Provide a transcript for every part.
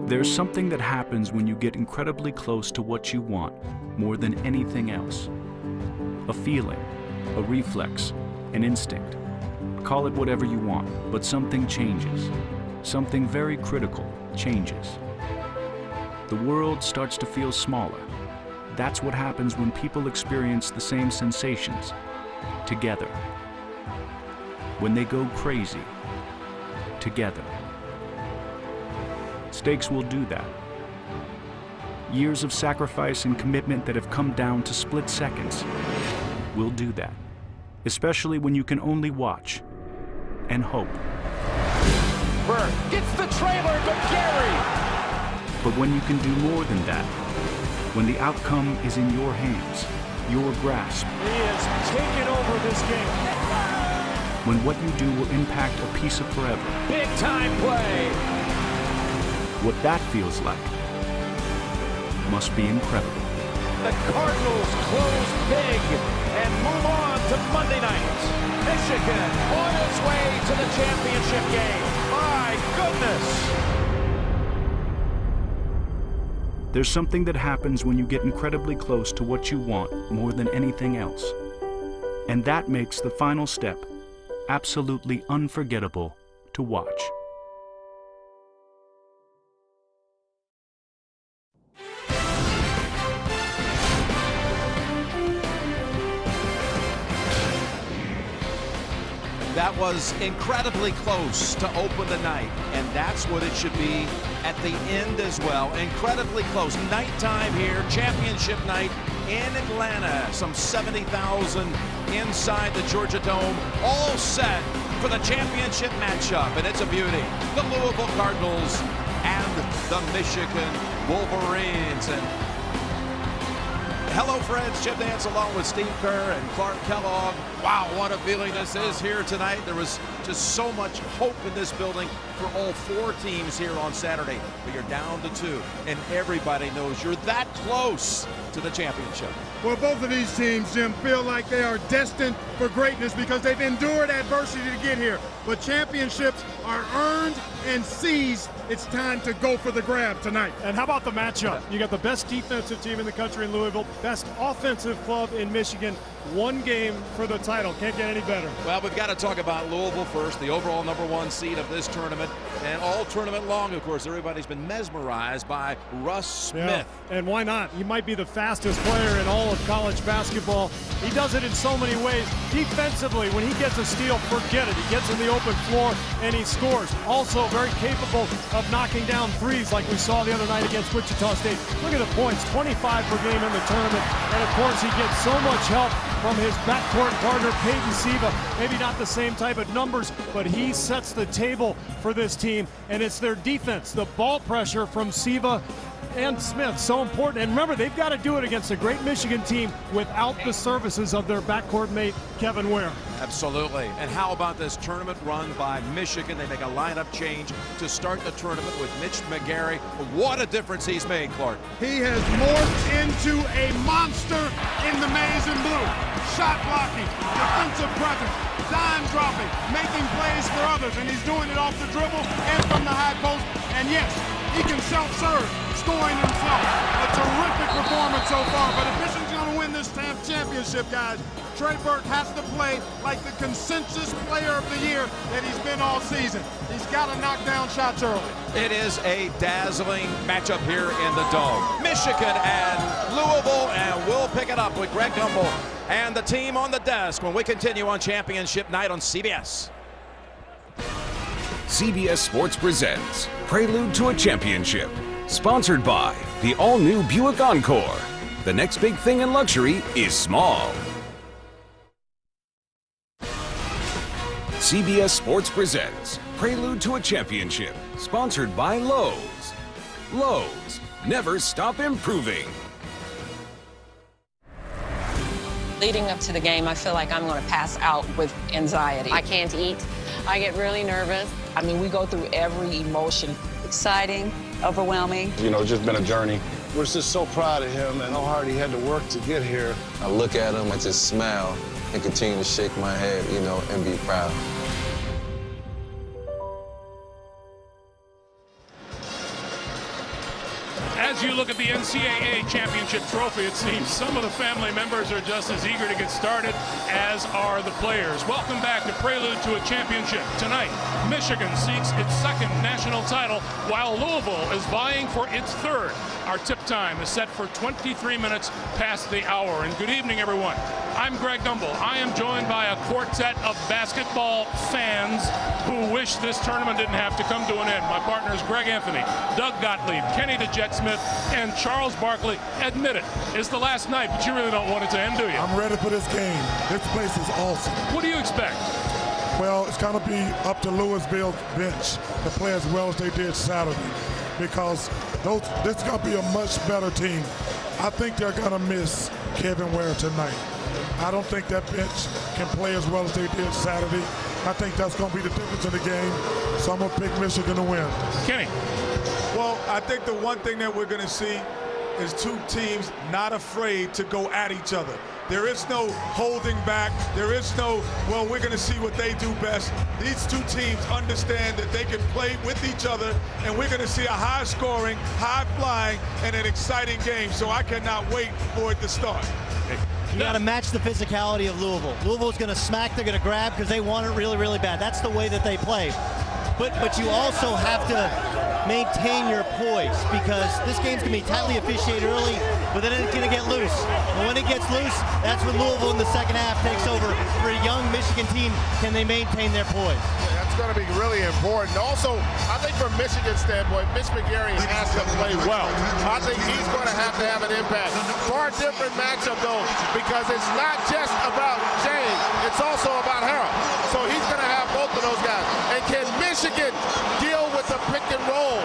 There's something that happens when you get incredibly close to what you want more than anything else. A feeling, a reflex, an instinct. Call it whatever you want, but something changes. Something very critical changes. The world starts to feel smaller. That's what happens when people experience the same sensations together. When they go crazy together. Stakes will do that. Years of sacrifice and commitment that have come down to split seconds will do that, especially when you can only watch and hope. Burke gets the trailer, but Gary! But when you can do more than that, when the outcome is in your hands, your grasp. He has taken over this game. When what you do will impact a piece of forever. Big time play! What that feels like must be incredible. The Cardinals close big and move on to Monday night. Michigan on its way to the championship game. My goodness! There's something that happens when you get incredibly close to what you want more than anything else. And that makes the final step absolutely unforgettable to watch. That was incredibly close to open the night, and that's what it should be at the end as well. Incredibly close. Nighttime here, championship night in Atlanta. Some 70,000 inside the Georgia Dome, all set for the championship matchup, and it's a beauty. The Louisville Cardinals and the Michigan Wolverines. And hello, friends. Jim Nance along with Steve Kerr and Clark Kellogg. Wow, what a feeling this is here tonight. There was just so much hope in this building for all four teams here on Saturday. But you're down to two, and everybody knows you're that close to the championship. Well, both of these teams, Jim, feel like they are destined for greatness because they've endured adversity to get here. But championships are earned and seized. It's time to go for the grab tonight. And how about the matchup? You got the best defensive team in the country in Louisville, best offensive club in Michigan. One game for the title. Can't get any better. Well, we've got to talk about Louisville first, the overall #1 seed of this tournament. And all tournament long, of course, everybody's been mesmerized by Russ Smith. Yeah. And why not? He might be the fastest player in all of college basketball. He does it in so many ways. Defensively, when he gets a steal, forget it. He gets in the open floor and he scores. Also very capable of knocking down threes like we saw the other night against Wichita State. Look at the points, 25 per game in the tournament. And of course, he gets so much help from his backcourt partner, Peyton Siva. Maybe not the same type of numbers, but he sets the table for this team, and it's their defense. The ball pressure from Siva and Smith, so important. And remember, they've got to do it against a great Michigan team without the services of their backcourt mate, Kevin Ware. Absolutely. And how about this tournament run by Michigan? They make a lineup change to start the tournament with Mitch McGary. What a difference he's made, Clark. He has morphed into a monster in the maize and blue. Shot blocking, defensive presence, dime dropping, making plays for others, and he's doing it off the dribble and from the high post. And yes, he can self-serve, scoring himself. A terrific performance so far, but if Michigan's going to win this championship, guys, Trey Burke has to play like the consensus player of the year that he's been all season. He's got to knock down shots early. It is a dazzling matchup here in the Dome. Michigan and Louisville, and we'll pick it up with Greg Gumbel and the team on the desk when we continue on championship night on CBS. CBS Sports presents Prelude to a Championship, sponsored by the all-new Buick Encore. The next big thing in luxury is small. CBS Sports presents Prelude to a Championship, sponsored by Lowe's. Lowe's, never stop improving. Leading up to the game, I feel like I'm going to pass out with anxiety. I can't eat. I get really nervous. I mean, we go through every emotion. Exciting, overwhelming. You know, it's just been a journey. We're just so proud of him and how hard he had to work to get here. I look at him, I just smile and continue to shake my head, you know, and be proud. As you look at the NCAA championship trophy, it seems some of the family members are just as eager to get started as are the players. Welcome back to Prelude to a Championship. Tonight, Michigan seeks its second national title, while Louisville is vying for its third. Our tip time is set for 23 minutes past the hour. And good evening, everyone. I'm Greg Gumbel. I am joined by a quartet of basketball fans who wish this tournament didn't have to come to an end. My partners, Greg Anthony, Doug Gottlieb, Kenny the Jet Smith, and Charles Barkley. Admit it, it's the last night, but you really don't want it to end, do you? I'm ready for this game. This place is awesome. What do you expect? Well, it's going to be up to Louisville's bench to play as well as they did Saturday, because this is going to be a much better team. I think they're going to miss Kevin Ware tonight. I don't think that bench can play as well as they did Saturday. I think that's going to be the difference in the game. So I'm going to pick Michigan to win. Kenny. Well, I think the one thing that we're going to see is two teams not afraid to go at each other. There is no holding back. There is no, well, we're going to see what they do best. These two teams understand that they can play with each other, and we're going to see a high-scoring, high-flying, and an exciting game. So I cannot wait for it to start. You got to match the physicality of Louisville. Louisville's going to smack, they're going to grab because they want it really, really bad. That's the way that they play. But you also have to maintain your poise, because this game's going to be tightly officiated early, but then it's going to get loose. And when it gets loose, that's when Louisville in the second half takes over. For a young Michigan team, can they maintain their poise? That's going to be really important. Also, I think from Michigan's standpoint, Mitch McGary has to play well. I think he's going to have an impact. Far different matchup, though, because it's not just about James, it's also about Harold. So he's going to have both of those guys. And can Michigan deal with the pick and roll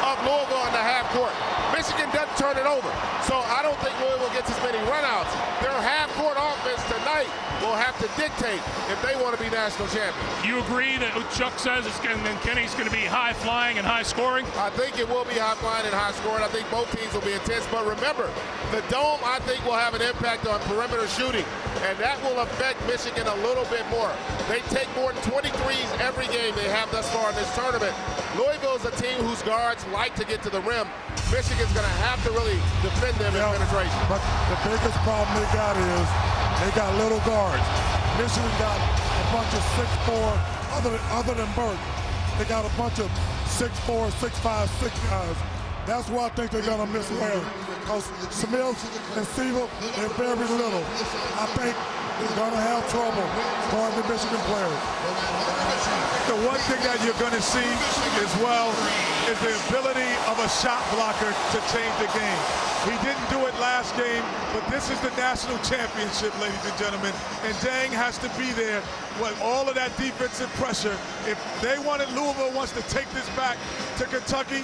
of Louisville on the half court? Michigan doesn't turn it over. So I don't think Louisville gets as many runouts. Their half court offense tonight will have to dictate if they want to be national champions. You agree that what Chuck says is and Kenny's going to be high flying and high scoring? I think it will be high flying and high scoring. I think both teams will be intense. But remember, the dome, I think, will have an impact on perimeter shooting, and that will affect Michigan a little bit more. They take more than 23s every game they have thus far in this tournament. Louisville is a team whose guards like to get to the rim. Michigan's going to have to really defend them in penetration. But the biggest problem they got is they got little guards. Michigan got a bunch of 6'4", other than Burke. They got a bunch of 6'4", 6'5", 6 guys. That's why I think they're going to miss Ware, because Smith and Siebel, they're very little. I think they're going to have trouble guarding the Michigan players. The one thing that you're going to see as well is the ability of a shot blocker to change the game. He didn't do it last game, but this is the national championship, ladies and gentlemen, and Dang has to be there with all of that defensive pressure. If Louisville wants to take this back to Kentucky,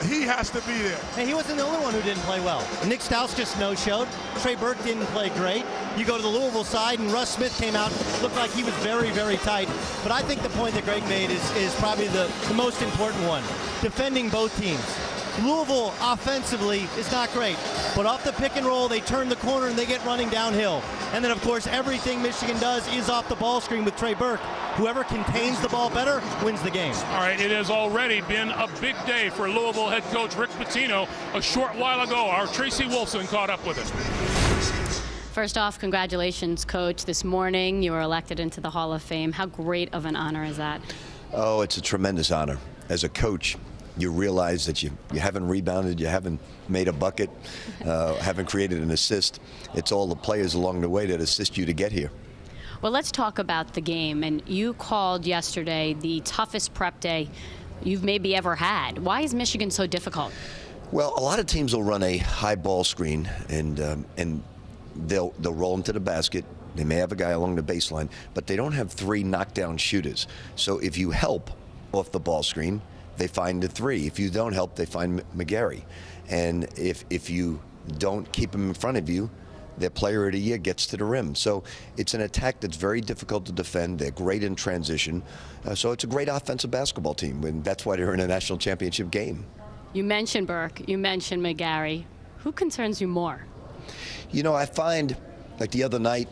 he has to be there. And he wasn't the only one who didn't play well. Nick Stouts just no-showed. Trey Burke didn't play great. You go to the Louisville side, and Russ Smith came out, looked like he was very, very tight. But I think the point that Greg made is probably the most important one. Defending both teams. Louisville offensively is not great, but off the pick and roll, they turn the corner and they get running downhill. And then, of course, everything Michigan does is off the ball screen with Trey Burke. Whoever contains the ball better wins the game. All right, it has already been a big day for Louisville head coach Rick Pitino. A short while ago, our Tracy Wolfson caught up with us. First off, congratulations, Coach. This morning, you were elected into the Hall of Fame. How great of an honor is that? Oh, it's a tremendous honor. As a coach, you realize that you haven't rebounded, you haven't made a bucket, haven't created an assist. It's all the players along the way that assist you to get here. Well, let's talk about the game. And you called yesterday the toughest prep day you've maybe ever had. Why is Michigan so difficult? Well, a lot of teams will run a high ball screen, and they'll roll into the basket. They may have a guy along the baseline, but they don't have three knockdown shooters. So if you help off the ball screen, they find the three. If you don't help, they find McGary. And if you don't keep him in front of you, their player of the year gets to the rim. So it's an attack that's very difficult to defend. They're great in transition. So it's a great offensive basketball team, and that's why they're in a national championship game. You mentioned Burke, you mentioned McGary. Who concerns you more? You know, I find, like the other night,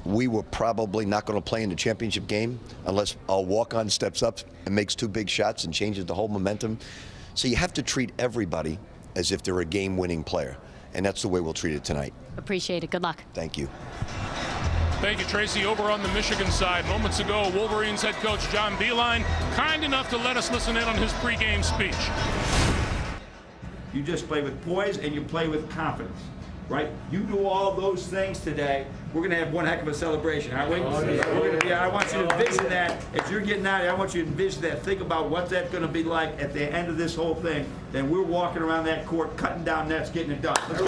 we were probably not going to play in the championship game unless a walk-on steps up and makes two big shots and changes the whole momentum. So you have to treat everybody as if they're a game-winning player. And that's the way we'll treat it tonight. Appreciate it. Good luck. Thank you. Thank you, Tracy. Over on the Michigan side, moments ago, Wolverines head coach John Beilein, kind enough to let us listen in on his pregame speech. You just play with poise and you play with confidence, right? You do all those things today, we're going to have one heck of a celebration, aren't we? I want you to envision that. As you're getting out of here, I want you to envision that. Think about what that's going to be like at the end of this whole thing. Then we're walking around that court, cutting down nets, getting it done. Let's go.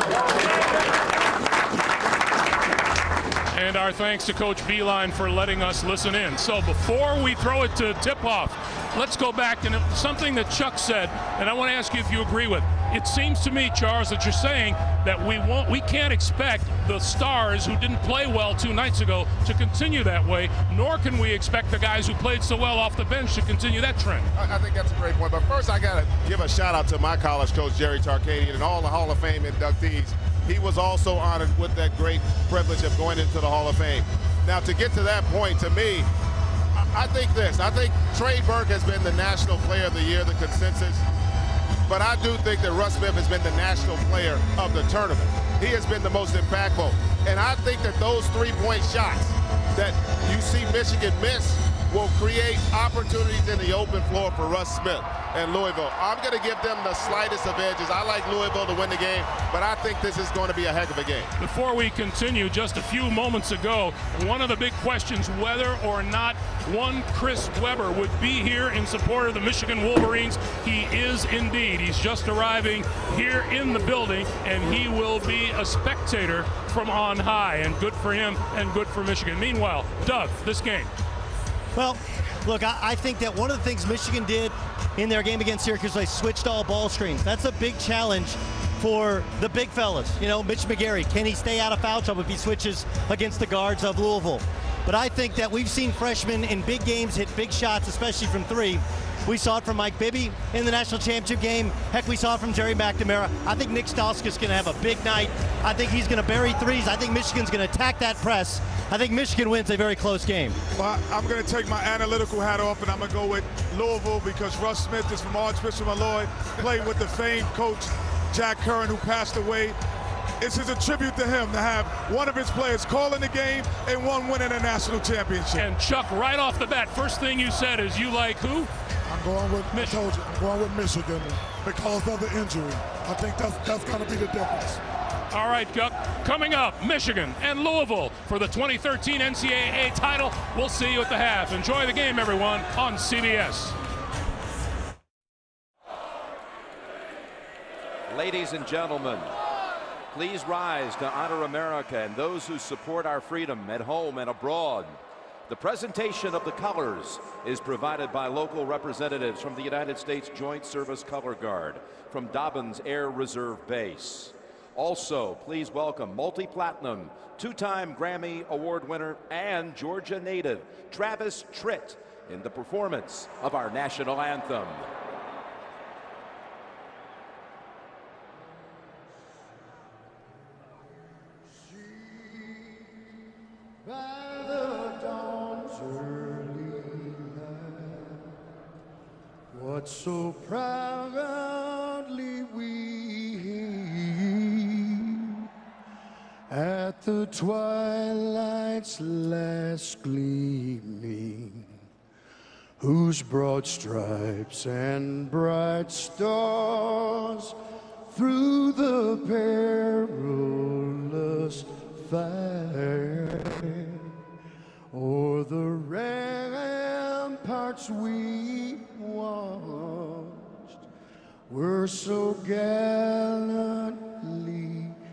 And our thanks to Coach Beilein for letting us listen in. So before we throw it to tip-off, let's go back to something that Chuck said, and I want to ask you if you agree with. It seems to me, Charles, that you're saying that we can't expect the stars who didn't play well 2 nights ago to continue that way, nor can we expect the guys who played so well off the bench to continue that trend. I think that's a great point. But first, I got to give a shout-out to my college coach, Jerry Tarkanian, and all the Hall of Fame inductees. He was also honored with that great privilege of going into the Hall of Fame. Now, to get to that point, to me, I think this. I think Trey Burke has been the National Player of the Year, the consensus. But I do think that Russ Smith has been the National Player of the tournament. He has been the most impactful. And I think that those three-point shots that you see Michigan miss will create opportunities in the open floor for Russ Smith and Louisville. I'm going to give them the slightest of edges. I like Louisville to win the game, but I think this is going to be a heck of a game. Before we continue, just a few moments ago, one of the big questions, whether or not one Chris Webber would be here in support of the Michigan Wolverines. He is indeed. He's just arriving here in the building, and he will be a spectator from on high, and good for him and good for Michigan. Meanwhile, Doug, this game. Well, look, I think that one of the things Michigan did in their game against Syracuse, they switched all ball screens. That's a big challenge for the big fellas. You know, Mitch McGary, can he stay out of foul trouble if he switches against the guards of Louisville? But I think that we've seen freshmen in big games hit big shots, especially from 3. We saw it from Mike Bibby in the national championship game. Heck, we saw it from Jerry McNamara. I think Nick Stauskas going to have a big night. I think he's going to bury threes. I think Michigan's going to attack that press. I think Michigan wins a very close game. Well, I'm going to take my analytical hat off, and I'm going to go with Louisville because Russ Smith is from Archbishop Malloy, played with the famed coach Jack Curran, who passed away. It's a tribute to him to have one of his players calling the game and one winning a national championship. And Chuck, right off the bat, first thing you said is you like who? I'm going with Michigan. I'm going with Michigan because of the injury. I think that's going to be the difference. All right, Guck. Coming up, Michigan and Louisville for the 2013 NCAA title. We'll see you at the half. Enjoy the game, everyone, on CBS. Ladies and gentlemen, please rise to honor America and those who support our freedom at home and abroad. The presentation of the colors is provided by local representatives from the United States Joint Service Color Guard from Dobbins Air Reserve Base. Also, please welcome multi-platinum, 2-time Grammy Award winner and Georgia native Travis Tritt in the performance of our national anthem. By the dawn's early light, what so proudly we heave at the twilight's last gleaming, whose broad stripes and bright stars through the perilous fire o'er the ramparts we watched were so gallantly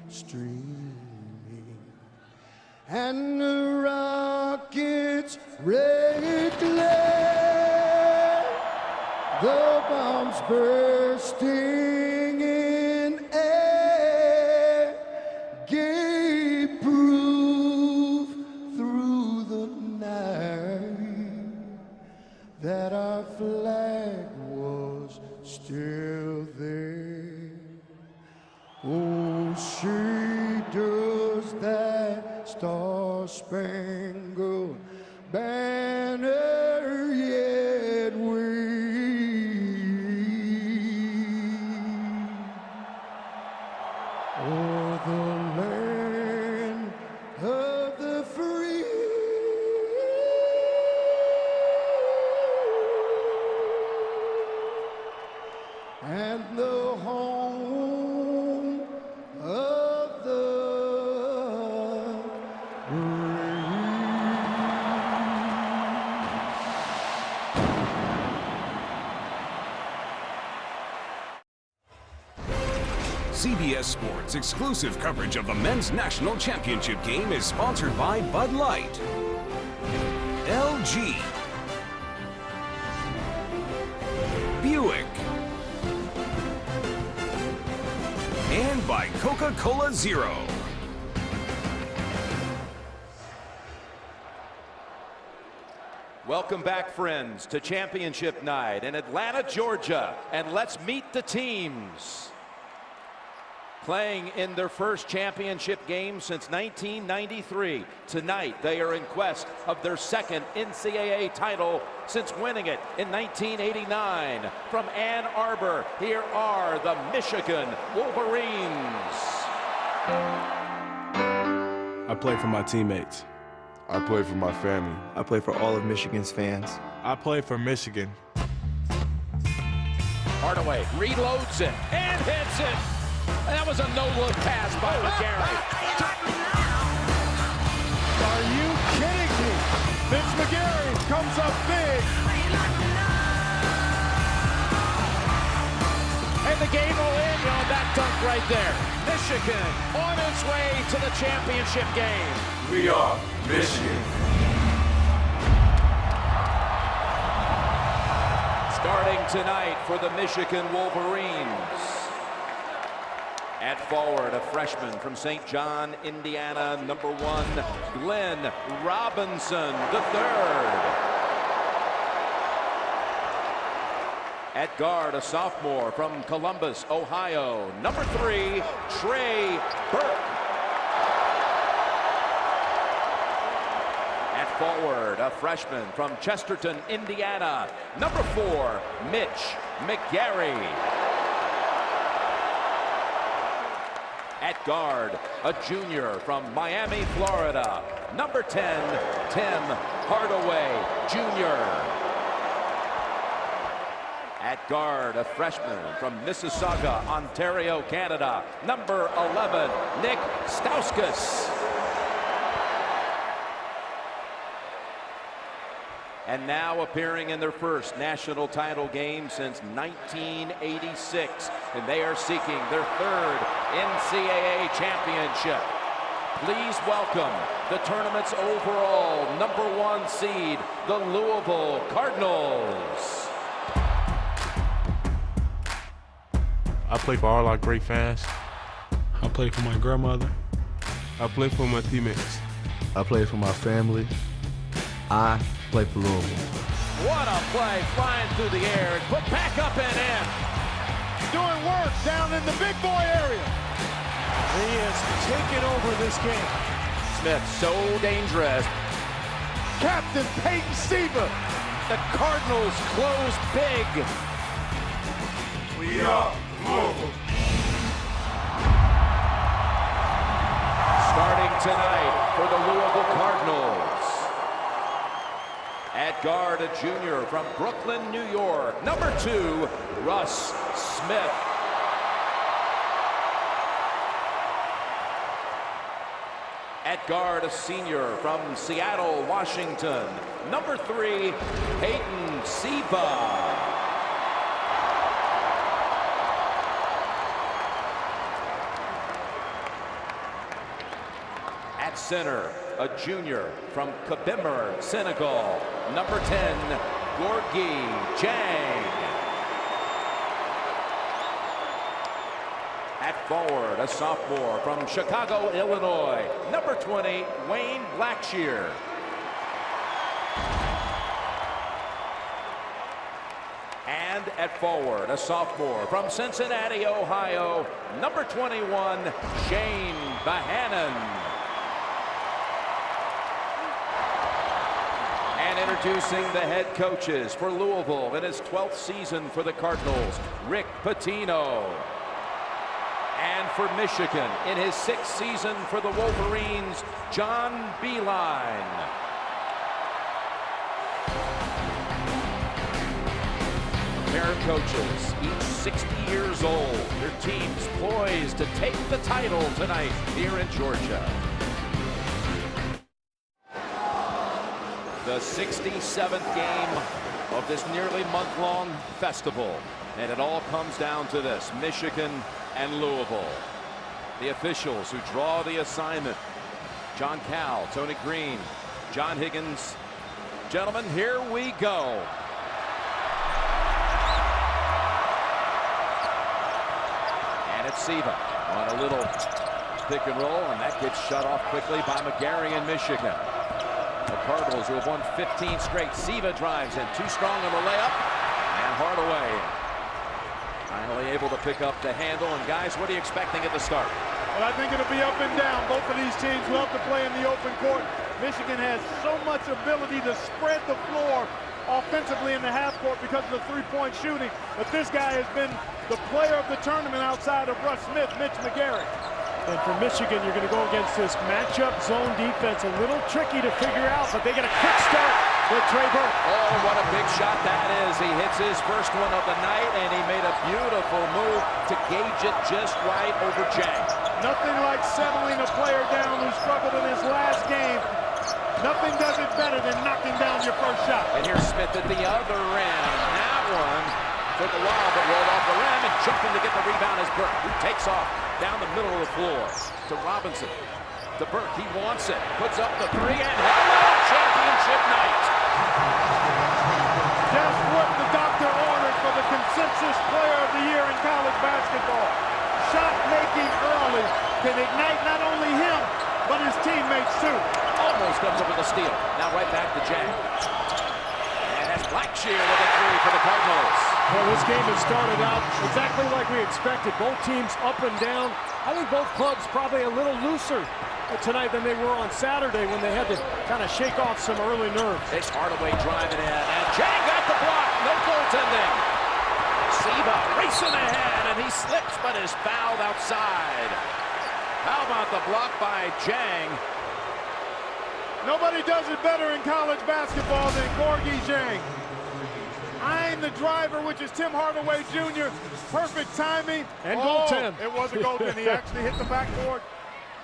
streaming, and the rockets' red glare, the bombs bursting in air, gave proof through the night that our flag was still there. Oh, she does that star-spangled banner yet wave. and the home of the brave. CBS Sports exclusive coverage of the Men's National Championship game is sponsored by Bud Light, LG, Buick, and by Coca-Cola Zero. Welcome back, friends, to championship night in Atlanta, Georgia. And let's meet the teams. Playing in their first championship game since 1993. Tonight, they are in quest of their second NCAA title since winning it in 1989. From Ann Arbor, here are the Michigan Wolverines. I play for my teammates. I play for my family. I play for all of Michigan's fans. I play for Michigan. Hardaway reloads it and hits it. That was a no-look pass by McGarry. Are you kidding me? Vince McGarry comes up big. And the game will end on that dunk right there. Michigan on its way to the championship game. We are Michigan. Starting tonight for the Michigan Wolverines. At forward, a freshman from St. John, Indiana, number 1, Glenn Robinson III. At guard, a sophomore from Columbus, Ohio, number 3, Trey Burke. At forward, a freshman from Chesterton, Indiana, number 4, Mitch McGarry. At guard, a junior from Miami, Florida, number 10, Tim Hardaway Jr. At guard, a freshman from Mississauga, Ontario, Canada, number 11, Nick Stauskas. And now appearing in their first national title game since 1986. And they are seeking their third NCAA championship. Please welcome the tournament's overall number 1 seed, the Louisville Cardinals. I play for all our great fans. I play for my grandmother. I play for my teammates. I play for my family. I play for Louisville. What a play, flying through the air and put back up and in. Doing work down in the big boy area. He has taken over this game. Smith so dangerous. Captain Peyton Siva. The Cardinals close big. We are Louisville. Starting tonight for the Louisville Cardinals. At guard, a junior from Brooklyn, New York, number 2, Russ Smith. At guard, a senior from Seattle, Washington, number 3, Peyton Siva. At center, a junior from Kabimmer, Senegal, number 10, Gorgui Chang. At forward, a sophomore from Chicago, Illinois, number 20, Wayne Blackshear. And at forward, a sophomore from Cincinnati, Ohio, number 21, Shane Bahanan. And introducing the head coaches for Louisville in his 12th season for the Cardinals, Rick Pitino. And for Michigan in his 6th season for the Wolverines, John Beilein. pair of coaches, each 60 years old. Their teams poised to take the title tonight here in Georgia. The 67th game of this nearly month-long festival. And it all comes down to this: Michigan and Louisville. The officials who draw the assignment: John Cal, Tony Green, John Higgins. Gentlemen, here we go. And it's Siva on a little pick and roll, and that gets shut off quickly by McGarry in Michigan. The Cardinals, who have won 15 straight. Siva drives in, too strong on the layup, and Hardaway finally able to pick up the handle. And guys, what are you expecting at the start? Well, I think it'll be up and down. Both of these teams love to play in the open court. Michigan has so much ability to spread the floor offensively in the half court because of the three-point shooting. But this guy has been the player of the tournament outside of Russ Smith, Mitch McGarry. And for Michigan, you're going to go against this matchup zone defense. A little tricky to figure out, but they get a quick start with Trey Burke. Oh, what a big shot that is. He hits his first one of the night, and he made a beautiful move to gauge it just right over Jang. Nothing like settling a player down who struggled in his last game. Nothing does it better than knocking down your first shot. And here's Smith at the other end. That one took a while, but rolled off the rim, and jumping to get the rebound is Burke, who takes off down the middle of the floor to Robinson. To Burke, he wants it, puts up the three, and hello, championship night. Just what the doctor ordered for the consensus player of the year in college basketball. Shot making early can ignite not only him, but his teammates too. Almost comes up with a steal. Now right back to Jang. And that's Blackshear with a three for the Cardinals. Well, this game has started out exactly like we expected. Both teams up and down. I think both clubs probably a little looser tonight than they were on Saturday when they had to kind of shake off some early nerves. It's Hardaway driving in, and Jang got the block. No goaltending. Siva racing ahead, and he slips but is fouled outside. How about the block by Jang? Nobody does it better in college basketball than Gorgie Jang. Eyeing the driver, which is Tim Hardaway Jr. Perfect timing. And goaltend. It was a goaltend. He actually hit the backboard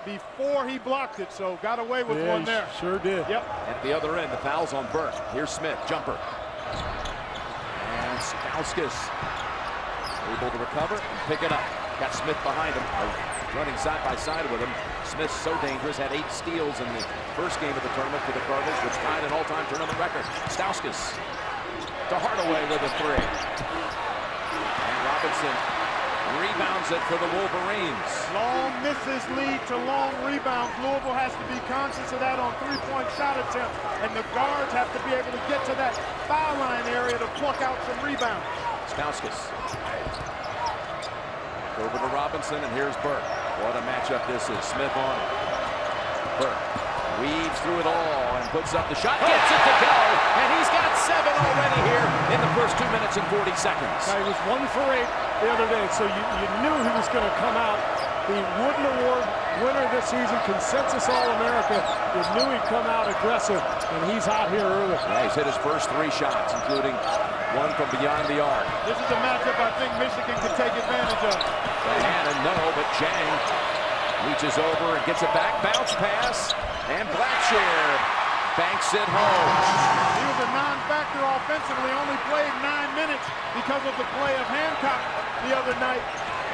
before he blocked it, so got away with one there. Sure did. Yep. At the other end, the foul's on Burke. Here's Smith, jumper. And Stauskas able to recover and pick it up. Got Smith behind him, running side by side with him. Smith's so dangerous, had 8 steals in the first game of the tournament for the Cardinals, which tied an all-time tournament record. Stauskas to Hardaway with a three. And Robinson rebounds it for the Wolverines. Long misses lead to long rebounds. Louisville has to be conscious of that on three-point shot attempts, and the guards have to be able to get to that foul line area to pluck out some rebounds. Stauskas. Over to Robinson, and here's Burke. What a matchup this is. Smith on it. Burke weaves through it all and puts up the shot, gets it to go, and he's got 7 already here in the first 2 minutes and 40 seconds. He was 1 for 8 the other day, so you knew he was going to come out the Wooden Award winner this season, consensus All-America. You knew he'd come out aggressive, and he's hot here early. Yeah, he's hit his first 3 shots, including one from beyond the arc. This is a matchup I think Michigan can take advantage of. Diana, no, but Jang reaches over and gets it back, bounce pass, and Blackshear banks it home. He was a non-factor offensively, only played 9 minutes because of the play of Hancock the other night,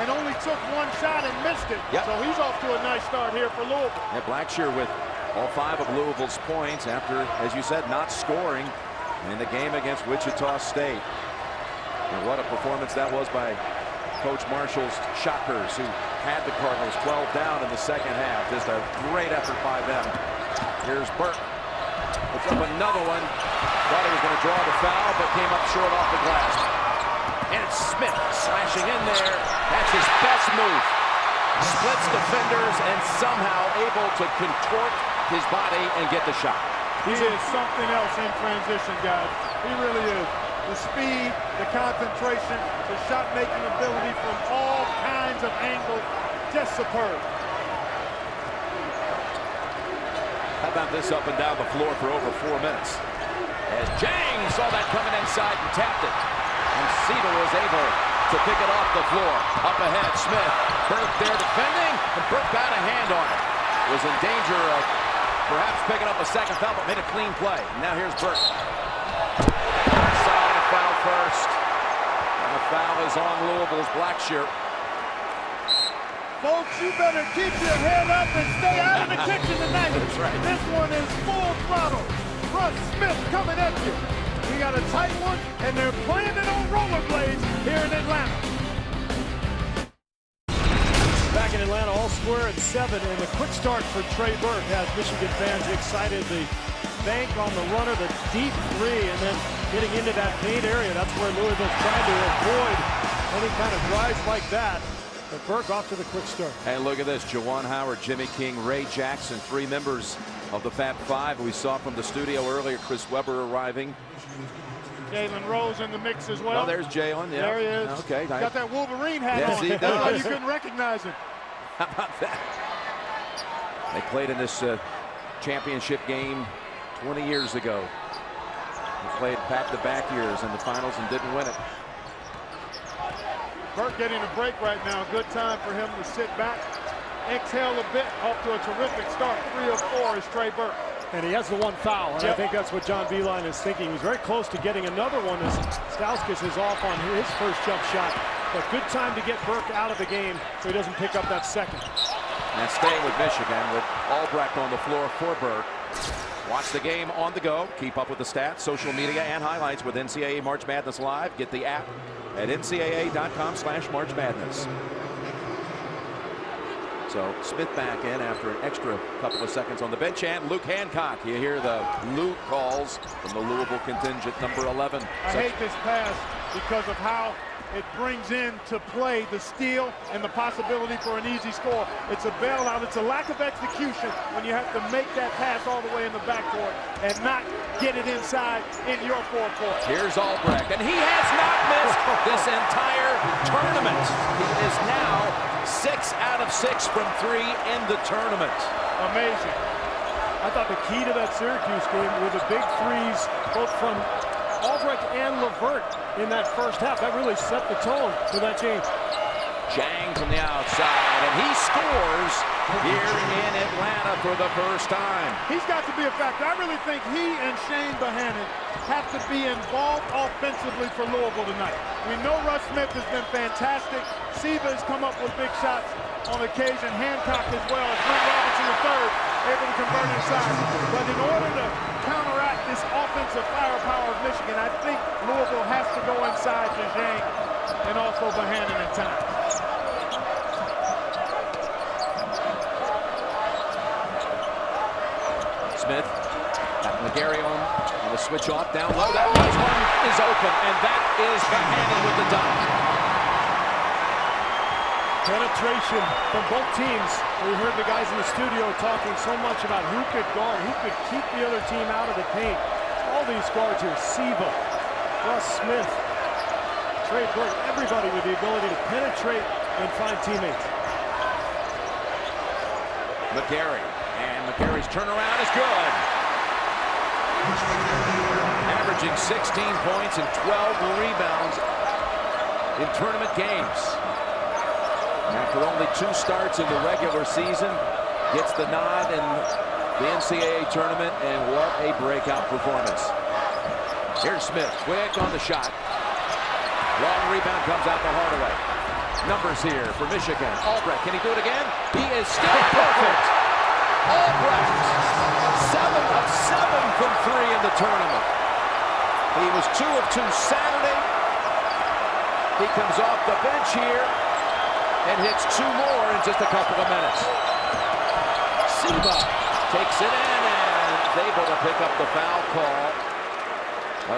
and only took 1 shot and missed it. Yep. So he's off to a nice start here for Louisville. Yeah, Blackshear with all 5 of Louisville's points after, as you said, not scoring in the game against Wichita State. And what a performance that was by Coach Marshall's Shockers, who had the Cardinals 12 down in the second half. Just a great effort by them. Here's Burke. Puts up another one. Thought he was going to draw the foul, but came up short off the glass. And it's Smith slashing in there. That's his best move. Splits defenders and somehow able to contort his body and get the shot. He is something else in transition, guys. He really is. The speed, the concentration, the shot-making ability from all kinds of angles, just superb. How about this up and down the floor for over 4 minutes? As Jang saw that coming inside and tapped it. And and Siva was able to pick it off the floor. Up ahead, Smith. Burke there defending, and Burke got a hand on it. Was in danger of perhaps picking up a second foul, but made a clean play. Now here's Burke. Solid foul first. And the foul is on Louisville's black shirt. Folks, you better keep your head up and stay out of the kitchen tonight. That's right. This one is full throttle. Russ Smith coming at you. We got a tight one, and they're playing it on rollerblades here in Atlanta. Back in Atlanta, all square at 7, and a quick start for Trey Burke has Michigan fans excited. The bank on the runner, the deep three, and then getting into that paint area. That's where Louisville's trying to avoid any kind of drives like that. But Burke off to the quick start. And look at this, Juwan Howard, Jimmy King, Ray Jackson, 3 members of the Fab Five. We saw from the studio earlier, Chris Webber arriving. Jalen Rose in the mix as well. Oh, there's Jalen. Yeah. There he is. Okay. Got that Wolverine hat yes, on. He That's why does. you couldn't recognize him. How about that? They played in this championship game 20 years ago. They played back-to-back years in the finals and didn't win it. Burke getting a break right now. Good time for him to sit back, exhale a bit. Off to a terrific start. 3 of 4 is Trey Burke. And he has the one foul, and I think that's what John Beilein is thinking. He was very close to getting another one as Stauskas is off on his first jump shot. But good time to get Burke out of the game so he doesn't pick up that second. And staying with Michigan with Albrecht on the floor for Burke. Watch the game on the go. Keep up with the stats, social media, and highlights with NCAA March Madness Live. Get the app at ncaa.com/March Madness. So Smith back in after an extra couple of seconds on the bench, and Luke Hancock. You hear the Luke calls from the Louisville contingent, number 11. I hate this pass because of how it brings into play the steal and the possibility for an easy score. It's a bailout. It's a lack of execution when you have to make that pass all the way in the backcourt and not get it inside in your forecourt. Here's Albrecht, and he has not missed this entire tournament. He is now 6 out of 6 from 3 in the tournament. Amazing. I thought the key to that Syracuse game were the big threes, both from Albrecht and LeVert in that first half. That really set the tone for that game. Jang from the outside, and he scores here in Atlanta for the first time. He's got to be a factor. I really think he and Shane Bohannon have to be involved offensively for Louisville tonight. We know Russ Smith has been fantastic. Siva has come up with big shots on occasion. Hancock as well. Brent Robinson III able to convert inside. But in order to counteract this offensive firepower of Michigan, I think Louisville has to go inside to Zhang and also Bohannon in time. Smith, got McGarry on the switch off down low. That one is open, and that is Bohannon with the dunk. Penetration from both teams. We heard the guys in the studio talking so much about who could guard, who could keep the other team out of the paint. All these guards here, Siva, Russ Smith, Trey Burke, everybody with the ability to penetrate and find teammates. McGarry, and McGarry's turnaround is good. Averaging 16 points and 12 rebounds in tournament games. After only 2 starts in the regular season, gets the nod in the NCAA tournament, and what a breakout performance. Here's Smith, quick on the shot. Long rebound comes out to Hardaway. Numbers here for Michigan. Albrecht, can he do it again? He is still perfect. Albrecht, 7 of 7 from 3 in the tournament. He was 2 of 2 Saturday. He comes off the bench here and hits 2 more in just a couple of minutes. Siva takes it in and is able to pick up the foul call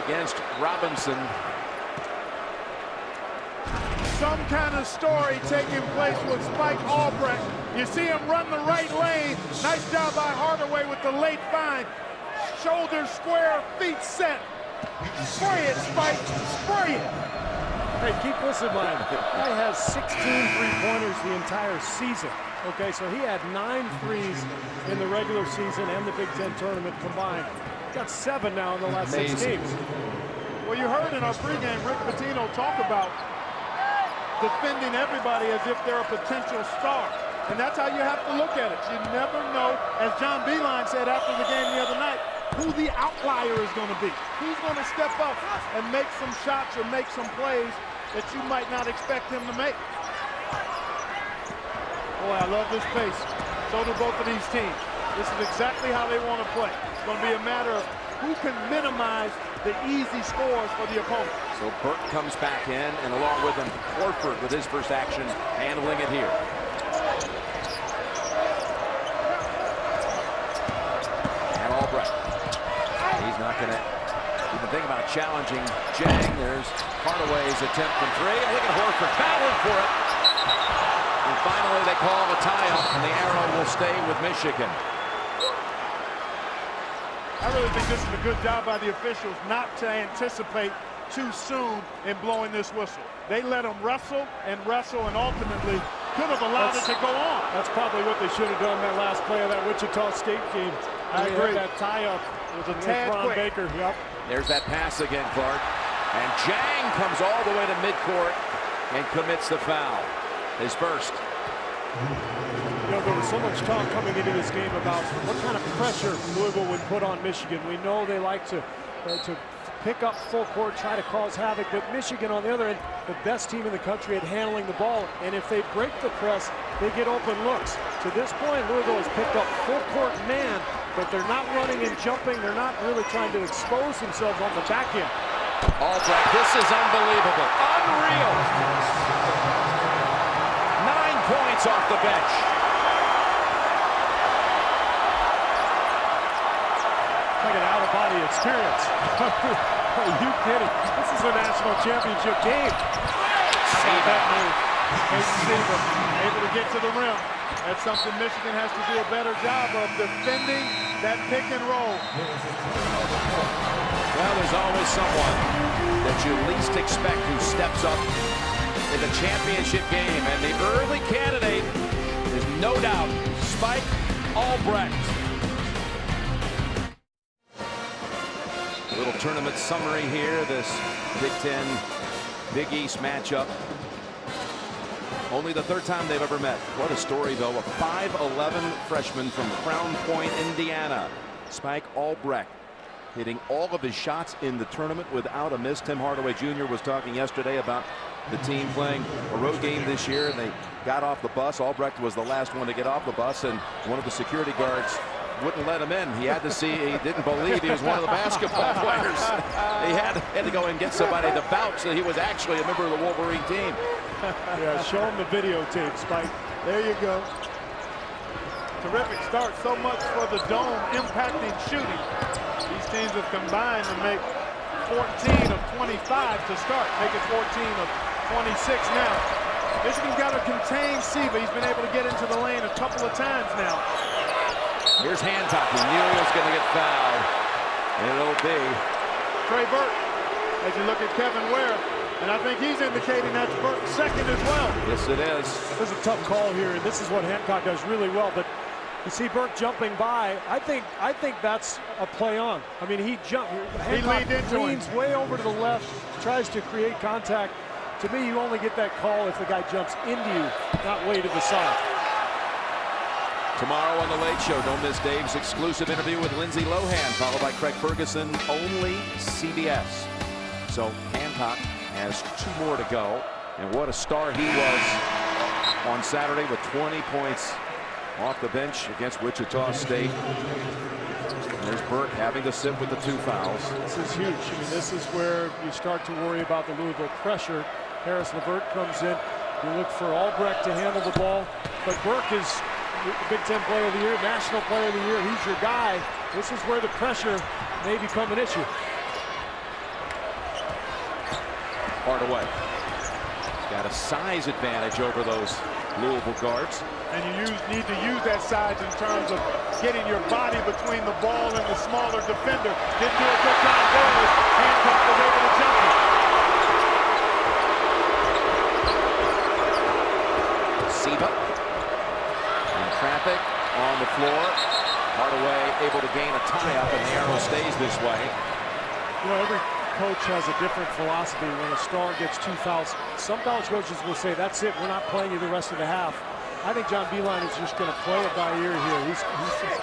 against Robinson. Some kind of story taking place with Spike Albrecht. You see him run the right lane. Nice job by Hardaway with the late find. Shoulders square, feet set. Spray it, Spike, spray it. Hey, keep this in mind. Guy has 16 three-pointers the entire season. Okay, so he had 9 threes in the regular season and the Big Ten tournament combined. Got 7 now in the last 6 games. Well, you heard in our pregame Rick Pitino talk about defending everybody as if they're a potential star. And that's how you have to look at it. You never know, as John Beilein said after the game the other night, who the outlier is going to be. Who's going to step up and make some shots or make some plays that you might not expect him to make. Boy, I love this pace. So do both of these teams. This is exactly how they want to play. It's going to be a matter of who can minimize the easy scores for the opponent. So Burke comes back in, and along with him, Horford with his first action, handling it here. And Albrecht. He's not going to even think about challenging Jang. There's Hardaway's attempt from three. And look at Horford battling for it. And finally, they call a tie-up, and the arrow will stay with Michigan. I really think this is a good job by the officials not to anticipate too soon in blowing this whistle. They let them wrestle, and ultimately could have allowed it to go on. That's probably what they should have done that last play of that Wichita State game. I agree. That tie-up was a tad Ron quick. Baker. Yep. There's that pass again, Clark. And Jang comes all the way to midcourt and commits the foul. His first. You know, there was so much talk coming into this game about what kind of pressure Louisville would put on Michigan. We know they like to pick up full court, try to cause havoc, but Michigan, on the other end, the best team in the country at handling the ball, and if they break the press, they get open looks. To this point, Louisville has picked up full court man, but they're not running and jumping. They're not really trying to expose themselves on the back end. Albrecht, this is unbelievable. Unreal. 9 points off the bench. Like an out-of-body experience. Are you kidding? This is a national championship game. How about that move? Able to get to the rim. That's something Michigan has to do a better job of, defending that pick and roll. Well, there's always someone that you least expect who steps up in the championship game, and the early candidate is no doubt Spike Albrecht. A little tournament summary here, this Big Ten Big East matchup. Only the third time they've ever met. What a story, though. A 5'11" freshman from Crown Point, Indiana, Spike Albrecht, hitting all of his shots in the tournament without a miss. Tim Hardaway Jr. was talking yesterday about the team playing a road game this year, and they got off the bus. Albrecht was the last one to get off the bus, and one of the security guards wouldn't let him in. He had to see, he didn't believe he was one of the basketball players. He had to go and get somebody to vouch that he was actually a member of the Wolverine team. Yeah, show him the videotape, Spike. There you go. Terrific start. So much for the dome impacting shooting. These teams have combined to make 14 of 25 to start. Make it 14 of 26 now. Michigan's got to contain Siva. He's been able to get into the lane a couple of times now. Here's Hancock. He knew he was going to get fouled. And it'll be Trey Burke. As you look at Kevin Ware, and I think he's indicating that's Burke's second as well. Yes, it is. This is a tough call here, and this is what Hancock does really well. But you see Burke jumping by. I think that's a play on. I mean, he jumped. He leaned into leans way over to the left, tries to create contact. To me, you only get that call if the guy jumps into you, not way to the side. Tomorrow on The Late Show, don't miss Dave's exclusive interview with Lindsay Lohan, followed by Craig Ferguson, only CBS. So Hancock has 2 more to go, and what a star he was on Saturday with 20 points off the bench against Wichita State. And there's Burke having to sit with the 2 fouls. This is huge. I mean, this is where you start to worry about the Louisville pressure. Harris LeVert comes in. You look for Albrecht to handle the ball, but Burke is Big Ten Player of the Year, National Player of the Year. He's your guy. This is where the pressure may become an issue. Hardaway. He's got a size advantage over those Louisville guards. And you need to use that size in terms of getting your body between the ball and the smaller defender. Didn't do a good job there. Hancock was able to jump it. Siva in traffic on the floor. Hardaway able to gain a tie-up, and the arrow stays this way. You know, coach has a different philosophy when a star gets 2 fouls. Some college coaches will say, that's it, we're not playing you the rest of the half. I think John Beilein is just going to play it by ear here. He's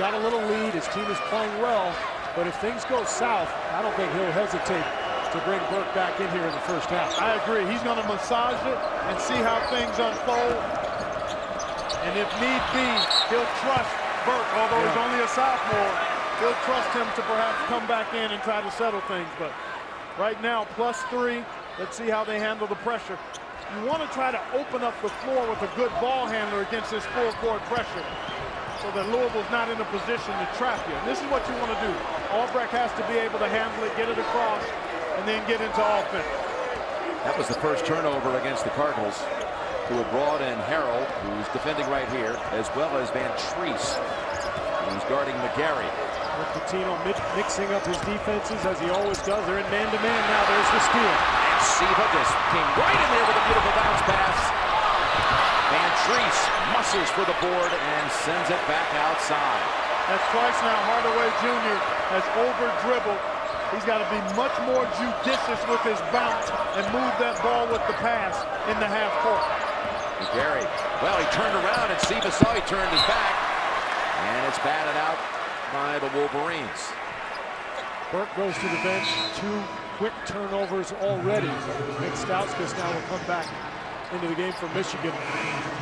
got a little lead. His team is playing well. But if things go south, I don't think he'll hesitate to bring Burke back in here in the first half. I agree. He's going to massage it and see how things unfold. And if need be, he'll trust Burke, although he's only a sophomore. He'll trust him to perhaps come back in and try to settle things. But right now, +3. Let's see how they handle the pressure. You want to try to open up the floor with a good ball handler against this full court pressure so that Louisville's not in a position to trap you. And this is what you want to do. Albrecht has to be able to handle it, get it across, and then get into offense. That was the first turnover against the Cardinals, who have brought in Harrell, who's defending right here, as well as Van Treese, who's guarding McGarry. Patino mixing up his defenses as he always does. They're in man-to-man now. There's the steal. And Siva just came right in there with a beautiful bounce pass. Van Treese muscles for the board and sends it back outside. That's twice now Hardaway Jr. has over-dribbled. He's got to be much more judicious with his bounce and move that ball with the pass in the half court. McGarry, well, he turned around and Siva saw he turned his back. And it's batted out by the Wolverines. Burke goes to the bench. 2 quick turnovers already. Nick Stauskas now will come back into the game for Michigan.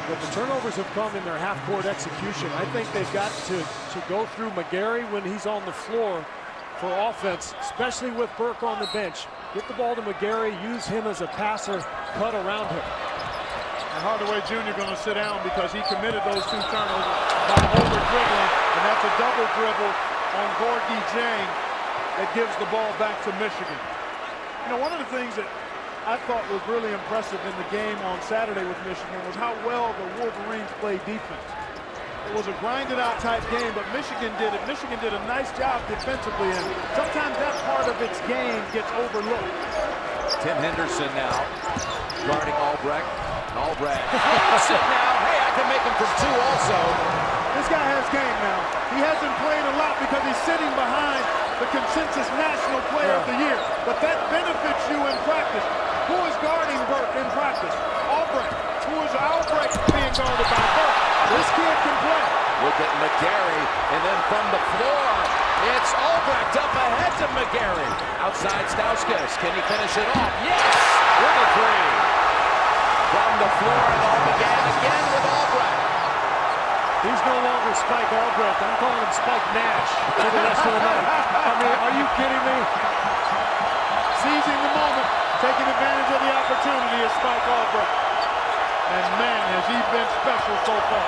But the turnovers have come in their half-court execution. I think they've got to go through McGarry when he's on the floor for offense, especially with Burke on the bench. Get the ball to McGarry, use him as a passer, cut around him. And Hardaway Jr. going to sit down because he committed those 2 turnovers by over-dribbling, and that's a double dribble on Gorgie Jang that gives the ball back to Michigan. You know, one of the things that I thought was really impressive in the game on Saturday with Michigan was how well the Wolverines played defense. It was a grinded-out type game, but Michigan did it. Michigan did a nice job defensively, and sometimes that part of its game gets overlooked. Tim Henderson now guarding Albrecht. Albrecht sit now. Hey, I can make him from 2 also. This guy has game now. He hasn't played a lot because he's sitting behind the consensus National Player of the Year. But that benefits you in practice. Who is guarding Burke in practice? Albrecht. Who is Albrecht being guarded by Burke? This kid can play. Look at McGarry, and then from the floor, it's Albrecht up ahead to McGarry. Outside Stauskas. Can he finish it off? Yes! With a 3. From the floor, it all began again with Albrecht. He's no longer Spike Albrecht. I'm calling him Spike Nash for the rest of the night. I mean, are you kidding me? Seizing the moment, taking advantage of the opportunity is Spike Albrecht. And man, has he been special so far.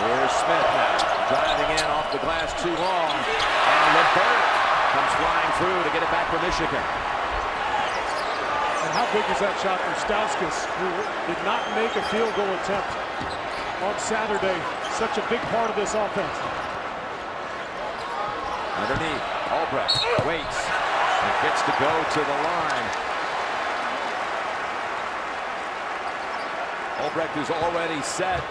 Here's Smith now, driving in off the glass too long. And LeBert comes flying through to get it back for Michigan. And how big is that shot from Stauskas, who did not make a field goal attempt on Saturday? Such a big part of this offense. Underneath, Albrecht waits and gets to go to the line. Albrecht, who's already set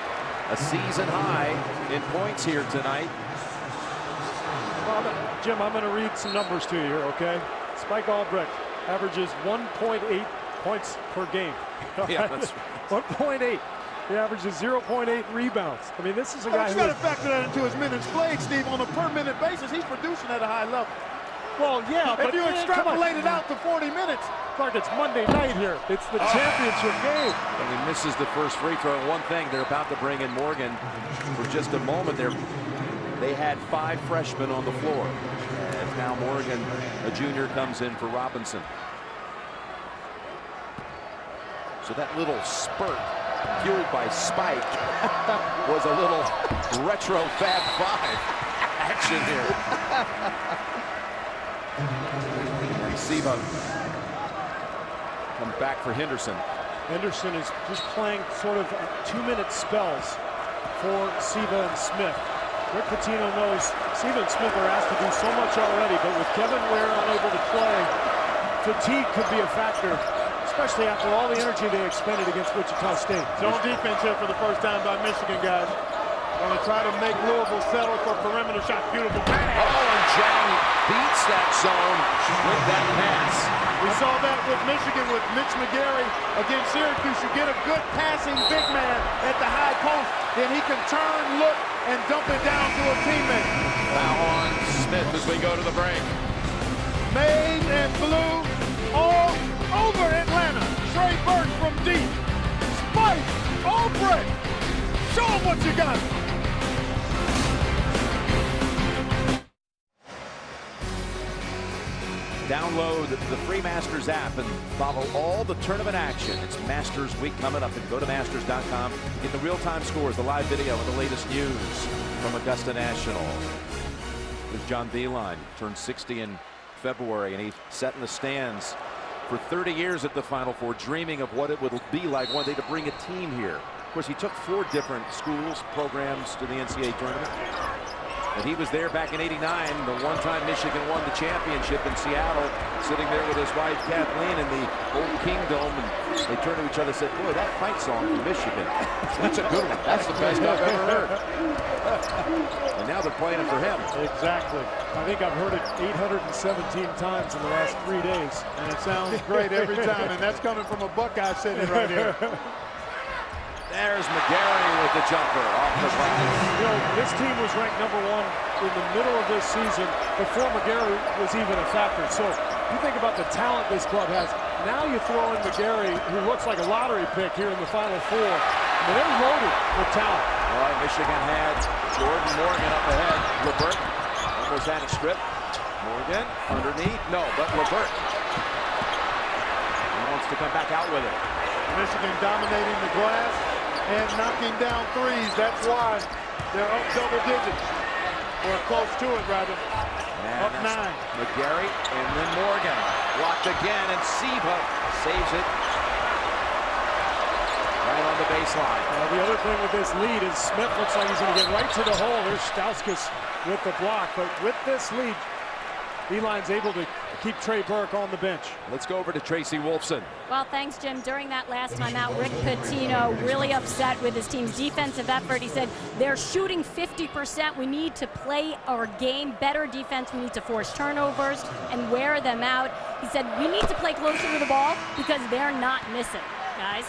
a season high in points here tonight. Well, Jim, I'm going to read some numbers to you here, okay? Spike Albrecht averages 1.8 points per game. Yeah, that's 1.8. He averages 0.8 rebounds. I mean, this is a guy who... You got to factor that into his minutes played, Steve. On a per-minute basis, he's producing at a high level. Well, yeah, if you extrapolate it out to 40 minutes. Clark, it's Monday night here. It's the championship game. And he misses the first free throw. One thing, they're about to bring in Morgan for just a moment. They had 5 freshmen on the floor. And now Morgan, a junior, comes in for Robinson. So that little spurt fueled by Spike was a little retro Fab 5 action here. Siva comes back for Henderson. Henderson is just playing sort of 2-minute spells for Siva and Smith. Rick Pitino knows Siva and Smith are asked to do so much already, but with Kevin Ware unable to play, fatigue could be a factor, especially after all the energy they expended against Wichita State. Zone defense here for the first time by Michigan, guys. Going to try to make Louisville settle for perimeter shot. Beautiful pass. Oh, and Jennings beats that zone with that pass. We saw that with Michigan with Mitch McGary against Syracuse. You get a good passing big man at the high post, then he can turn, look, and dump it down to a teammate. Foul on Smith as we go to the break. Maize and blue all over Atlanta. Trey Burke from deep. Spike, Albrecht. Show him what you got. Download the free Masters app and follow all the tournament action. It's Masters Week coming up, and go to Masters.com. Get the real-time scores, the live video, and the latest news from Augusta National. There's John Beilein, turned 60 in February, and he sat in the stands for 30 years at the Final Four, dreaming of what it would be like one day to bring a team here. Of course, he took 4 different schools, programs to the NCAA tournament. And he was there back in '89, the one time Michigan won the championship in Seattle, sitting there with his wife Kathleen in the old Kingdome, and they turned to each other and said, boy, that fight song from Michigan, that's a good one. That's the best I've ever heard. And now they're playing it for him. Exactly. I think I've heard it 817 times in the last 3 days. And it sounds great every time, and that's coming from a Buckeye sitting right here. There's McGary with the jumper off the glass. You know, this team was ranked #1 in the middle of this season before McGary was even a factor. So you think about the talent this club has. Now you throw in McGary, who looks like a lottery pick here in the Final Four. I mean, they're loaded with talent. All right, Michigan had Jordan Morgan up ahead. LeVert almost had it stripped. Morgan underneath. No, but LeVert. He wants to come back out with it. Michigan dominating the glass and knocking down threes. That's why they're up double digits. Or close to it, rather. And up 9. McGary and then Morgan. Blocked again, and Siva saves it right on the baseline. The other thing with this lead is Smith looks like he's going to get right to the hole. There's Stauskas with the block. But with this lead, Beilein's able to keep Trey Burke on the bench. Let's go over to Tracy Wolfson. Well, thanks, Jim. During that last timeout, Rick Pitino really upset with his team's defensive effort. He said, they're shooting 50%. We need to play our game, better defense. We need to force turnovers and wear them out. He said, we need to play closer to the ball because they're not missing, guys.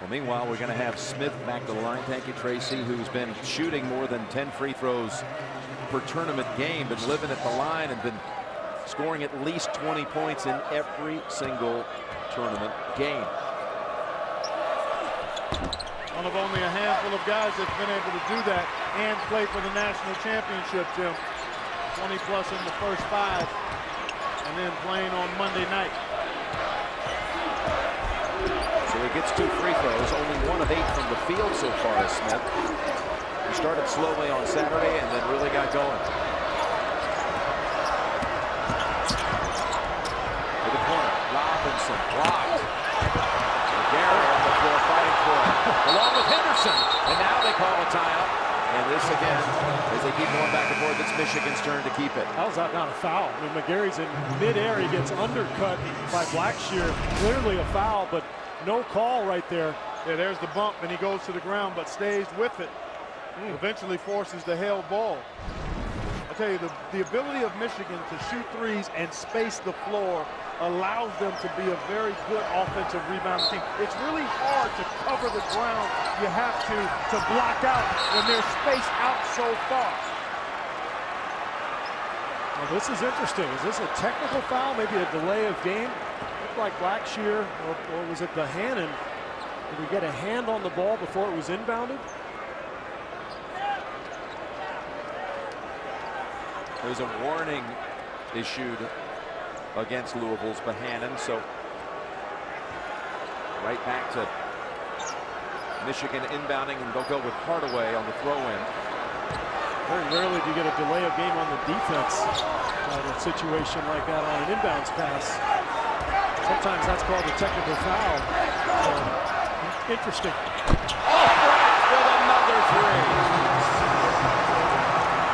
Well, meanwhile, we're going to have Smith back to the line. Thank you, Tracy, who's been shooting more than 10 free throws per tournament game, been living at the line and been scoring at least 20 points in every single tournament game. One of only a handful of guys that's been able to do that and play for the national championship, Jim. 20 plus in the first 5 and then playing on Monday night. So he gets 2 free throws, only 1 of 8 from the field so far as Smith. He started slowly on Saturday and then really got going. To the corner, Robinson blocked. McGary on the floor fighting for it, along with Henderson. And now they call a timeout. And this again, as they keep going back and forth, it's Michigan's turn to keep it. How's that not a foul? I mean, McGary's in midair. He gets undercut by Blackshear. Clearly a foul, but no call right there. Yeah, there's the bump, and he goes to the ground, but stays with it. Eventually forces the held ball. I tell you, the ability of Michigan to shoot threes and space the floor allows them to be a very good offensive rebounding team. It's really hard to cover the ground you have to block out when they're spaced out so far. Well, this is interesting. Is this a technical foul? Maybe a delay of game? Looked like Blackshear, or was it Bohannon? Did we get a hand on the ball before it was inbounded? There's a warning issued against Louisville's Bohannon, so right back to Michigan inbounding, and they'll go with Hardaway on the throw-in. Very rarely do you get a delay of game on the defense in a situation like that on an inbounds pass. Sometimes that's called a technical foul. Interesting. Oh, with another 3.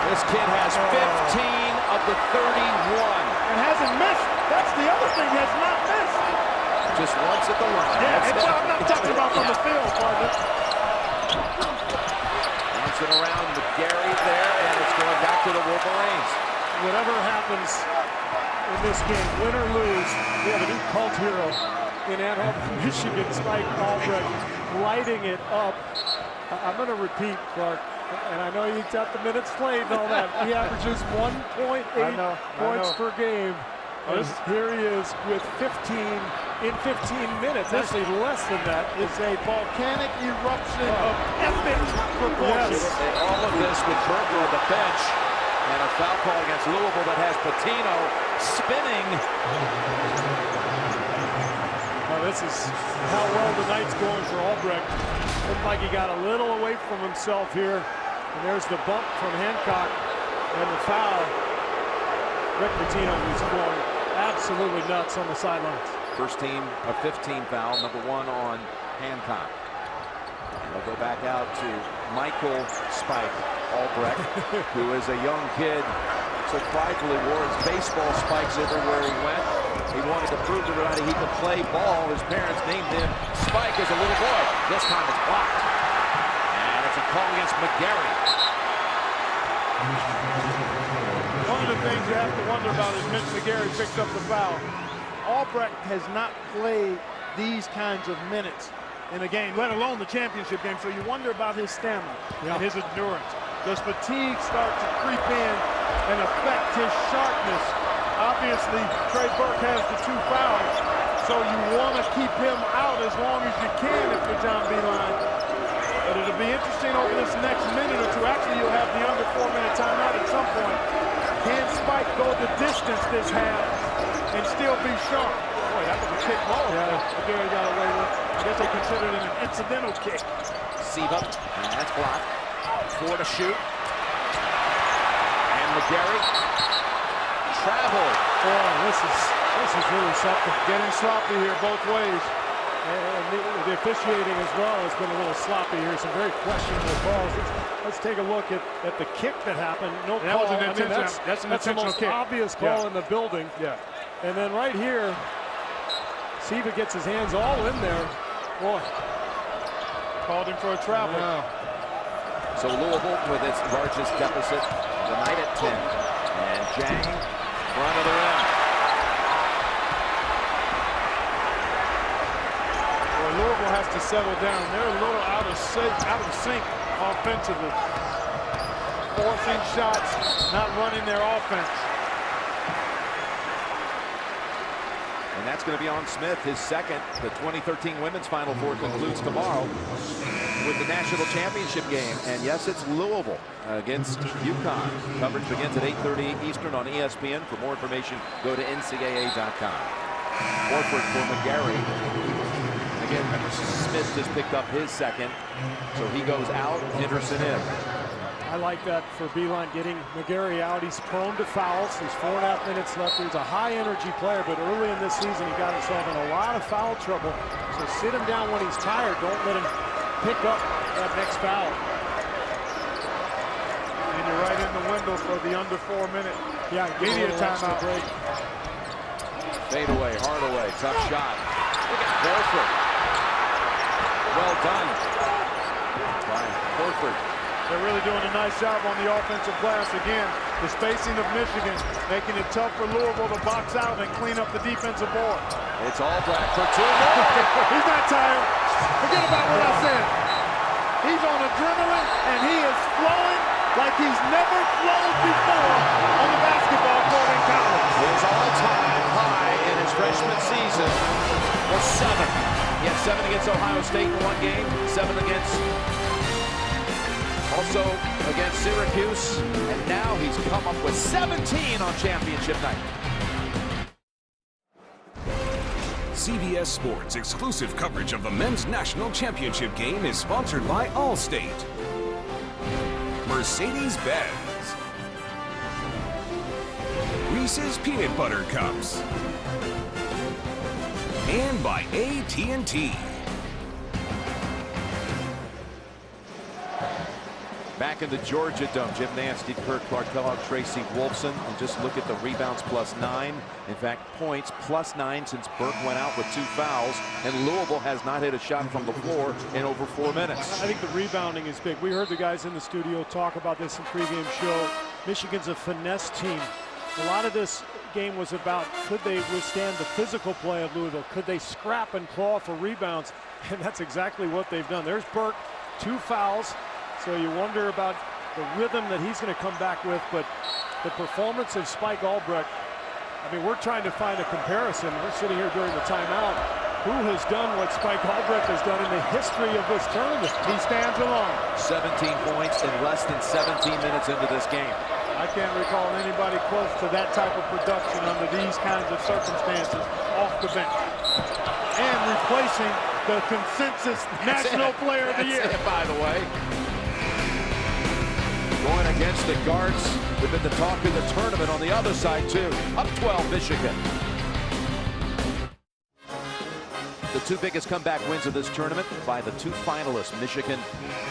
This kid has 15 of the 31. And hasn't missed. That's the other thing, has not missed. just once at the line. I'm not talking about from the field, partner. Bouncing around McGarry there, and it's going back to the Wolverines. Whatever happens in this game, win or lose, we have a new cult hero in Ann Arbor, Michigan, Spike Albrecht, lighting it up. I'm going to repeat, Clark, and I know you got the minutes played and all that. He averages 1.8 points per game. Here he is with 15 in 15 minutes. Actually, less than that. It's a volcanic eruption of epic proportions. And all of this with Berger on the bench, and a foul call against Louisville that has Patino spinning. This is how well the night's going for Albrecht. Looked like he got a little away from himself here. And there's the bump from Hancock and the foul. Rick Patino was going absolutely nuts on the sidelines. First team of 15 foul, number 1 on Hancock. And they'll go back out to Michael Spike Albrecht, who is a young kid, so pridefully wore his baseball spikes everywhere he went. He wanted to prove to everybody he could play ball. His parents named him Spike as a little boy. This time it's blocked. And it's a call against McGarry. One of the things you have to wonder about is Mitch McGarry picks up the foul. Albrecht has not played these kinds of minutes in a game, let alone the championship game. So you wonder about his stamina and his endurance. Does fatigue start to creep in and affect his sharpness? Obviously, Trey Burke has the 2 fouls, so you want to keep him out as long as you can if you're John Beilein. But it'll be interesting over this next minute or two. Actually, you'll have the under 4-minute timeout at some point. Can Spike go the distance this half and still be sharp? Boy, that was a kick ball. Yeah, McGarry got away with. I guess they considered it an incidental kick. Siva, and that's blocked. 4 to shoot. And McGarry. Travel. Boy, this is really something. Getting sloppy here both ways. And the officiating as well has been a little sloppy here. Some very questionable calls. Let's take a look at the kick that happened. No that call. Was an intentional, that's an intentional the most kick. Obvious call in the building. Yeah. And then right here, Siva gets his hands all in there. Boy. Called him for a travel. Yeah. So Louisville with its largest deficit of the night at 10. And Jang, front of the rim. Well, Louisville has to settle down. They're a little out of sync offensively. Forcing shots, not running their offense. And that's going to be on Smith, his second. The 2013 Women's Final Four concludes tomorrow with the national championship game. And yes, it's Louisville against UConn. Coverage begins at 8:30 Eastern on ESPN. For more information, go to NCAA.com. Horford for McGarry. Again, Smith just picked up his second. So he goes out, Henderson in. I like that for Beilein, getting McGarry out. He's prone to fouls. There's 4.5 minutes left. He's a high-energy player, but early in this season, he got himself in a lot of foul trouble. So sit him down when he's tired. Don't let him pick up that next foul. And you're right in the window for the under 4-minute. Yeah, media timeout. Break. Fade away, Hardaway, tough shot. Look at Horford. Well done by Horford. They're really doing a nice job on the offensive glass again. The spacing of Michigan, making it tough for Louisville to box out and clean up the defensive board. It's Albrecht for 2 more. He's not tired. Forget about what I said. He's on adrenaline, and he is flowing like he's never flown before on the basketball court in college. His all-time high in his freshman season was 7. He had 7 against Ohio State in one game, 7 also against Syracuse, and now he's come up with 17 on championship night. CBS Sports exclusive coverage of the men's national championship game is sponsored by Allstate, Mercedes-Benz, Reese's Peanut Butter Cups, and by AT&T. Back in the Georgia Dome, Jim Nance, Steve Kerr, Clark Kellogg, Tracy Wolfson. And just look at the rebounds +9. In fact, points +9 since Burke went out with 2 fouls. And Louisville has not hit a shot from the floor in over 4 minutes. I think the rebounding is big. We heard the guys in the studio talk about this in pregame show. Michigan's a finesse team. A lot of this game was about, could they withstand the physical play of Louisville? Could they scrap and claw for rebounds? And that's exactly what they've done. There's Burke, 2 fouls. So you wonder about the rhythm that he's going to come back with, but the performance of Spike Albrecht, I mean, we're trying to find a comparison. We're sitting here during the timeout. Who has done what Spike Albrecht has done in the history of this tournament? He stands alone. 17 points in less than 17 minutes into this game. I can't recall anybody close to that type of production under these kinds of circumstances off the bench. And replacing the consensus National Player of the Year. By the way. Going against the guards who've been the talk of the tournament on the other side, too. Up 12, Michigan. The 2 biggest comeback wins of this tournament by the 2 finalists. Michigan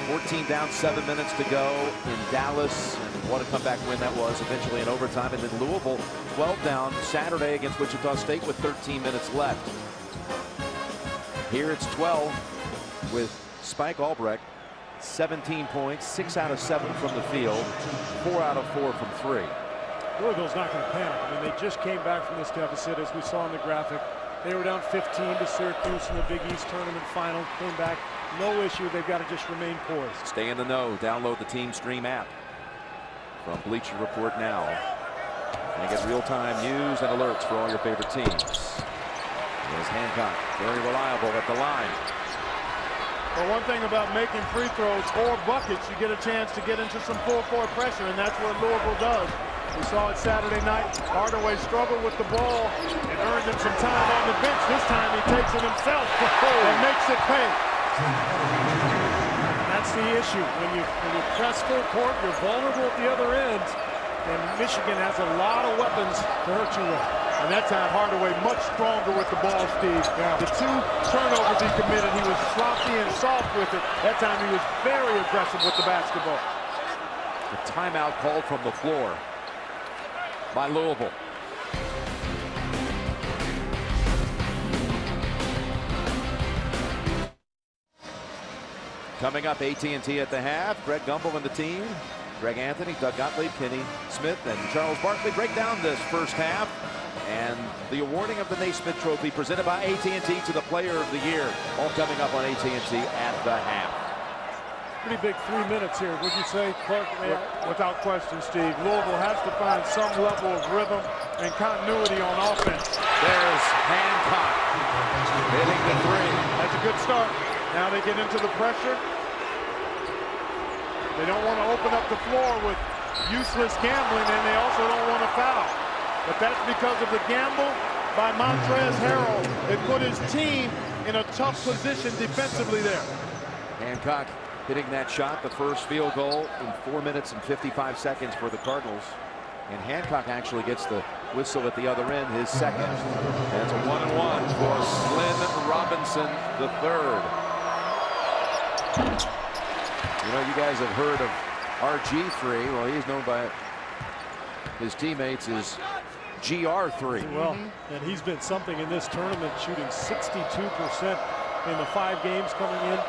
14 down, 7 minutes to go in Dallas. And what a comeback win that was, eventually in overtime. And then Louisville 12 down Saturday against Wichita State with 13 minutes left. Here it's 12 with Spike Albrecht. 17 points, 6 out of 7 from the field, 4 out of 4 from 3. Louisville's not going to panic. I mean, they just came back from this deficit, as we saw in the graphic. They were down 15 to Syracuse in the Big East tournament final. Came back, no issue. They've got to just remain poised. Stay in the know. Download the Team Stream app from Bleacher Report now. And get real-time news and alerts for all your favorite teams. There's Hancock, very reliable at the line. Well, one thing about making free throws or buckets, you get a chance to get into some full-court pressure, and that's what Louisville does. We saw it Saturday night. Hardaway struggled with the ball and earned him some time on the bench. This time he takes it himself and makes it pay. That's the issue. When you press full court, you're vulnerable at the other end, and Michigan has a lot of weapons to hurt you with. And that time, Hardaway much stronger with the ball, Steve. Yeah. The 2 turnovers he committed, he was sloppy and soft with it. That time he was very aggressive with the basketball. The timeout called from the floor by Louisville. Coming up, AT&T at the half. Greg Gumbel and the team. Greg Anthony, Doug Gottlieb, Kenny Smith, and Charles Barkley break down this first half. And the awarding of the Naismith Trophy presented by AT&T to the Player of the Year. All coming up on AT&T at the half. Pretty big 3 minutes here, would you say, Clark? Without question, Steve. Louisville has to find some level of rhythm and continuity on offense. There's Hancock hitting the 3. That's a good start. Now they get into the pressure. They don't want to open up the floor with useless gambling, and they also don't want to foul. But that's because of the gamble by Montrezl Harrell. It put his team in a tough position defensively there. Hancock hitting that shot, the first field goal in 4 minutes and 55 seconds for the Cardinals. And Hancock actually gets the whistle at the other end, his second. And it's a 1-and-1 for Slim Robinson III. You know, you guys have heard of RG3. Well, he's known by his teammates as GR3. Well, and he's been something in this tournament, shooting 62% in the 5 games coming in,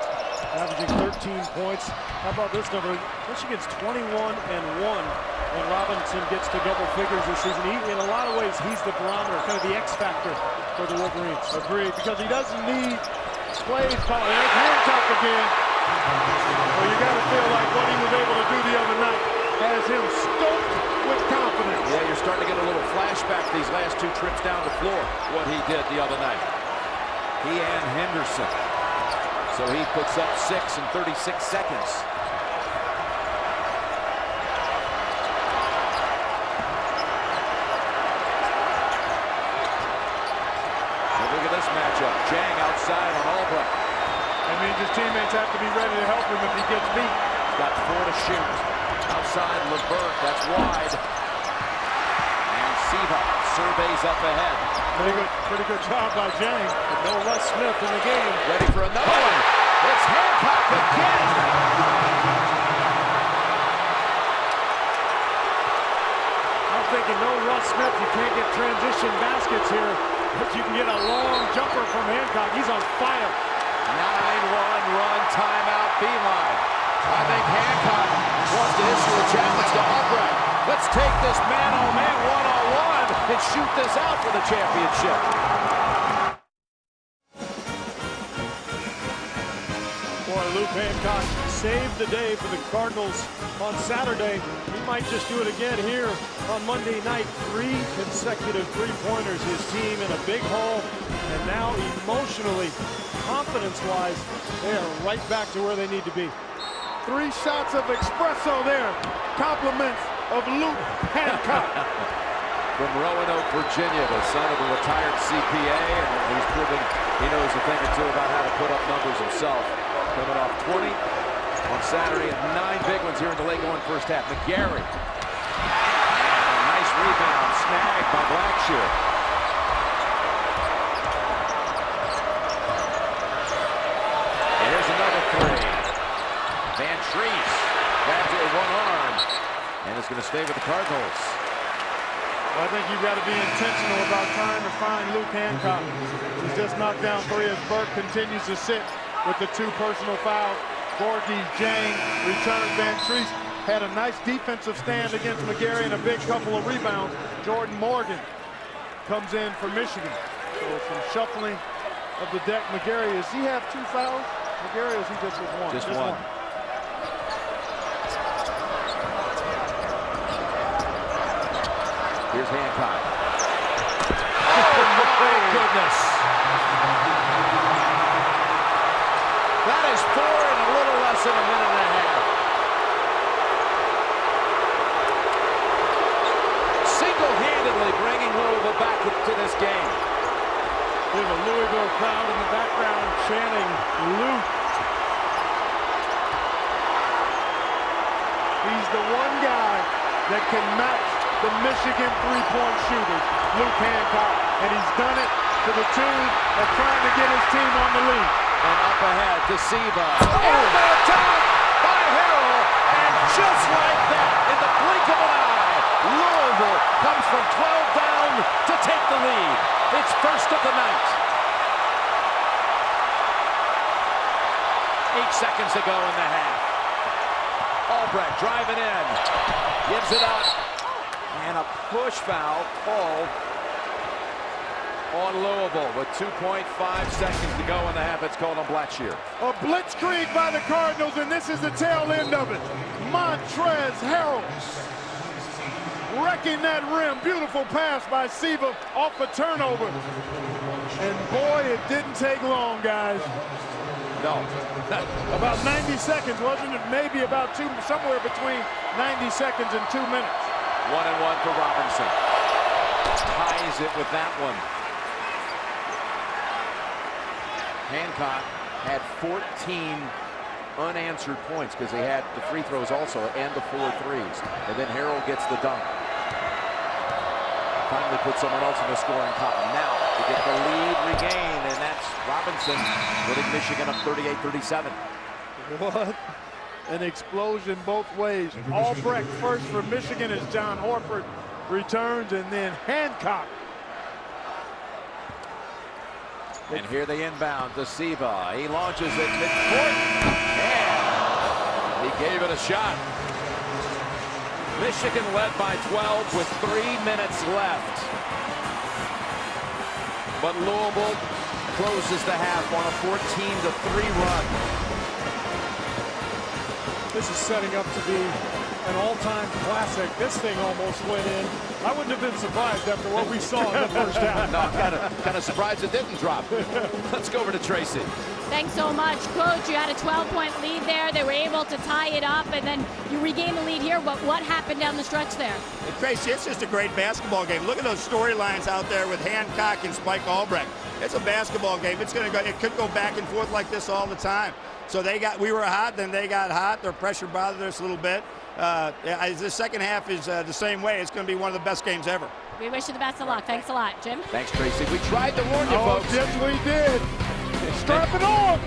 averaging 13 points. How about this number? Michigan's 21-1 when Robinson gets to double figures this season. In a lot of ways, he's the barometer, kind of the X factor for the Wolverines. Agreed, because he doesn't need plays called. There's Hancock again. Well, you got to feel like what he was able to do the other night has him stoked with confidence. Yeah, you're starting to get a little flashback these last 2 trips down the floor, what he did the other night. He and Henderson. So he puts up 6 in 36 seconds. And look at this matchup. Jang outside on Albrecht. That means his teammates have to be ready to help him if he gets beat. He's got 4 to shoot. Outside Levert, that's wide. And Siva surveys up ahead. Pretty good job by Jang. No less Smith in the game. Ready for another one. It's Hancock again. thinking, no Russ Smith, you can't get transition baskets here, but you can get a long jumper from Hancock. He's on fire. 9-1 run, timeout, Beeline. I think Hancock wants to issue a challenge to Albrecht. Let's take this man-on-man one-on-one and shoot this out for the championship. Boy, Luke Hancock saved the day for the Cardinals on Saturday. He might just do it again here on Monday night. 3 consecutive three-pointers, his team in a big hole. And now emotionally, confidence-wise, they are right back to where they need to be. 3 shots of espresso there. Compliments of Luke Hancock. From Roanoke, Virginia, the son of a retired CPA, and he's proven he knows a thing or two about how to put up numbers himself. Coming off 20 on Saturday and 9 big ones here in the late going first half. McGarry. A nice rebound, snagged by Blackshear. And here's another 3. Van Treese grabs it with one arm and is going to stay with the Cardinals. Well, I think you've got to be intentional about trying to find Luke Hancock. He's just knocked down 3 as Burke continues to sit with the 2 personal fouls. Gorgie, Jang, returned. Van Treese had a nice defensive stand against McGarry and a big couple of rebounds. Jordan Morgan comes in for Michigan. So some shuffling of the deck. McGarry, does he have 2 fouls? McGarry, or is he just with 1? Just one. Here's Hancock. Oh, my goodness. That is 4 in a little less than a minute and a half. Single-handedly bringing Louisville back to this game. There's a Louisville crowd in the background chanting Luke. He's the one guy that can match the Michigan three-point shooters, Luke Hancock, and he's done it to the tune of trying to get his team on the lead. And up ahead to Siva. Elbow attack by Harrell, and just like that, in the blink of an eye, Louisville comes from 12 down to take the lead. It's first of the night. 8 seconds to go in the half. Albrecht driving in, gives it up, and a push foul called on Louisville with 2.5 seconds to go in the half. It's called on Blackshear. A blitzkrieg by the Cardinals, and this is the tail end of it. Montrezl Harrell wrecking that rim. Beautiful pass by Siva off a turnover. And boy, it didn't take long, guys. No. About 90 seconds, wasn't it? Maybe about 2, somewhere between 90 seconds and 2 minutes. 1-and-1 for Robinson. Ties it with that one. Hancock had 14 unanswered points because he had the free throws also and the 4 threes. And then Harrell gets the dunk. Finally put someone else in the scoring column. Now to get the lead regained, and that's Robinson putting Michigan up 38-37. What an explosion both ways. Albrecht first for Michigan as John Horford returns, and then Hancock. And here they inbound to Siva. He launches it midcourt, and he gave it a shot. Michigan led by 12 with 3 minutes left. But Louisville closes the half on a 14-3 run. This is setting up to be an all-time classic. This thing almost went in. I wouldn't have been surprised after what we saw in the first half. No, I'm kind of surprised it didn't drop. Let's go over to Tracy. Thanks so much, Coach. You had a 12-point lead there. They were able to tie it up, and then you regained the lead here. What happened down the stretch there? Tracy, it's just a great basketball game. Look at those storylines out there with Hancock and Spike Albrecht. It's a basketball game. It could go back and forth like this all the time. So we were hot, then they got hot. Their pressure bothered us a little bit. The second half is the same way. It's going to be one of the best games ever. We wish you the best of luck. Thanks a lot, Jim. Thanks, Tracy. We tried to warn you, folks. Yes, we did. Strap it on.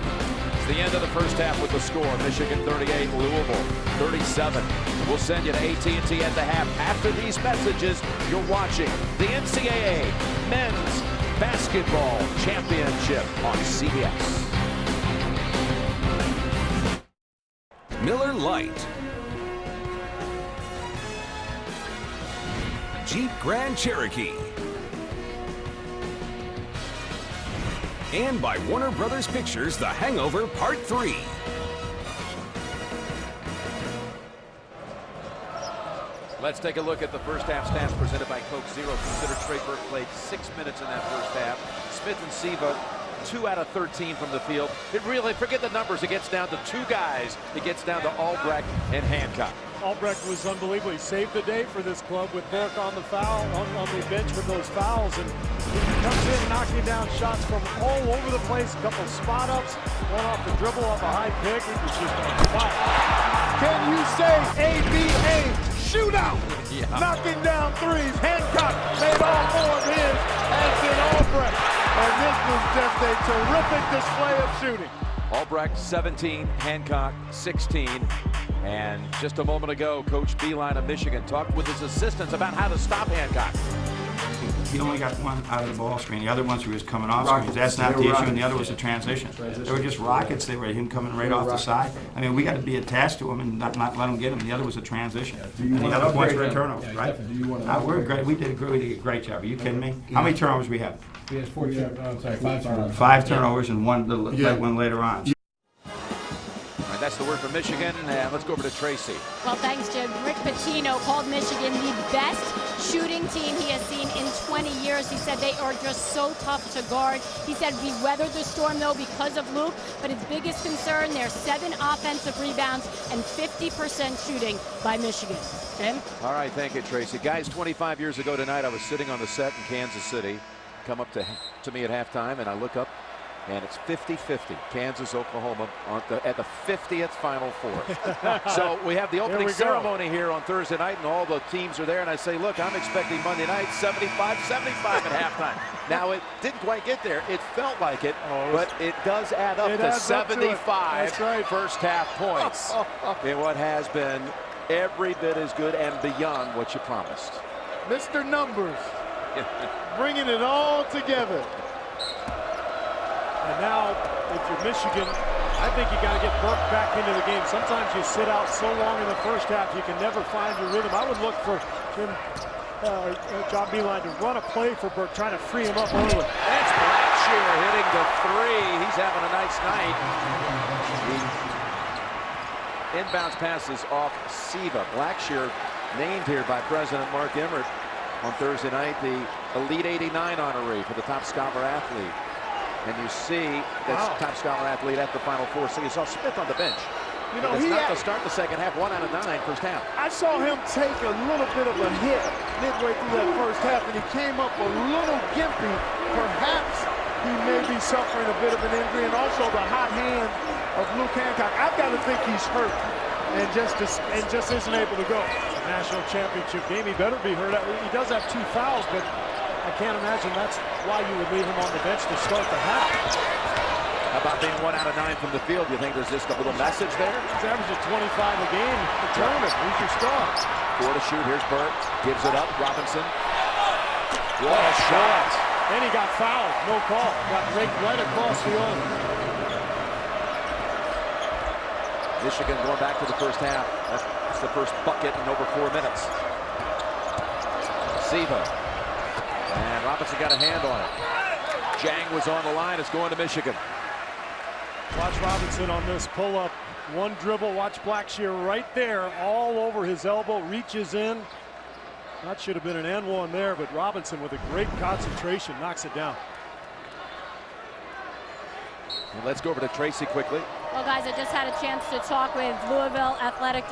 It's the end of the first half with the score. Michigan 38, Louisville 37. We'll send you to AT&T at the half. After these messages, you're watching the NCAA Men's Basketball Championship on CBS. Miller Lite, Jeep Grand Cherokee, and by Warner Brothers Pictures, The Hangover Part 3. Let's take a look at the first half stats presented by Coke Zero. Consider Trey Burke played 6 minutes in that first half. Smith and Siva, 2 out of 13 from the field. It really, forget the numbers, it gets down to 2 guys. It gets down to Albrecht and Hancock. Albrecht was unbelievable. He saved the day for this club with Burke on the foul, on the bench with those fouls. And he comes in knocking down shots from all over the place. A couple spot ups, one off the dribble, off a high pick. He was just on fire. Can you say ABA shootout? Yeah. Knocking down threes. Hancock made all 4 of his, as did Albrecht. And this was just a terrific display of shooting. Albrecht 17, Hancock 16. And just a moment ago, Coach Beilein of Michigan talked with his assistants about how to stop Hancock. He only got one out of the ball screen. The other ones he was coming off screens. That's not the issue, and the other was the transition. They were just rockets. They were him coming right off the side. I mean, we got to be attached to him and not let him get him. The other was a transition. And the other points were a turnover, right? We're great. We did a great job. Are you kidding me? How many turnovers we have? We had 5 turnovers. 5 turnovers and one later on. That's the word for Michigan. Let's go over to Tracy. Well, thanks, Jim. Rick Pitino called Michigan the best shooting team he has seen in 20 years. He said they are just so tough to guard. He said we weathered the storm, though, because of Luke, but his biggest concern, there's 7 offensive rebounds and 50% shooting by Michigan. Jim? All right, thank you, Tracy. Guys, 25 years ago tonight, I was sitting on the set in Kansas City. Come up to me at halftime, and I look up, and it's 50-50, Kansas, Oklahoma, at the 50th Final Four. So we have the opening ceremony here on Thursday night, and all the teams are there, and I say, look, I'm expecting Monday night 75-75 at halftime. Now, it didn't quite get there. It felt like it, but it does add up to 75 first half points in what has been every bit as good and beyond what you promised. Mr. Numbers, bringing it all together. And now, if you're Michigan, I think you got to get Burke back into the game. Sometimes you sit out so long in the first half, you can never find your rhythm. I would look for John Beilein to run a play for Burke, trying to free him up early. That's Blackshear hitting the 3. He's having a nice night. The inbounds passes off Siva. Blackshear named here by President Mark Emmert on Thursday night, the Elite 89 honoree for the top scholar athlete. And you see that's top scholar athlete at the Final Four. So you saw Smith on the bench. You know, it's not to start the second half. 1 out of 9 first half. I saw him take a little bit of a hit midway through that first half, and he came up a little gimpy. Perhaps he may be suffering a bit of an injury, and also the hot hand of Luke Hancock. I've got to think he's hurt and just isn't able to go. National championship game, he better be hurt. He does have 2 fouls, but I can't imagine that's why you would leave him on the bench to start the half. How about being 1 out of 9 from the field? You think there's just a little message there? He's averaging 25 a game in the tournament. He's your star. 4 to shoot. Here's Burke. Gives it up. Robinson. What a shot. And he got fouled. No call. Got raked right across the arm. Michigan going back to the first half. That's the first bucket in over 4 minutes. Siva. And Robinson got a hand on it. Jang was on the line. It's going to Michigan. Watch Robinson on this pull-up. One dribble. Watch Blackshear right there, all over his elbow. Reaches in. That should have been an N1 there, but Robinson with a great concentration knocks it down. And let's go over to Tracy quickly. Well, guys, I just had a chance to talk with Louisville athletic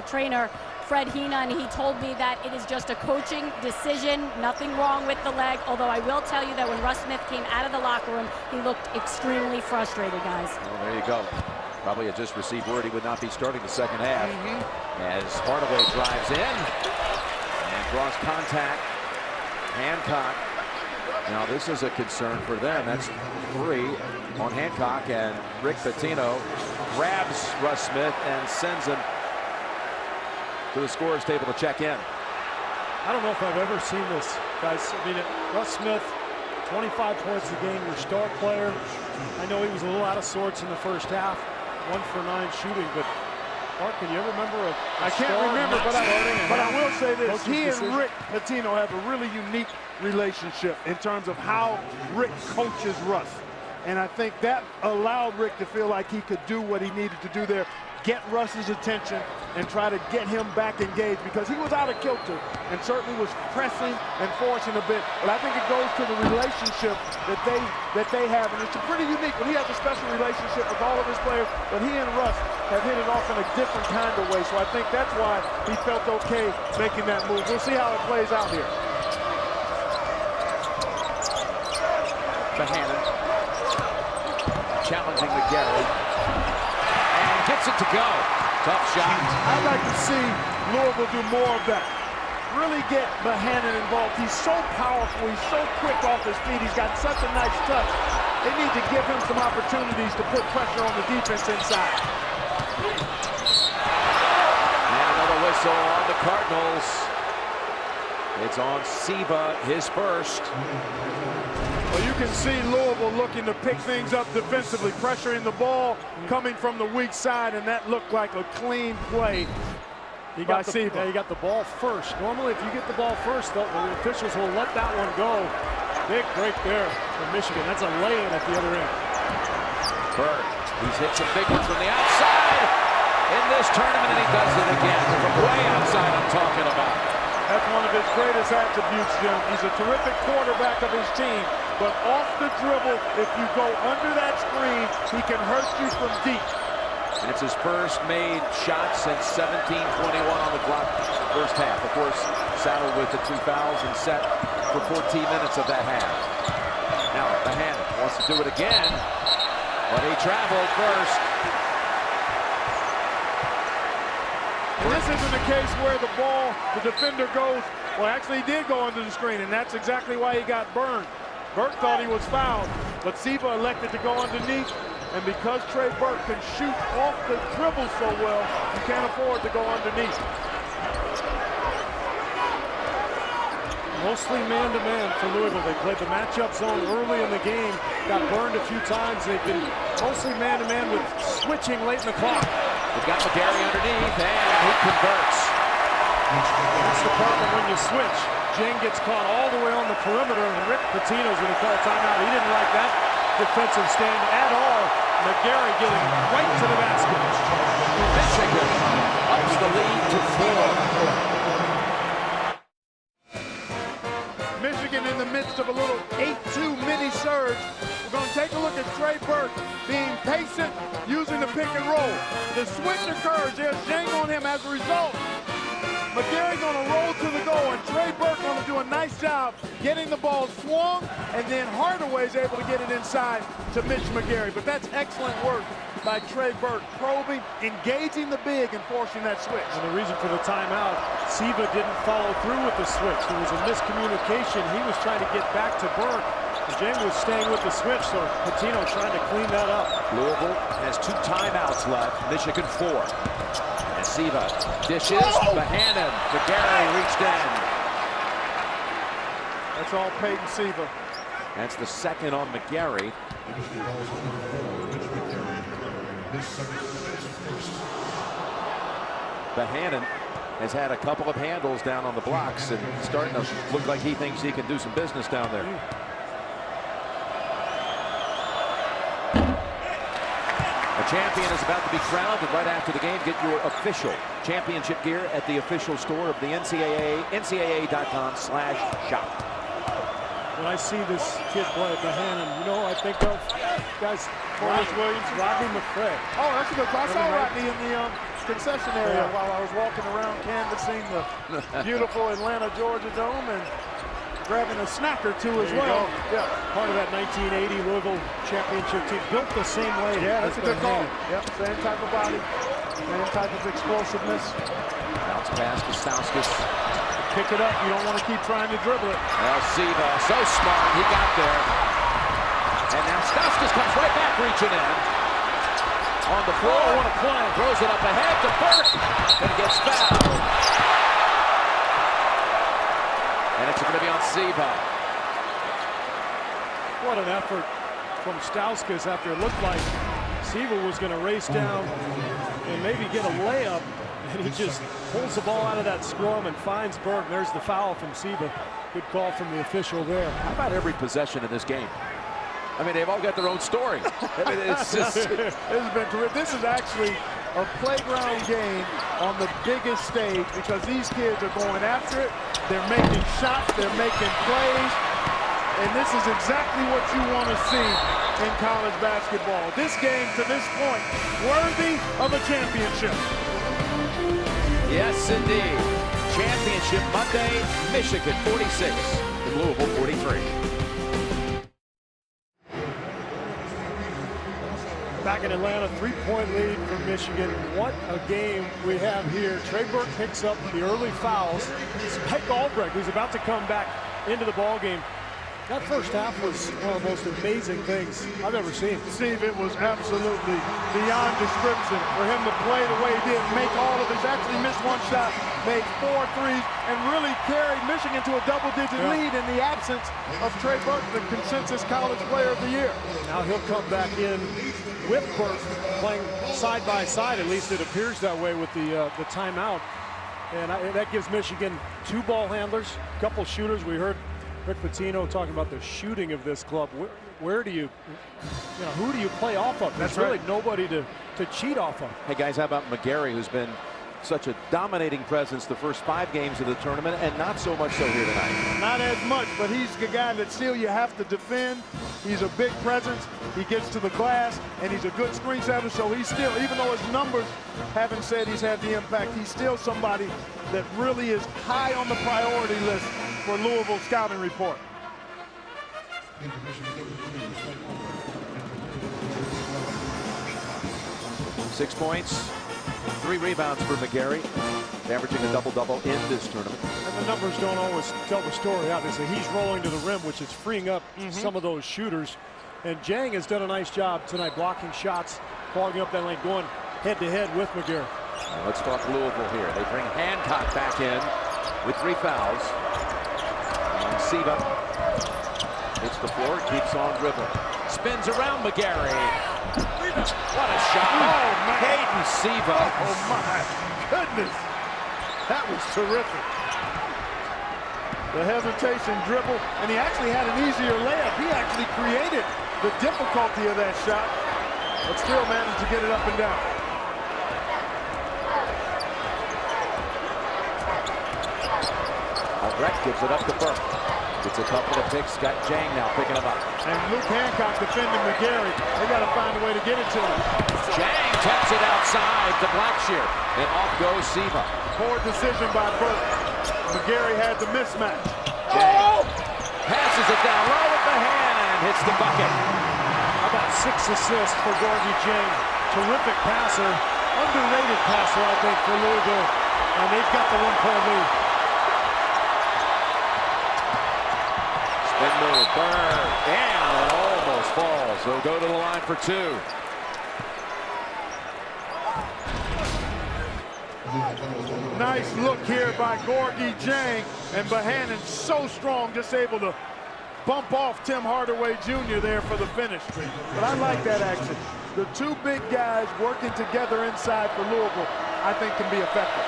trainer Fred Hina, and he told me that it is just a coaching decision, nothing wrong with the leg, although I will tell you that when Russ Smith came out of the locker room, he looked extremely frustrated, guys. Well, there you go. Probably had just received word he would not be starting the second half. As Hardaway drives in and draws contact. Hancock. Now this is a concern for them. That's 3 on Hancock, and Rick Pitino grabs Russ Smith and sends him to the scorer's table to check in. I don't know if I've ever seen this, guys. I mean, Russ Smith, 25 points a game, your star player. I know he was a little out of sorts in the first half, 1 for 9 shooting, but Mark, can you ever remember I can't remember, but I will say this. He and Rick Pitino have a really unique relationship in terms of how Rick coaches Russ. And I think that allowed Rick to feel like he could do what he needed to do there, get Russ's attention and try to get him back engaged, because he was out of kilter and certainly was pressing and forcing a bit. But I think it goes to the relationship that they have, and it's a pretty unique one. He has a special relationship with all of his players, but he and Russ have hit it off in a different kind of way. So I think that's why he felt okay making that move. We'll see how it plays out here. Bohannon challenging McGarry and gets it to go. Tough shot. I'd like to see Louisville do more of that. Really get Bohannon involved. He's so powerful. He's so quick off his feet. He's got such a nice touch. They need to give him some opportunities to put pressure on the defense inside. And another whistle on the Cardinals. It's on Siva, his first. Well, you can see Louisville looking to pick things up defensively, pressuring the ball, coming from the weak side, and that looked like a clean play. He got the ball first. Normally, if you get the ball first, the officials will let that one go. Big break there for Michigan. That's a lay-in at the other end. Bird, he's hit some big ones from the outside in this tournament, and he does it again. From way outside, I'm talking about. That's one of his greatest attributes, Jim. He's a terrific quarterback of his team, but off the dribble, if you go under that screen, he can hurt you from deep. And it's his first made shot since 17:21 on the clock, first half. Of course, saddled with the 2 fouls and set for 14 minutes of that half. Now, Bohannon wants to do it again, but he traveled first. And this isn't a case where the defender goes, well, actually he did go under the screen, and that's exactly why he got burned. Burke thought he was fouled, but Siva elected to go underneath, and because Trey Burke can shoot off the dribble so well, you can't afford to go underneath. Mostly man-to-man for Louisville. They played the matchup zone early in the game, got burned a few times. They've been mostly man-to-man with switching late in the clock. They've got McGarry underneath, and he converts. That's the problem when you switch. Jane gets caught all the way on the perimeter, and Rick Pitino's going to call timeout. He didn't like that defensive stand at all. McGarry getting right to the basket. Michigan ups the lead to 4. Michigan in the midst of a little 8-2 mini surge. We're going to take a look at Trey Burke being patient, using the pick and roll. The switch occurs. There's Jane on him as a result. McGarry's going to roll to the goal, and Trey Burke going to do a nice job getting the ball swung, and then Hardaway's able to get it inside to Mitch McGarry. But that's excellent work by Trey Burke, probing, engaging the big, and forcing that switch. And the reason for the timeout, Siva didn't follow through with the switch. There was a miscommunication. He was trying to get back to Burke. Jane was staying with the switch, so Pitino trying to clean that up. Louisville has 2 timeouts left. Michigan 4. And Siva dishes. Bohannon. McGarry reached in. That's all Peyton Siva. That's the second on McGarry. Bohannon has had a couple of handles down on the blocks and starting to look like he thinks he can do some business down there. A champion is about to be crowned, and right after the game, get your official championship gear at the official store of the NCAA, ncaa.com/shop. When I see this kid play Bohannon, you know, I think of guys, Corliss Williams, Rodney McCray. Oh, that's a good call. I saw Rodney in the concession area while I was walking around canvassing the beautiful Atlanta, Georgia Dome, and grabbing a snack or two as well. Yeah, part of that 1980 Louisville championship team, built the same way. Yeah, that's a good call. Yep, same type of body, same type of explosiveness. Bounce pass to Stauskas. Pick it up. You don't want to keep trying to dribble it. Well, Siva, so smart. He got there. And now Stauskas comes right back reaching in. on the floor. What a play. Throws it up ahead to Burke. And gets fouled. And it's going to be on Siva. What an effort from Stauskas after it looked like Siva was going to race down and maybe get a layup. And he just pulls the ball out of that scrum and finds Burke. There's the foul from Siva. Good call from the official there. How about every possession in this game? I mean, they've all got their own story. I mean, it's just... This has been terrific. This is actually a playground game on the biggest stage because these kids are going after it. They're making shots. They're making plays. And this is exactly what you want to see in college basketball. This game, to this point, worthy of a championship. Yes, indeed. Championship Monday, Michigan 46 and Louisville 43. Back in Atlanta, 3-point lead for Michigan. What a game we have here. Trey Burke picks up the early fouls. Spike Albrecht, who's about to come back into the ball game. That first half was one of the most amazing things I've ever seen. Steve, it was absolutely beyond description for him to play the way he did, make all of his, actually missed one shot, made 4 threes, and really carried Michigan to a double-digit lead in the absence of Trey Burke, the consensus college player of the year. Now he'll come back in with Burke playing side by side, at least it appears that way with the timeout. And that gives Michigan 2 ball handlers, a couple shooters. We heard Rick Pitino talking about the shooting of this club. Where do you know, who do you play off of? There's really nobody to cheat off of. Hey guys, how about McGarry, who's been such a dominating presence the first 5 games of the tournament, and not so much so here tonight. Not as much, but he's the guy that still you have to defend. He's a big presence. He gets to the glass, and he's a good screen setter. So he's still, even though his numbers haven't said he's had the impact, he's still somebody that really is high on the priority list for Louisville scouting report. Six points, 3 rebounds for McGarry, averaging a double-double in this tournament. And the numbers don't always tell the story, obviously. He's rolling to the rim, which is freeing up some of those shooters. And Jang has done a nice job tonight blocking shots, clogging up that lane, going head-to-head with McGarry. Now let's talk Louisville here. They bring Hancock back in with 3 fouls. And Siva hits the floor, keeps on dribbling. Spins around McGarry. What a shot. Oh, man. Hayden Siva. Oh, my goodness. That was terrific. The hesitation dribble, and he actually had an easier layup. He actually created the difficulty of that shot, but still managed to get it up and down. Albrecht gives it up to Burke. Gets a couple of picks. Got Jang now picking him up. And Luke Hancock defending McGarry. They got to find a way to get it to him. Jang taps it outside to Blackshear. And off goes Siva. Poor decision by Burke. McGarry had the mismatch. Jang passes it down low with the hand and hits the bucket. How about 6 assists for Gorgie Jang? Terrific passer. Underrated passer, I think, for Louisville. And they've got the 1-point lead. Spin move, Burn, and it almost falls. He'll go to the line for 2. Nice look here by Gorgie Jang, and Bohannon so strong, just able to bump off Tim Hardaway Jr. there for the finish. But I like that action. The 2 big guys working together inside for Louisville, I think can be effective.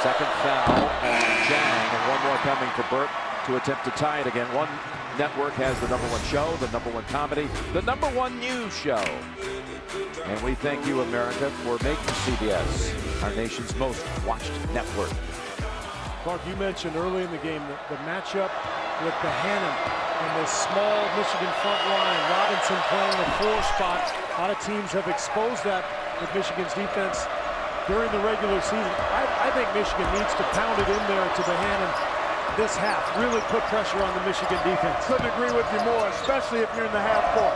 Second foul on Jang, and 1 more coming for Burke to attempt to tie it again. One network has the #1 show, the #1 comedy, the #1 news show. And we thank you, America, for making CBS our nation's most watched network. Clark, you mentioned early in the game the matchup with Bohannon and this small Michigan front line. Robinson playing the 4 spot. A lot of teams have exposed that with Michigan's defense during the regular season. I think Michigan needs to pound it in there to Bohannon this half. Really put pressure on the Michigan defense. Couldn't agree with you more, especially if you're in the half court.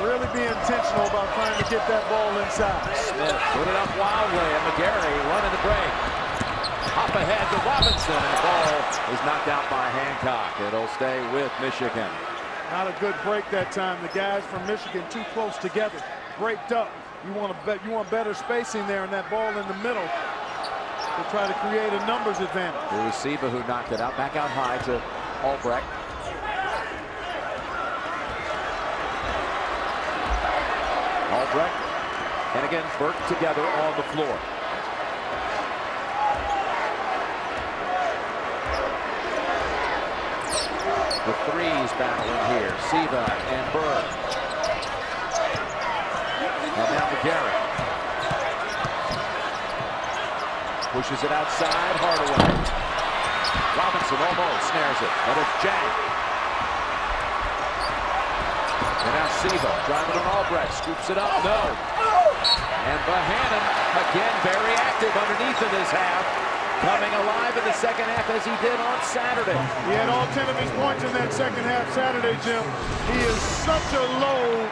Really be intentional about trying to get that ball inside. Smith put it up wildly, and McGarry running the break. Hop ahead to Robinson, and the ball is knocked out by Hancock. It'll stay with Michigan. Not a good break that time. The guys from Michigan too close together. breaked up. You want better spacing there and that ball in the middle to try to create a numbers advantage. It was Siva who knocked it out. Back out high to Albrecht. Albrecht and again Burke together on the floor. The threes battling here. Siva and Burke. And now McGarry. Pushes it outside. Hardaway. Robinson almost snares it. And it's Jack. And now Siva driving on Albrecht. Scoops it up. No. And Bohannon again very active underneath in this half. Coming alive in the second half as he did on Saturday. He had all 10 of his points in that second half Saturday, Jim. He is such a load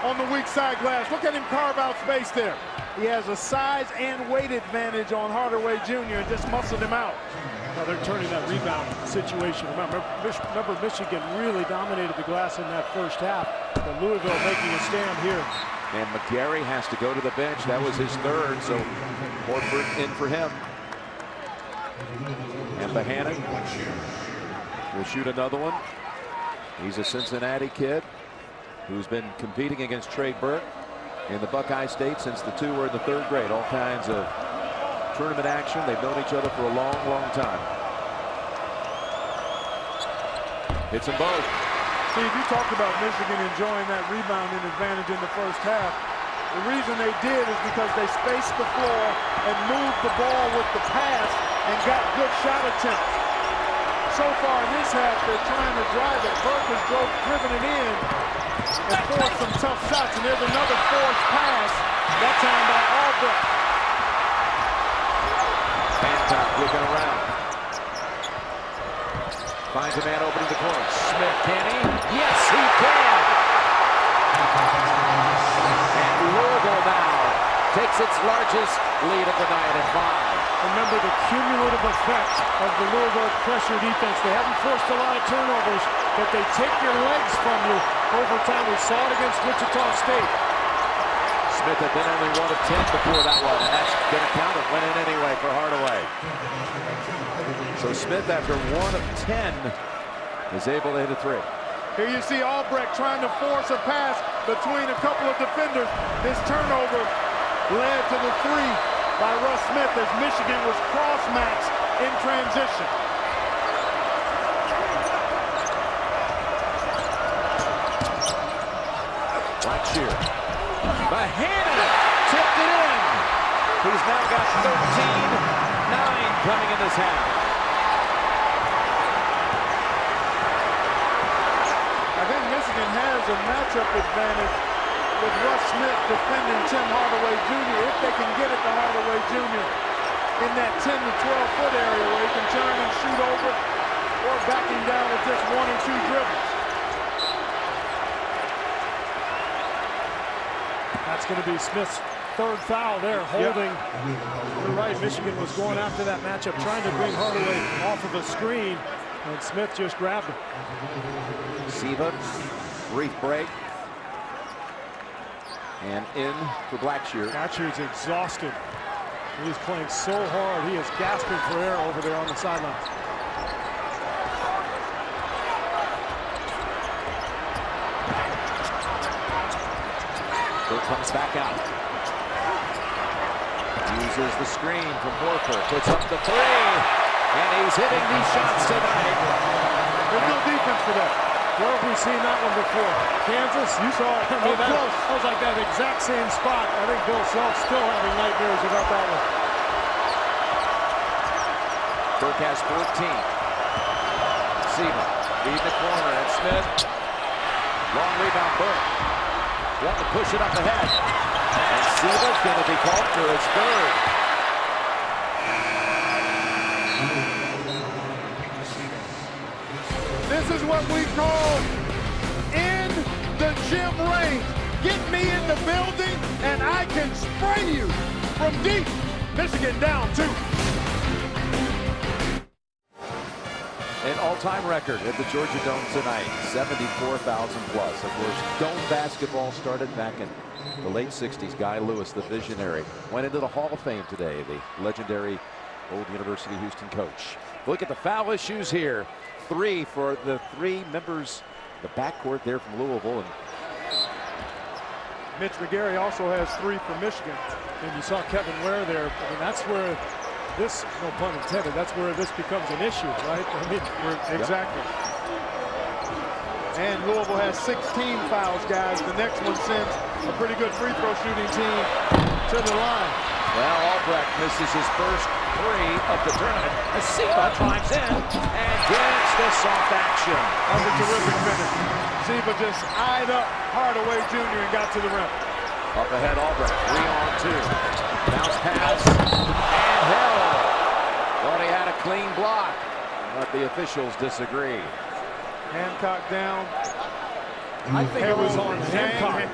on the weak side glass. Look at him carve out space there. He has a size and weight advantage on Hardaway Jr. and just muscled him out. Now they're turning that rebound situation. Remember, Michigan really dominated the glass in that first half. But Louisville making a stand here. And McGarry has to go to the bench. That was his third, so Horford in for him. And Bohannon will shoot another one. He's a Cincinnati kid who's been competing against Trey Burke in the Buckeye State since the two were in the third grade. All kinds of tournament action. They've known each other for a long, long time. Hits them both. Steve, you talked about Michigan enjoying that rebounding advantage in the first half. The reason they did is because they spaced the floor and moved the ball with the pass and got good shot attempts. So far in this half, they're trying to drive it. Burke has driven it in and forced some tough shots. And there's another forced pass, that time by Albrecht. Hancock looking around. Finds a man open in the corner. Smith, can he? Yes, he can! And Louisville now takes its largest lead of the night at 5. Remember the cumulative effect of the Louisville pressure defense. They haven't forced a lot of turnovers, but they take your legs from you over time. We saw it against Wichita State. Smith had been only 1 of 10 before that one, and that's going to count. It went in anyway for Hardaway. So Smith, after 1 of 10, is able to hit a 3. Here you see Albrecht trying to force a pass between a couple of defenders. This turnover led to the 3 by Russ Smith as Michigan was cross-matched in transition. Blackshear. Bohannon tipped it in. He's now got 13-9 coming in this half. I think Michigan has a matchup advantage with Russ Smith defending Tim Hardaway Jr. if they can get it to Hardaway Jr. in that 10 to 12 foot area where he can turn and shoot over or backing down with just 1 or 2 dribbles. That's going to be Smith's third foul there, holding. You're right, Michigan was going after that matchup, trying to bring Hardaway off of a screen, and Smith just grabbed him. Siva, brief break. And in for Blackshear. Blackshear's exhausted. He's playing so hard. He is gasping for air over there on the sideline. Burke comes back out. Uses the screen from Horford. Puts up the 3. And he's hitting these shots tonight. There's no defense for that. Where have we seen that one before? Kansas? You saw it. I mean, that was like that exact same spot. I think Bill Self's still having nightmares about that one. Burke has 14. Siva feed the corner, and Smith. Long rebound, Burke. Want to push it up ahead. And Siva's going to be called for his third. This is what we call in the gym range. Get me in the building and I can spray you from deep. Michigan down 2. An all-time record at the Georgia Dome tonight, 74,000 plus. Of course, Dome basketball started back in the late 60s, Guy Lewis, the visionary, went into the Hall of Fame today, the legendary old University of Houston coach. Look at the foul issues here. 3 for the 3 members, the backcourt there from Louisville. And Mitch McGarry also has 3 for Michigan. And you saw Kevin Ware there. I mean, that's where this, no pun intended, that's where this becomes an issue, right? I mean, exactly. And Louisville has 16 fouls, guys. The next one sends a pretty good free throw shooting team to the line. Well, Albrecht misses his first 3 of the tournament. Siva climbs in and gets the soft action. That was a terrific finish. Siva just eyed up Hardaway Jr. and got to the rim. Up ahead, Albrecht, 3-on-2. Bounce pass, and Harrell. Thought he had a clean block, but the officials disagree. Hancock down. I think it was on Hancock.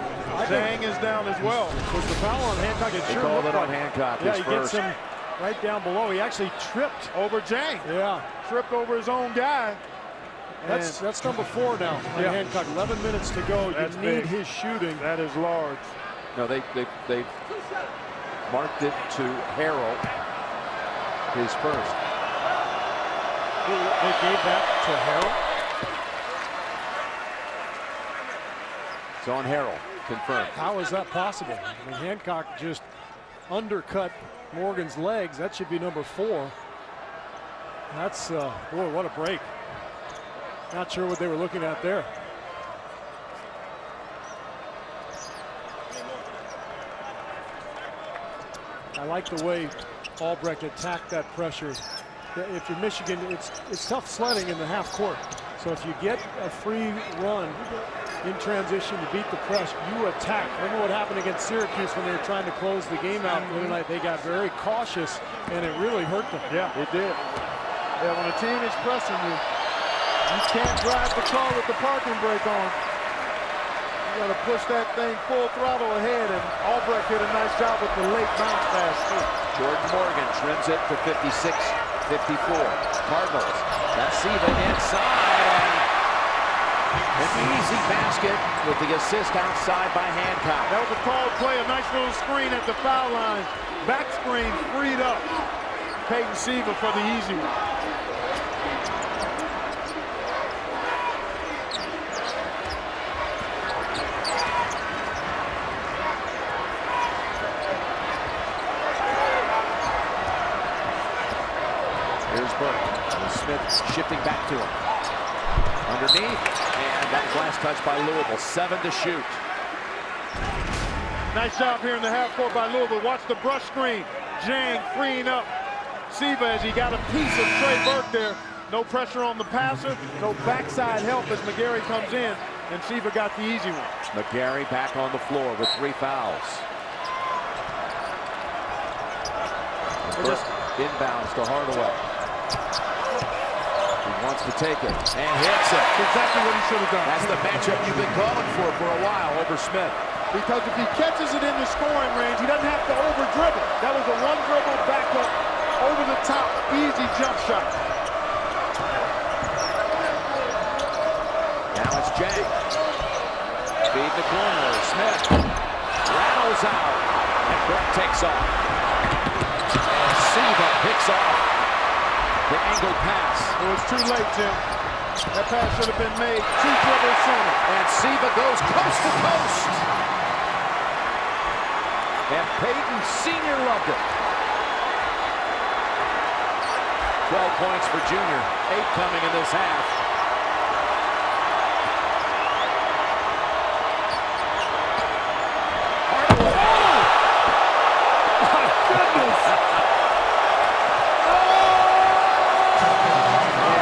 Zhang is down as well. Was the foul on Hancock? It sure called looked it on like Hancock. Yeah, his he first. gets him right down below. He actually tripped over Zhang. Yeah, tripped over his own guy. That's number 4 now on Hancock. 11 minutes to go. That's you need big. his shooting. That is large. No, they marked it to Harrell, his first. They gave that to Harrell. It's on Harrell, confirmed. How is that possible? I mean, Hancock just undercut Morgan's legs. That should be number 4. That's, boy, what a break. Not sure what they were looking at there. I like the way Albrecht attacked that pressure. If you're Michigan, it's tough sledding in the half court. So if you get a free run in transition to beat the press, you attack. Remember what happened against Syracuse when they were trying to close the game out the other night? They got very cautious, and it really hurt them. Yeah, it did. Yeah, when a team is pressing you, you can't drive the car with the parking brake on. You got to push that thing full throttle ahead, and Albrecht did a nice job with the late bounce pass too. Jordan Morgan trims it to 56-54. Cardinals. That's Siva inside. An easy basket with the assist outside by Hancock. That was a called play, a nice little screen at the foul line. Back screen freed up Peyton Siva for the easy one. Here's Burke. Smith shifting back to him. Underneath, and that was last touch by Louisville. 7 to shoot. Nice job here in the half court by Louisville. Watch the brush screen. Zhang freeing up Siva as he got a piece of Trey Burke there. No pressure on the passer, no backside help as McGarry comes in, and Siva got the easy one. McGarry back on the floor with 3 fouls. First inbounds to Hardaway. He wants to take it and hits it. Exactly what he should have done. That's the matchup you've been calling for a while over Smith. Because if he catches it in the scoring range, he doesn't have to over-dribble. That was a one-dribble back up, over the top, easy jump shot. Now it's Jang. Feed the corner. Smith rattles out, and Burke takes off. And Siva picks off the angled pass. It was too late, Jim. That pass should have been made 2 dribbles sooner. And Siva goes coast to coast. And Peyton Sr. loved it. 12 points for Junior. 8 coming in this half. Hardaway. Oh! My goodness!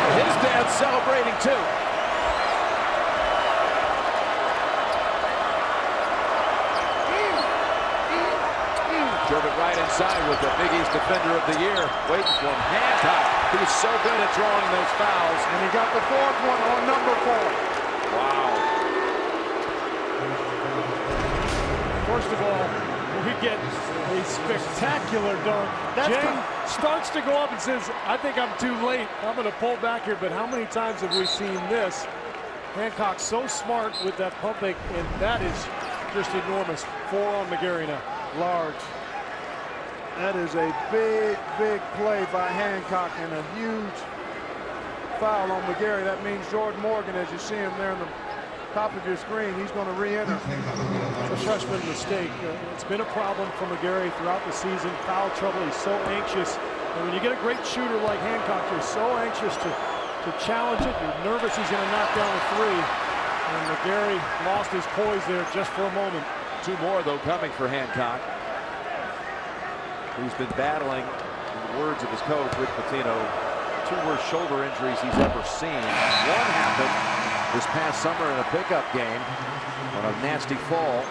And his dad's celebrating too. Drove it right inside with the Big East Defender of the Year. Waiting for him. Hancock. He's so good at drawing those fouls. And he got the 4th one on number 4. Wow. First of all, we get a spectacular dunk. Jang starts to go up and says, I think I'm too late. I'm going to pull back here. But how many times have we seen this? Hancock so smart with that pump fake, and that is just enormous. 4 on McGarry now. Large. That is a big, big play by Hancock and a huge foul on McGarry. That means Jordan Morgan, as you see him there in the top of your screen, he's going to re-enter. It's a freshman mistake. It's been a problem for McGarry throughout the season. Foul trouble. He's so anxious. And when you get a great shooter like Hancock, you're so anxious to challenge it. You're nervous he's going to knock down a 3. And McGarry lost his poise there just for a moment. 2 more, though, coming for Hancock, who's been battling, in the words of his coach, Rick Pitino, 2 worst shoulder injuries he's ever seen. One happened this past summer in a pickup game on a nasty fall.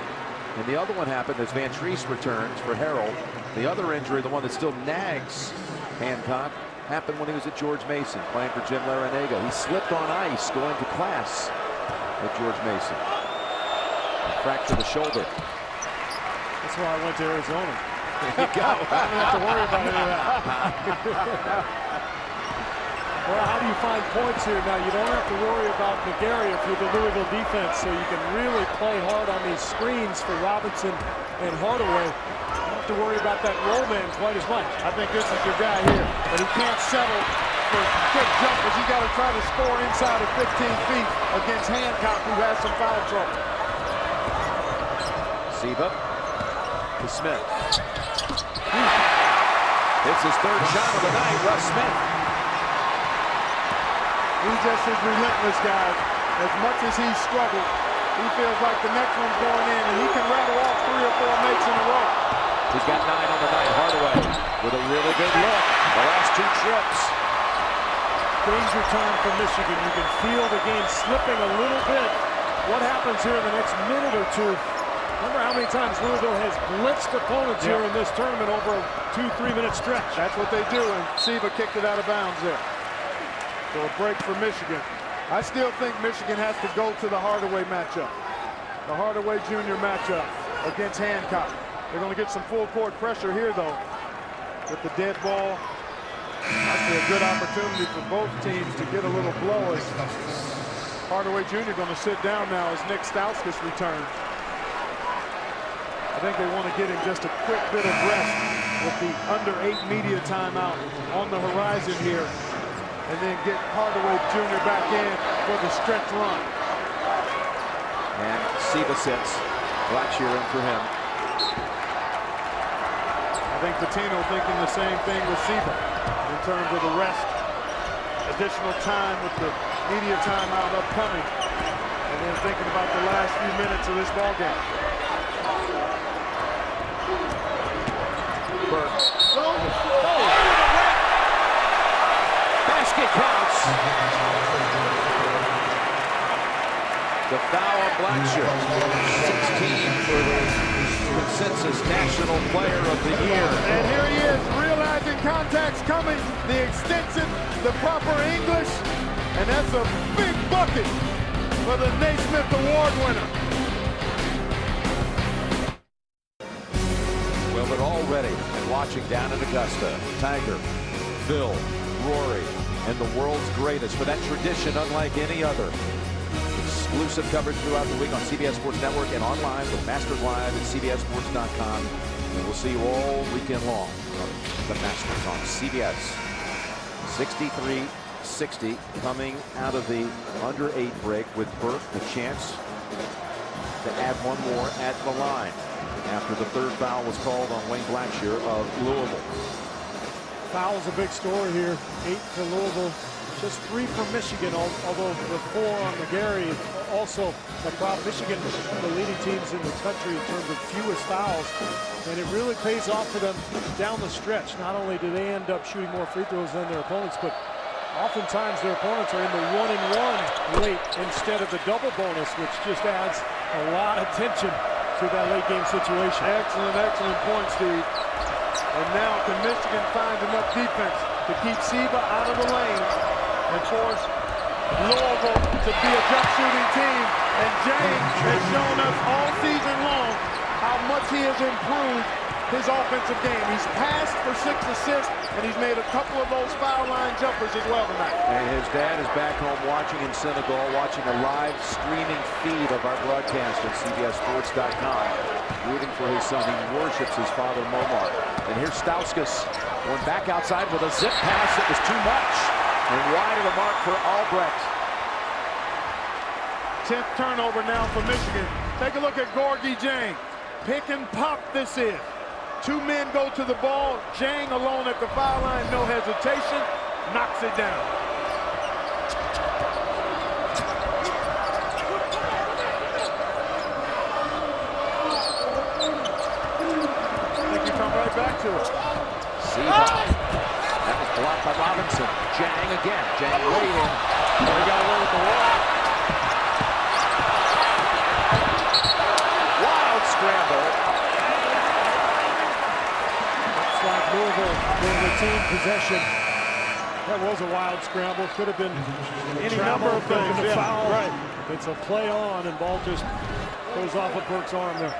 And the other one happened as Van Treese returns for Harold. The other injury, the one that still nags Hancock, happened when he was at George Mason playing for Jim Larinaga. He slipped on ice going to class at George Mason. He fractured the shoulder. That's why I went to Arizona. There you go. I don't have to worry about any of that. Well, how do you find points here? Now, you don't have to worry about McGarry if you're the Louisville defense, so you can really play hard on these screens for Robinson and Hardaway. You don't have to worry about that roll man quite as much. I think this is your guy here, but he can't settle for quick jumpers. You got to try to score inside of 15 feet against Hancock, who has some foul trouble. Siva to Smith. It's his 3rd shot of the night, Russ Smith. He's just as relentless, guys. As much as he's struggled, he feels like the next one's going in, and he can rattle off 3 or 4 makes in a row. He's got 9 on the night. Hardaway with a really good look. The last 2 trips. Danger time for Michigan. You can feel the game slipping a little bit. What happens here in the next minute or 2? Remember how many times Louisville has blitzed opponents here in this tournament over a 2-3 minute stretch. That's what they do, and Siva kicked it out of bounds there. So a break for Michigan. I still think Michigan has to go to the Hardaway matchup. The Hardaway Jr. matchup against Hancock. They're going to get some full court pressure here, though, with the dead ball. Might be a good opportunity for both teams to get a little blow as Hardaway Jr. going to sit down now as Nick Stauskas returns. I think they want to get him just a quick bit of rest with the under 8 media timeout on the horizon here, and then get Hardaway Jr. back in for the stretch run. And Siva sits. Blackshear in for him. I think Pitino thinking the same thing with Siva in terms of the rest, additional time with the media timeout upcoming, and then thinking about the last few minutes of this ball game. Burke. Basket counts. The foul on Blackshear. 16 for the consensus National Player of the Year. And here he is, realizing contact's coming, the extensive, the proper English, and that's a big bucket for the Naismith Award winner. Well, they're all ready and watching down in Augusta. Tiger, Phil, Rory, and the world's greatest for that tradition unlike any other. Exclusive coverage throughout the week on CBS Sports Network and online with Masters Live at CBSSports.com. And we'll see you all weekend long on the Masters on CBS. 63-60 coming out of the under 8 break with Burke the chance to add one more at the line after the 3rd foul was called on Wayne Blackshear of Louisville. Foul's a big story here. 8 for Louisville. Just 3 for Michigan, although the 4 on McGarry. Also, Michigan, one of the leading teams in the country in terms of fewest fouls, and it really pays off for them down the stretch. Not only do they end up shooting more free throws than their opponents, but oftentimes their opponents are in the 1-and-1 late instead of the double bonus, which just adds a lot of tension to that late game situation. Excellent point, Steve. And now can Michigan find enough defense to keep Siva out of the lane and force Louisville to be a jump shooting team? And James has shown us all season long how much he has improved his offensive game. He's passed for 6 assists, and he's made a couple of those foul line jumpers as well tonight. And his dad is back home watching in Senegal, watching a live streaming feed of our broadcast at CBSSports.com, rooting for his son. He worships his father, Momar. And here's Stauskas going back outside with a zip pass that was too much. And wide of the mark for Albrecht. 10th turnover now for Michigan. Take a look at Gorgie Jang. Pick and pop this is. 2 men go to the ball. Jang alone at the foul line, no hesitation, knocks it down. I think you come right back to it. That was blocked by Robinson. Jang again. Jang waiting. He got away with the wall. Wild scramble. Looks like Louisville will retain possession. That was a wild scramble. Could have been any number of things. Yeah, foul. Right. It's a play on, and ball just goes off of Burke's arm there.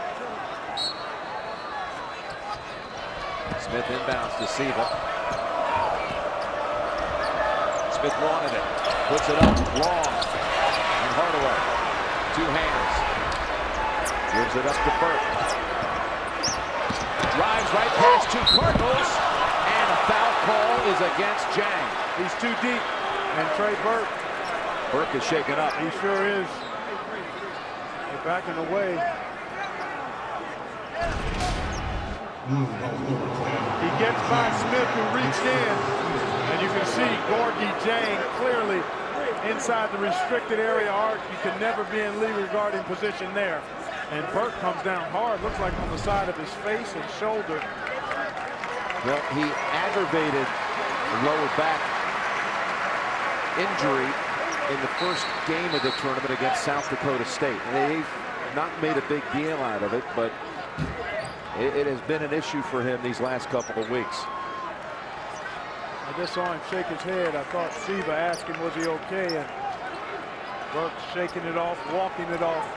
Smith inbounds to Siva. Smith wanted it. Puts it up long. And Hardaway. 2 hands. Gives it up to Burke. Drives right past 2 Cardinals. And a foul call is against Jang. He's too deep. And Trey Burke. Burke is shaken up. He sure is. They're backing away. He gets by Smith, who reached in, and you can see Gorgie Jang clearly inside the restricted area arc. You can never be in legal guarding position there. And Burke comes down hard, looks like on the side of his face and shoulder. Well, he aggravated the lower back injury in the first game of the tournament against South Dakota State. They've not made a big deal out of it, but it has been an issue for him these last couple of weeks. I just saw him shake his head. I thought Siva asked him, was he okay? And Burke's shaking it off, walking it off.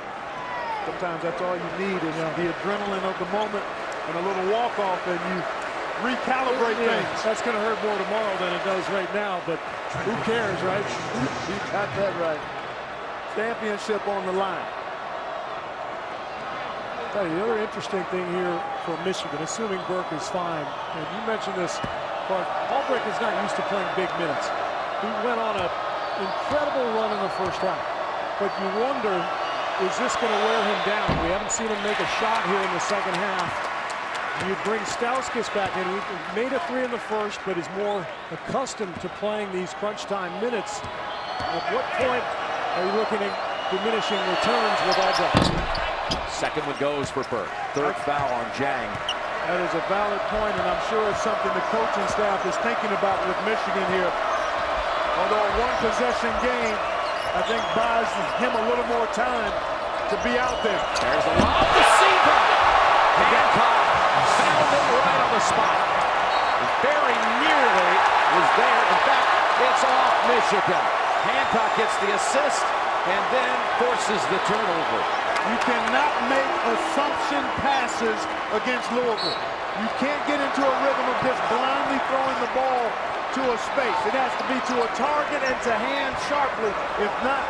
Sometimes that's all you need is the adrenaline of the moment and a little walk-off, and you recalibrate things. That's going to hurt more tomorrow than it does right now, but who cares, right? You got that right. Championship on the line. The other interesting thing here for Michigan, assuming Burke is fine, and you mentioned this, but Albrecht is not used to playing big minutes. He went on an incredible run in the first half, but you wonder, is this going to wear him down? We haven't seen him make a shot here in the second half. You bring Stauskas back in, who made a 3 in the first, but is more accustomed to playing these crunch time minutes. At what point are you looking at diminishing returns with Albrecht? Second one goes for Burke. 3rd foul on Jang. That is a valid point, and I'm sure it's something the coaching staff is thinking about with Michigan here. Although a 1-possession game, I think buys him a little more time to be out there. There's the lob to Siva. Hancock found it right on the spot. Very nearly was there. In fact, it's off Michigan. Hancock gets the assist and then forces the turnover. You cannot make assumption passes against Louisville. You can't get into a rhythm of just blindly throwing the ball to a space. It has to be to a target and to hand sharply. If not,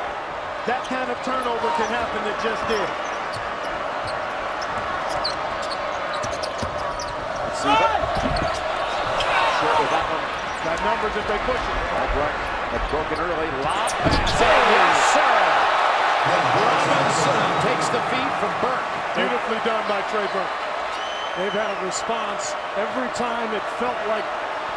that kind of turnover can happen that just did. Let's see that. Short with that one. Got numbers if they push it. Albrecht had broken early. Lob pass. Yes, sir. Robinson takes the feed from Burke. Beautifully done by Trey Burke. They've had a response every time it felt like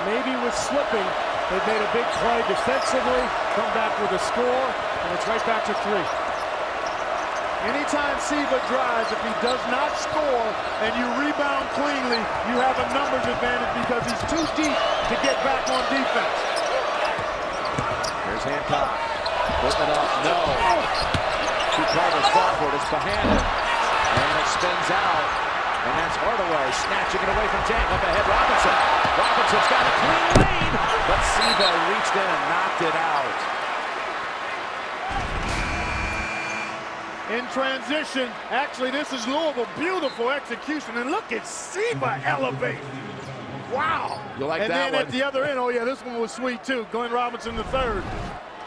maybe was slipping. They've made a big play defensively, come back with a score, and it's right back to 3. Anytime Siva drives, if he does not score and you rebound cleanly, you have a numbers advantage because he's too deep to get back on defense. Here's Hancock. Putting it up. No. 2 Carter's fought for it. It's Bohannon. And it spins out. And that's Hardaway snatching it away from Jang. Up ahead, Robinson. Robinson's got a clean lead. But Siva reached in and knocked it out. in transition. Actually, this is Louisville. Beautiful execution. And look at Seba elevate. Wow. You like and that then one? at the other end, oh yeah, this one was sweet too. Glenn Robinson III.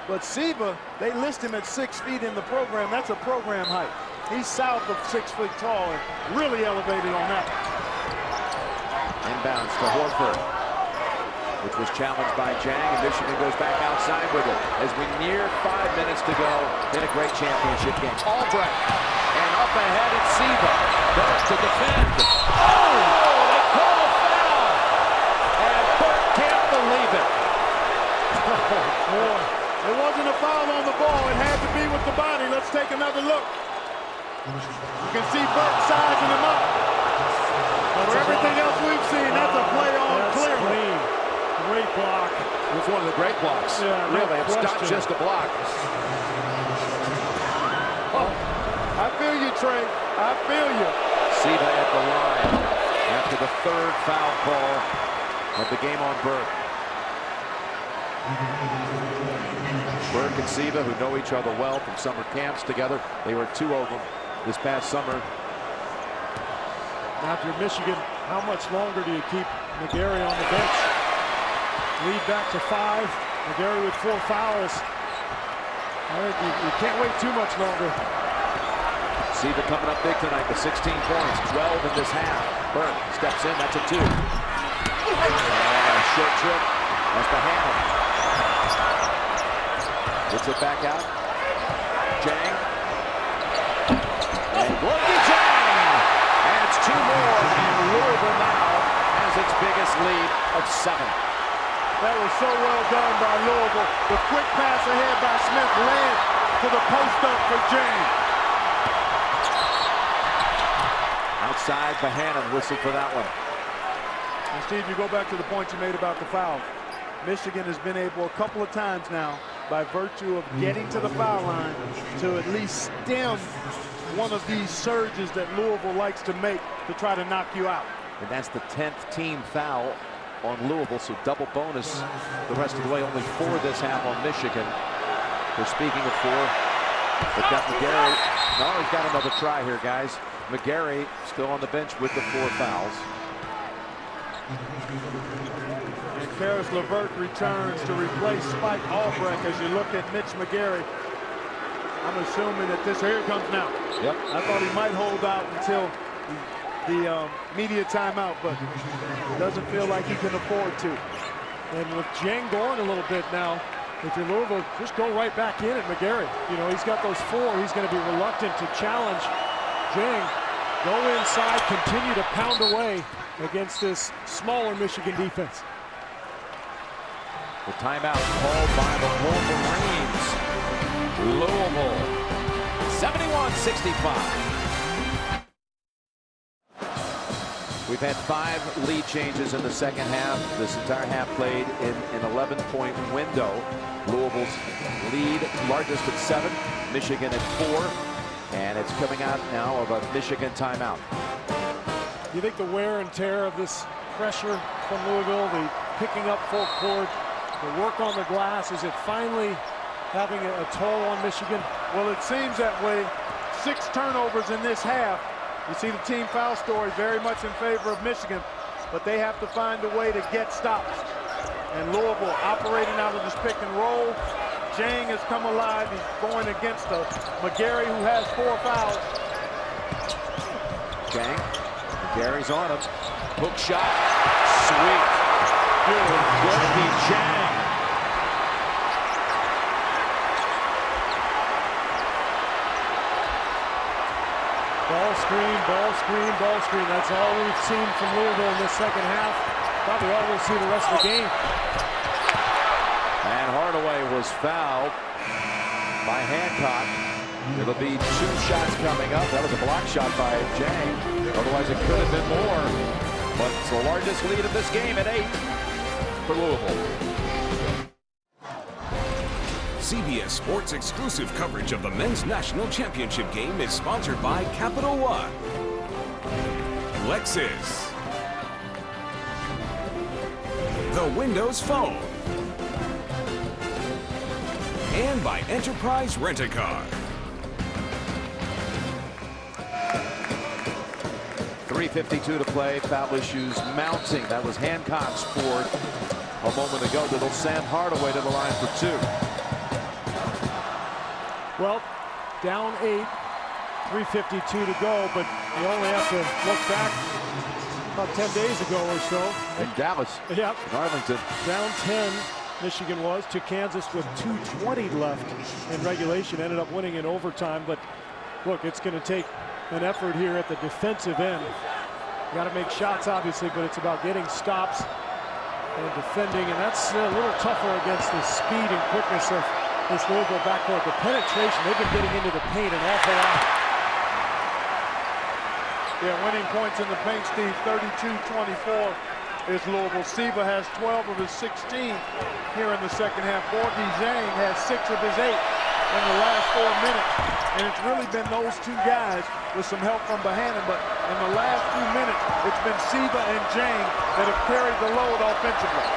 But Seba, they list him at 6 feet in the program. That's a program height. He's south of 6 feet tall and really elevated on that. Inbounds to Horford, which was challenged by Jang, and Michigan goes back outside with it as we near 5 minutes to go in a great championship game. Albrecht, and up ahead it's Seba. Burke to defend. Oh, they call a foul, and Burke can't believe it. Oh, boy. It wasn't a foul on the ball. It had to be with the body. Let's take another look. You can see Burke sizing him up. But for everything else we've seen, that's a play on clearly. Great block. It was one of the great blocks. Yeah, really, it's not question. just a block. Oh, I feel you, Trey. I feel you. Seba at the line after the 3rd foul call of the game on Burke. Burke and Seba, who know each other well from summer camps together. They were 2 of them this past summer. Now, if you're Michigan, how much longer do you keep McGarry on the bench? Lead back to 5. McGarry with 4 fouls. I think you can't wait too much longer. Seba coming up big tonight with 16 points, 12 in this half. Burke steps in, that's a 2. And a short trip as the handle. Gets it back out. Jang. And Gorky Jang. And it's 2 more, and Louisville now has its biggest lead of 7. That was so well done by Louisville. The quick pass ahead by Smith led to the post up for James. Outside, Bohannon whistled for that one. And Steve, you go back to the point you made about the foul. Michigan has been able a couple of times now, by virtue of getting to the foul line, to at least stem one of these surges that Louisville likes to make to try to knock you out. And that's the 10th team foul on Louisville, so double bonus the rest of the way. Only 4 this half on Michigan. They're speaking of 4. But got McGarry. No, he's got another try here, guys. McGarry still on the bench with the 4 fouls. And Karis LeVert returns to replace Spike Albrecht. As you look at Mitch McGarry, I'm assuming that this, here it comes now. Yep. I thought he might hold out until the media timeout, but it doesn't feel like he can afford to. And with Jang going a little bit now, if you're Louisville, just go right back in at McGarry. You know, he's got those 4. He's going to be reluctant to challenge Jang. Go inside, continue to pound away against this smaller Michigan defense. The timeout called by the Wolverines. Louisville, 71-65. We've had 5 lead changes in the second half. This entire half played in an 11-point window. Louisville's lead largest at 7, Michigan at 4, and it's coming out now of a Michigan timeout. You think the wear and tear of this pressure from Louisville, the picking up full court, the work on the glass, is it finally having a toll on Michigan? Well, it seems that way. 6 turnovers in this half. You see the team foul story very much in favor of Michigan, but they have to find a way to get stops. And Louisville operating out of this pick and roll. Jang has come alive. He's going against McGarry, who has 4 fouls. Jang, McGarry's on him. Hook shot, sweet. Good Jang. Ball screen, ball screen, ball screen. That's all we've seen from Louisville in this second half. Probably all we'll see the rest of the game. And Hardaway was fouled by Hancock. It'll be 2 shots coming up. That was a block shot by Jang. Otherwise, it could have been more. But it's the largest lead of this game at 8 for Louisville. CBS Sports exclusive coverage of the Men's National Championship game is sponsored by Capital One, Lexus, the Windows Phone, and by Enterprise Rent-A-Car. 3:52 to play. Foul issues mounting. That was Hancock's fourth a moment ago. That'll send Hardaway to the line for 2. Well, down 8, 3:52 to go, but you only have to look back about 10 days ago or so. In Dallas. Yep. In Arlington. Down 10, Michigan was, to Kansas with 2:20 left in regulation. Ended up winning in overtime, but look, it's going to take an effort here at the defensive end. You got to make shots, obviously, but it's about getting stops and defending, and that's a little tougher against the speed and quickness of this Louisville backcourt. The penetration, they've been getting into the paint an awful lot. Yeah, winning points in the paint, Steve, 32-24 is Louisville. Siva has 12 of his 16 here in the second half. Borgie Zhang has 6 of his 8 in the last 4 minutes. And it's really been those 2 guys with some help from Bohannon, but in the last few minutes, it's been Siva and Zhang that have carried the load offensively.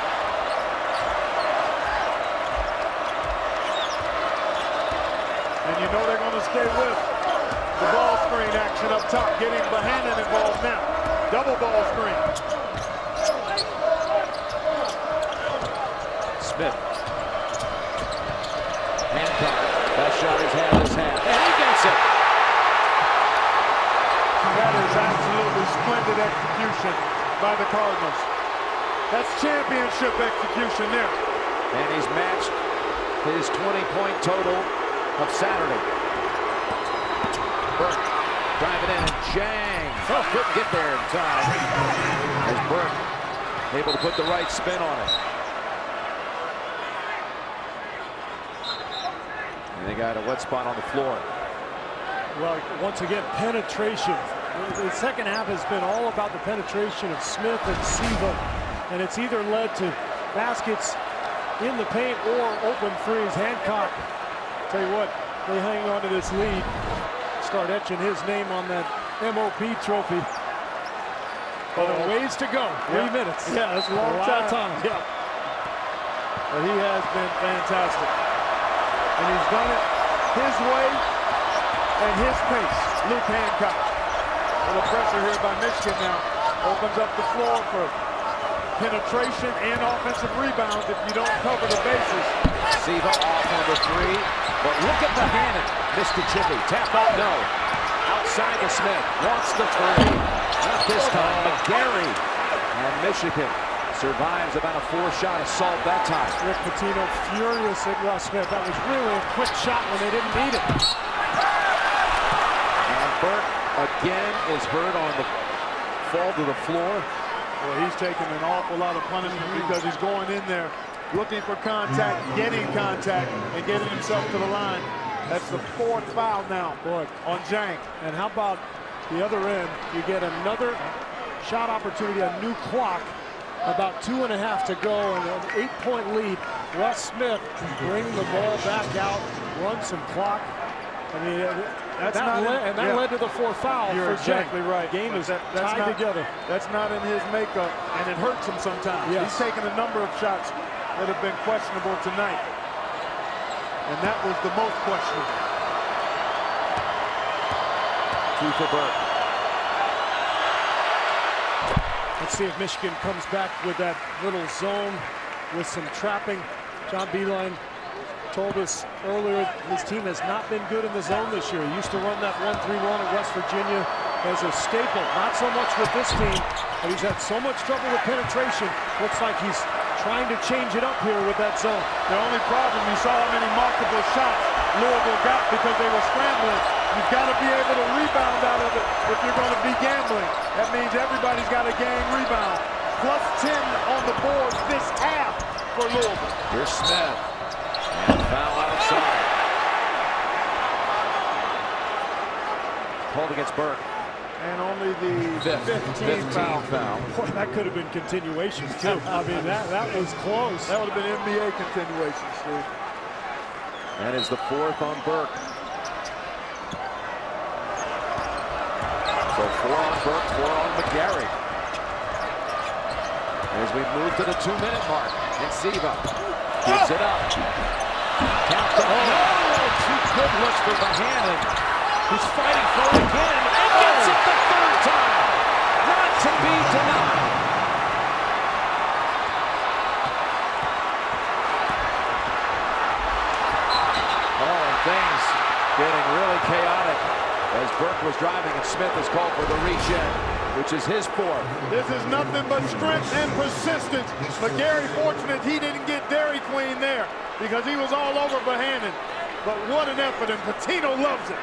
And you know they're going to stay with the ball screen action up top, getting Bohannon involved now. Double ball screen. Smith. Hancock. Best shot he's had this half. And he gets it. That is absolutely splendid execution by the Cardinals. That's championship execution there. And he's matched his 20-point total of Saturday. Burke driving in, and Zhang couldn't get there in time. As Burke able to put the right spin on it. And they got a wet spot on the floor. Well, once again, penetration. The second half has been all about the penetration of Smith and Siva, and it's either led to baskets in the paint or open threes. Hancock, tell you what, they hang on to this lead. Start etching his name on that MOP trophy. But a ways to go. 3 minutes. Yeah, that's a long time. Yeah. But he has been fantastic. And he's done it his way and his pace. Luke Hancock. A little pressure here by Michigan now. Opens up the floor for penetration and offensive rebounds if you don't cover the bases. Siva off on the 3, but look at Bohannon. Missed the chippy. Tap out, no. Outside to Smith. Wants the 3. Not this time, but Gary. And Michigan survives about a 4-shot assault that time. Rick Pitino furious at Russ Smith. That was really a quick shot when they didn't need it. And Burke again is hurt on the fall to the floor. Well, he's taking an awful lot of punishment because he's going in there looking for contact, getting contact, and getting himself to the line. That's the 4th foul now on Zhang. And how about the other end? You get another shot opportunity, a new clock. About 2.5 to go and an 8-point lead. Russ Smith bring the ball back out, run some clock. I mean, that led to the 4th foul. You're for exactly Zhang. right. Game is that's tied not, together. That's not in his makeup, and it hurts him sometimes. Yes. He's taken a number of shots that have been questionable tonight, and that was the most questionable. 2 for Burke. Let's see if Michigan comes back with that little zone with some trapping. John Beilein told us earlier his team has not been good in the zone this year. He used to run that 1-3-1 at West Virginia as a staple. Not so much with this team, but he's had so much trouble with penetration. Looks like he's trying to change it up here with that zone. The only problem, you saw how many multiple shots Louisville got because they were scrambling. You've got to be able to rebound out of it if you're going to be gambling. That means everybody's got to gang rebound. Plus 10 on the board this half for Louisville. Here's Smith. And foul outside. Called against Burke. And only the 15th foul. Boy, that could have been continuations too. I mean, that was close. That would have been NBA continuation, Steve. That is the 4th on Burke. So 4 on Burke, 4 on McGarry. As we move to the 2-minute mark, and Siva gives it up. Tapped up. Oh, 2 good looks for Bohannon. He's fighting for it again, and gets it the 3rd time. chaotic as Burke was driving and Smith is called for the reach in, which is his fourth. This is nothing but strength and persistence. McGarry fortunate he didn't get Dairy Queen there because he was all over Bohannon. But what an effort, and Patino loves it.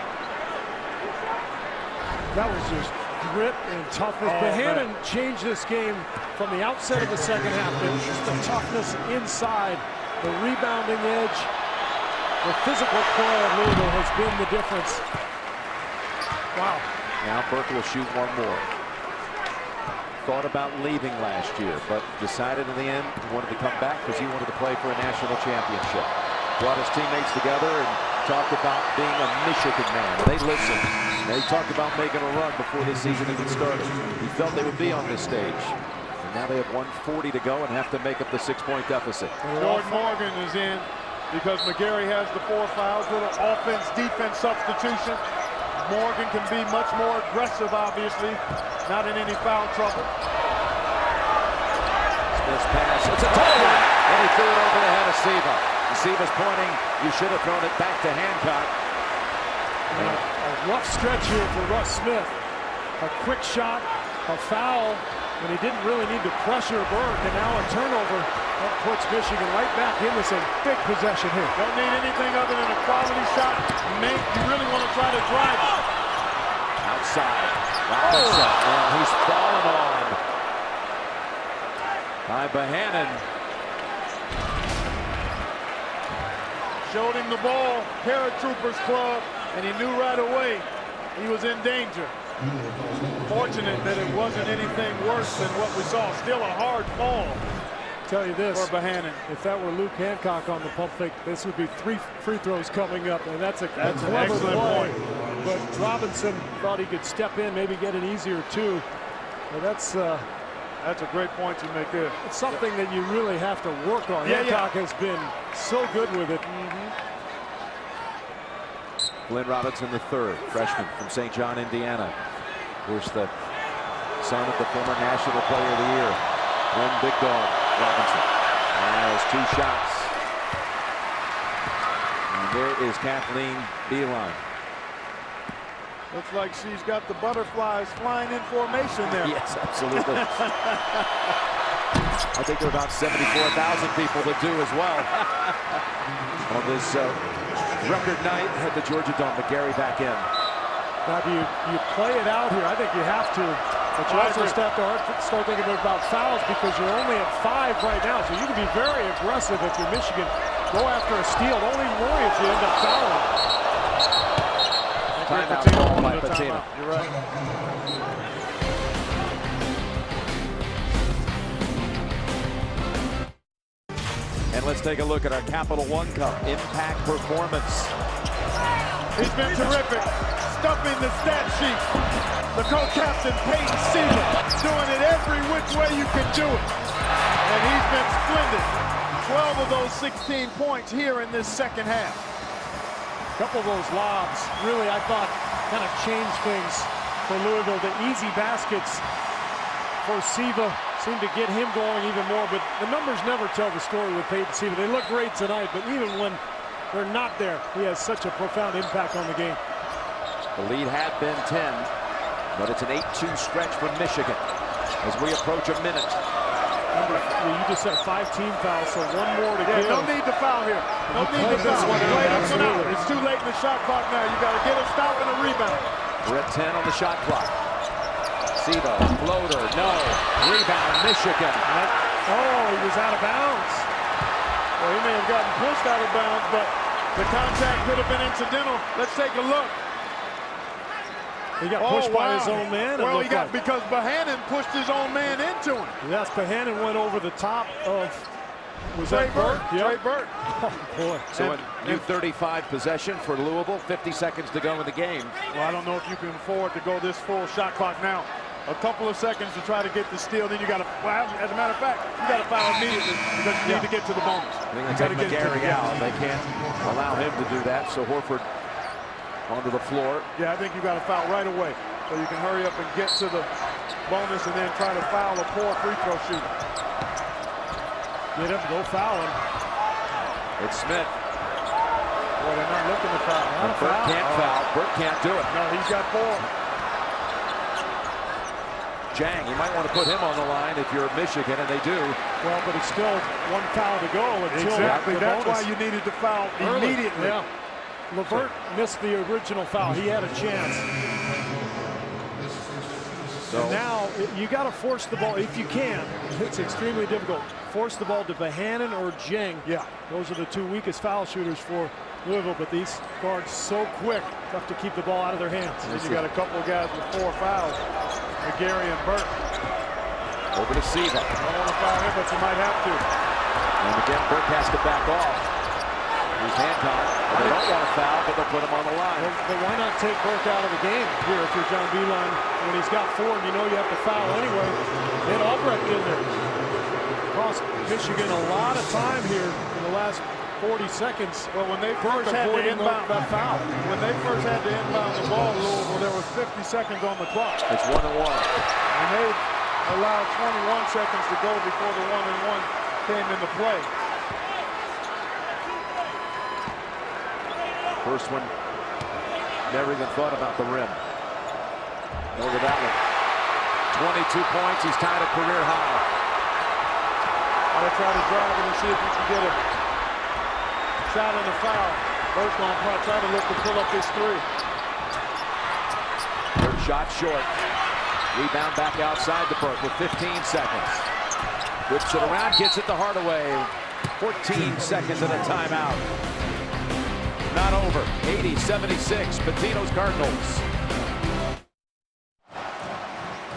That was just grit and toughness. Bohannon changed this game from the outset of the second half. Just the toughness inside, the rebounding edge, the physical play of Louisville has been the difference. Wow. Now Burke will shoot one more. Thought about leaving last year, but decided in the end he wanted to come back because he wanted to play for a national championship. Brought his teammates together and talked about being a Michigan man. They listened. They talked about making a run before this season even started. He felt they would be on this stage. And now they have 1:40 to go and have to make up the 6-point deficit. Jordan Morgan is in because McGarry has the 4 fouls. Little offense-defense substitution. Morgan can be much more aggressive, obviously. Not in any foul trouble. Smith's pass. It's a tough one. And he threw it over the head of Siva. Siva's pointing. You should have thrown it back to Hancock. A rough stretch here for Russ Smith. A quick shot, a foul, when he didn't really need to pressure Burke, and now a turnover that puts Michigan right back into some big possession here. Don't need anything other than a quality shot. You really want to try to drive it. Outside. Robinson. And he's fallen on by Bohannon. Showed him the ball, Paratroopers Club, and he knew right away he was in danger. Fortunate that it wasn't anything worse than what we saw. Still a hard fall. Tell you this, for Bohannon. If that were Luke Hancock on the pump fake, this would be 3 free throws coming up, and that's an excellent play. point. But Robinson thought he could step in, maybe get an easier 2. But that's a great point you make there. It's something that you really have to work on. Hancock has been so good with it. Glenn Robinson III, freshman from St. John, Indiana. Of course, the son of the former National Player of the Year, Glenn Big Dog Robinson. Has 2 shots. And there is Kathleen Beeline. Looks like she's got the butterflies flying in formation there. Yes, absolutely. I think there are about 74,000 people that do as well. On this record night at the Georgia Dome. McGarry back in. Now, do you play it out here? I think you have to. But you also start thinking about fouls because you're only at 5 right now. So you can be very aggressive if you're Michigan. Go after a steal. Don't even worry if you end up fouling. Timeout call by Patino. You're right. And let's take a look at our Capital One Cup impact performance. He's been terrific. Stuffing the stat sheet. The co-captain, Peyton Siva, doing it every which way you can do it. And he's been splendid. 12 of those 16 points here in this second half. A couple of those lobs really, I thought, kind of changed things for Louisville. The easy baskets for Siva seemed to get him going even more, but the numbers never tell the story with Peyton Siva. They look great tonight, but even when they're not there, he has such a profound impact on the game. The lead had been 10, but it's an 8-2 stretch for Michigan as we approach a minute. Remember, you just said 5 team fouls, so 1 more to give. No need to foul here. No need to foul. Play this one out. It's too late in the shot clock now. You got to get a stop and a rebound. We're at 10 on the shot clock. Siva, floater, no. Rebound, Michigan. He was out of bounds. Well, he may have gotten pushed out of bounds, but the contact could have been incidental. Let's take a look. He got pushed by his own man. Well, he got because Bohannon pushed his own man into him. Yes, Bohannon went over the top of Trey Burke. Trey Burke. Oh, boy. So a new 35 possession for Louisville. 50 seconds to go in the game. Well, I don't know if you can afford to go this full shot clock now. A couple of seconds to try to get the steal. Then you got to, as a matter of fact, you got to foul immediately because you need to get to the bonus. I think they take McGarry out. They can't allow him to do that. So Horford onto the floor. Yeah, I think you got to foul right away so you can hurry up and get to the bonus and then try to foul a poor free throw shooter. Get him, go foul him. It's Smith. Well, they're not looking to foul. And Burt can't foul. Burt can't do it. No, he's got 4. Jang, you might want to put him on the line if you're Michigan, and they do. Well, but it's still 1 foul to go until Exactly. That's bonus. why you needed to foul immediately. Yeah. LeVert missed the original foul. He had a chance. So and now you got to force the ball if you can. It's extremely difficult. Force the ball to Bohannon or Jeng. Yeah. Those are the 2 weakest foul shooters for Louisville, but these guards so quick, tough to keep the ball out of their hands. And you got a couple of guys with 4 fouls. McGarry and Burt. over to Siva. Don't want to foul him, but you might have to. And again, Burt has to back off. He's hand-tied. They don't want to foul, but they'll put him on the line. But why not take Burke out of the game here if you're John Beilein when he's got 4 and you know you have to foul anyway? Hit Albrecht in there. Cost Michigan a lot of time here in the last 40 seconds. Well, when they first had to inbound that foul. When they first had to inbound the ball, Louisville, there was 50 seconds on the clock. It's 1-1. And they allowed 21 seconds to go before the 1-and-1 came into play. First one, never even thought about the rim. Over that one. 22 points, he's tied a career high. I'll try to drive it and see if he can get a shot in the foul. Burke's going to try to look to pull up this 3. Third shot short. Rebound back outside the Burke with 15 seconds. Whips it around, gets it to Hardaway. 14 seconds and a timeout. Not over. 80-76, Pitino's Cardinals.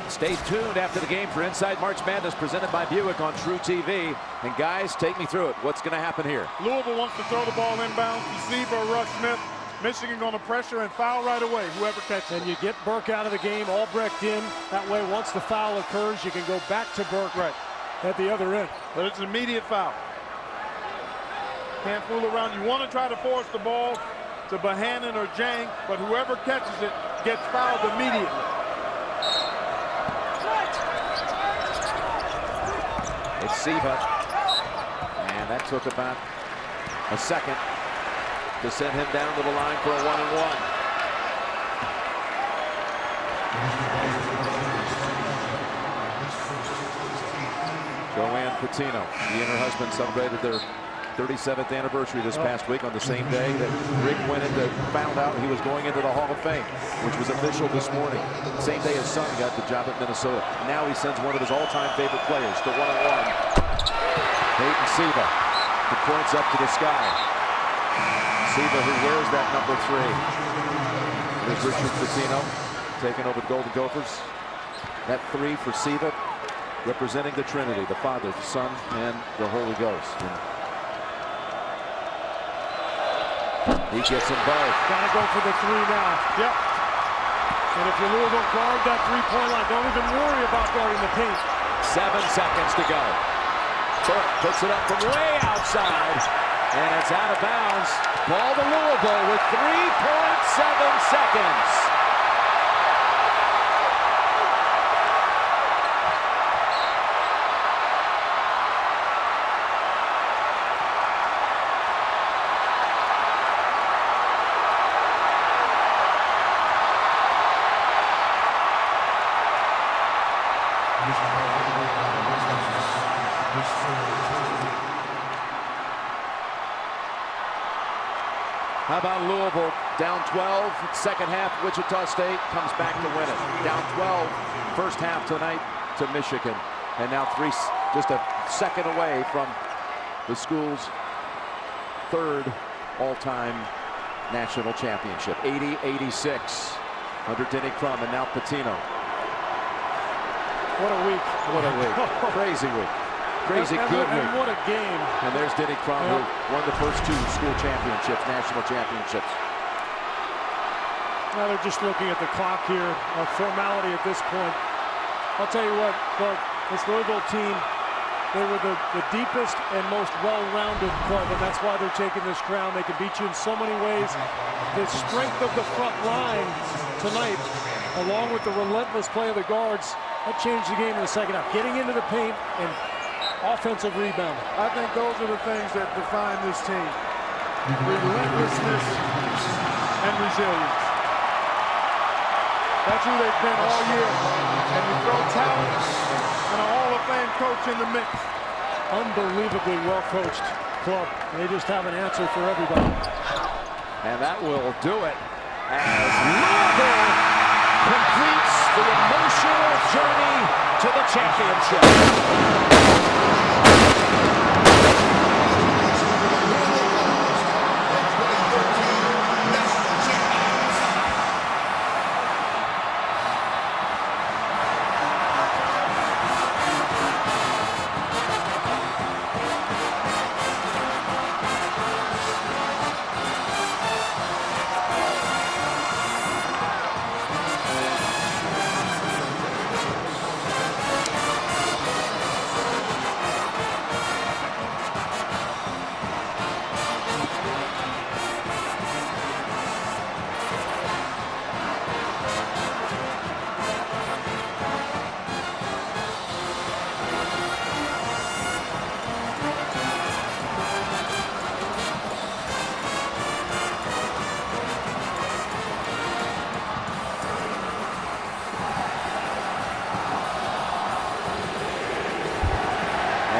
Stay tuned after the game for Inside March Madness presented by Buick on True TV. And guys, take me through it. What's going to happen here? Louisville wants to throw the ball inbounds to Siva or Russ Smith. Michigan going to pressure and foul right away, whoever catches it. And you get Burke out of the game, Albrecht in. That way, once the foul occurs, you can go back to Burke at the other end. But it's an immediate foul. Can't fool around. You want to try to force the ball to Bohannon or Jang, but whoever catches it gets fouled immediately. It's Siva. And that took about a second to send him down to the line for a 1-and-1. Joanne Pitino, she and her husband celebrated their 37th anniversary this past week on the same day that Rick found out he was going into the Hall of Fame, which was official this morning. Same day his son got the job at Minnesota. Now he sends one of his all-time favorite players to 1-on-1. Peyton Siva, the points up to the sky. Siva, who wears that number 3. There's Richard Pitino taking over the Golden Gophers. That 3 for Siva, representing the Trinity, the Father, the Son, and the Holy Ghost. And he gets them both. Gotta go for the 3 now. Yep. And if you're Louisville, guard that 3-point line. Don't even worry about guarding the paint. 7 seconds to go. Burke puts it up from way outside, and it's out of bounds. Ball to Louisville with 3.7 seconds. How about Louisville down 12, second half, Wichita State comes back to win it. Down 12, first half tonight to Michigan. And now just a second away from the school's 3rd all-time national championship. 80-86 under Denny Crum, and now Pitino. What a week. What a week. Crazy week. Crazy good week. And what a game. And there's Denny Crum, who won the first 2 school championships, national championships. Now they're just looking at the clock here, a formality at this point. I'll tell you what, Clark, this Louisville team, they were the deepest and most well-rounded club, and that's why they're taking this crown. They can beat you in so many ways. The strength of the front line tonight, along with the relentless play of the guards, that changed the game in the second half. Getting into the paint and offensive rebound. I think those are the things that define this team. relentlessness, and resilience. That's who they've been all year. And you throw talent and a Hall of Fame coach in the mix. Unbelievably well-coached club. They just have an answer for everybody. And that will do it as Louisville completes the emotional journey to the championship.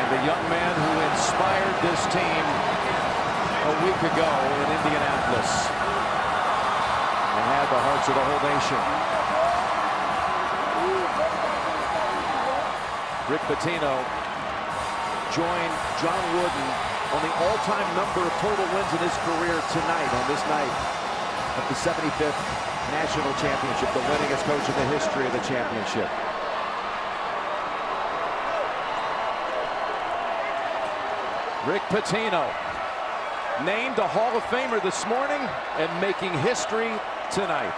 The young man who inspired this team a week ago in Indianapolis and had the hearts of the whole nation. Rick Pitino joined John Wooden on the all-time number of total wins in his career tonight on this night of the 75th National Championship, the winningest coach in the history of the championship. Rick Pitino, named a Hall of Famer this morning and making history tonight.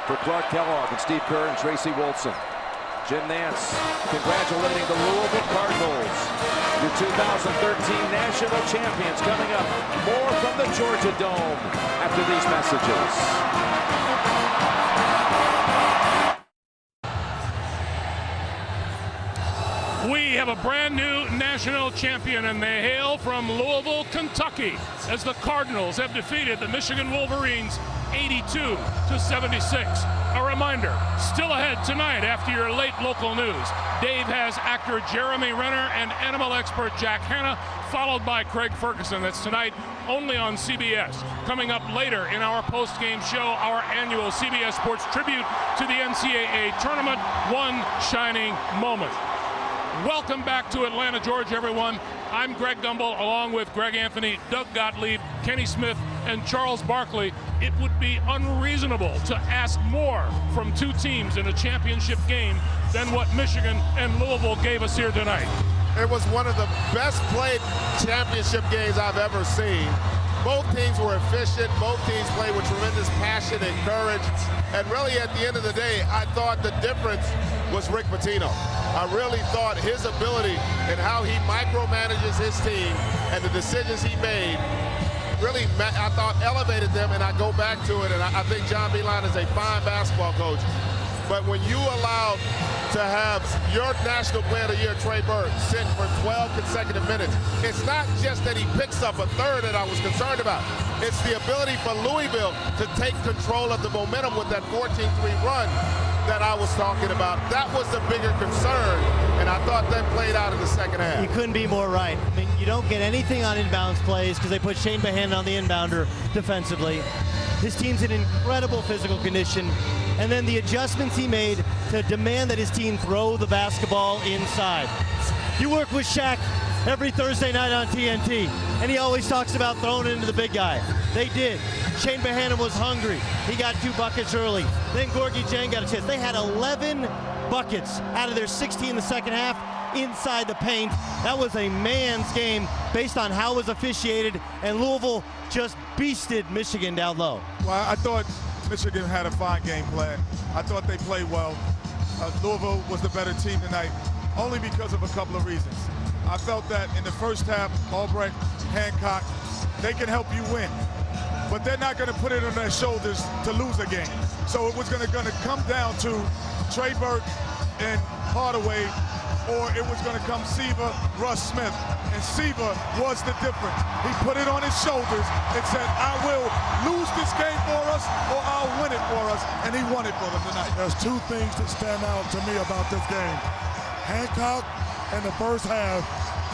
For Clark Kellogg and Steve Kerr and Tracy Wolfson, Jim Nance congratulating the Louisville Cardinals, your 2013 national champions. Coming up, more from the Georgia Dome after these messages. We have a brand new national champion, and they hail from Louisville, Kentucky, as the Cardinals have defeated the Michigan Wolverines 82-76. A reminder, still ahead tonight after your late local news. Dave has actor Jeremy Renner and animal expert Jack Hanna, followed by Craig Ferguson. That's tonight only on CBS. Coming up later in our post-game show, our annual CBS Sports tribute to the NCAA tournament, One Shining Moment. Welcome back to Atlanta, Georgia, everyone. I'm Greg Gumbel, along with Greg Anthony, Doug Gottlieb, Kenny Smith, and Charles Barkley. It would be unreasonable to ask more from two teams in a championship game than what Michigan and Louisville gave us here tonight. It was one of the best played championship games I've ever seen. Both teams were efficient. Both teams played with tremendous passion and courage. And really, at the end of the day, I thought the difference was Rick Pitino. I really thought his ability and how he micromanages his team and the decisions he made really, I thought, elevated them. And I go back to it, and I think John Beilein is a fine basketball coach. But when you allowed to have your National Player of the Year, Trey Burke, sit for 12 consecutive minutes, it's not just that he picks up a third that I was concerned about. It's the ability for Louisville to take control of the momentum with that 14-3 run that I was talking about. That was the bigger concern, and I thought that played out in the second half. You couldn't be more right. I mean, you don't get anything on inbounds plays because they put Shane Behan on the inbounder defensively. His team's in incredible physical condition. And then the adjustments he made to demand that his team throw the basketball inside. You work with Shaq every Thursday night on TNT, and he always talks about throwing it into the big guy. They did. Shane Behan was hungry. He got 2 buckets early. Then Gorgie Jang got a chance. They had 11 buckets out of their 16 in the second half inside the paint. That was a man's game based on how it was officiated, and Louisville just beasted Michigan down low. Well, I thought Michigan had a fine game plan. I thought they played well. Louisville was the better team tonight, only because of a couple of reasons. I felt that in the first half, Albrecht, Hancock, they can help you win, but they're not going to put it on their shoulders to lose a game. So it was going to come down to Trey Burke and Hardaway or it was going to come Siva, Russ Smith. And Siva was the difference. He put it on his shoulders and said, I will lose this game for us or I'll win it for us. And he won it for them tonight. There's two things that stand out to me about this game. Hancock in the first half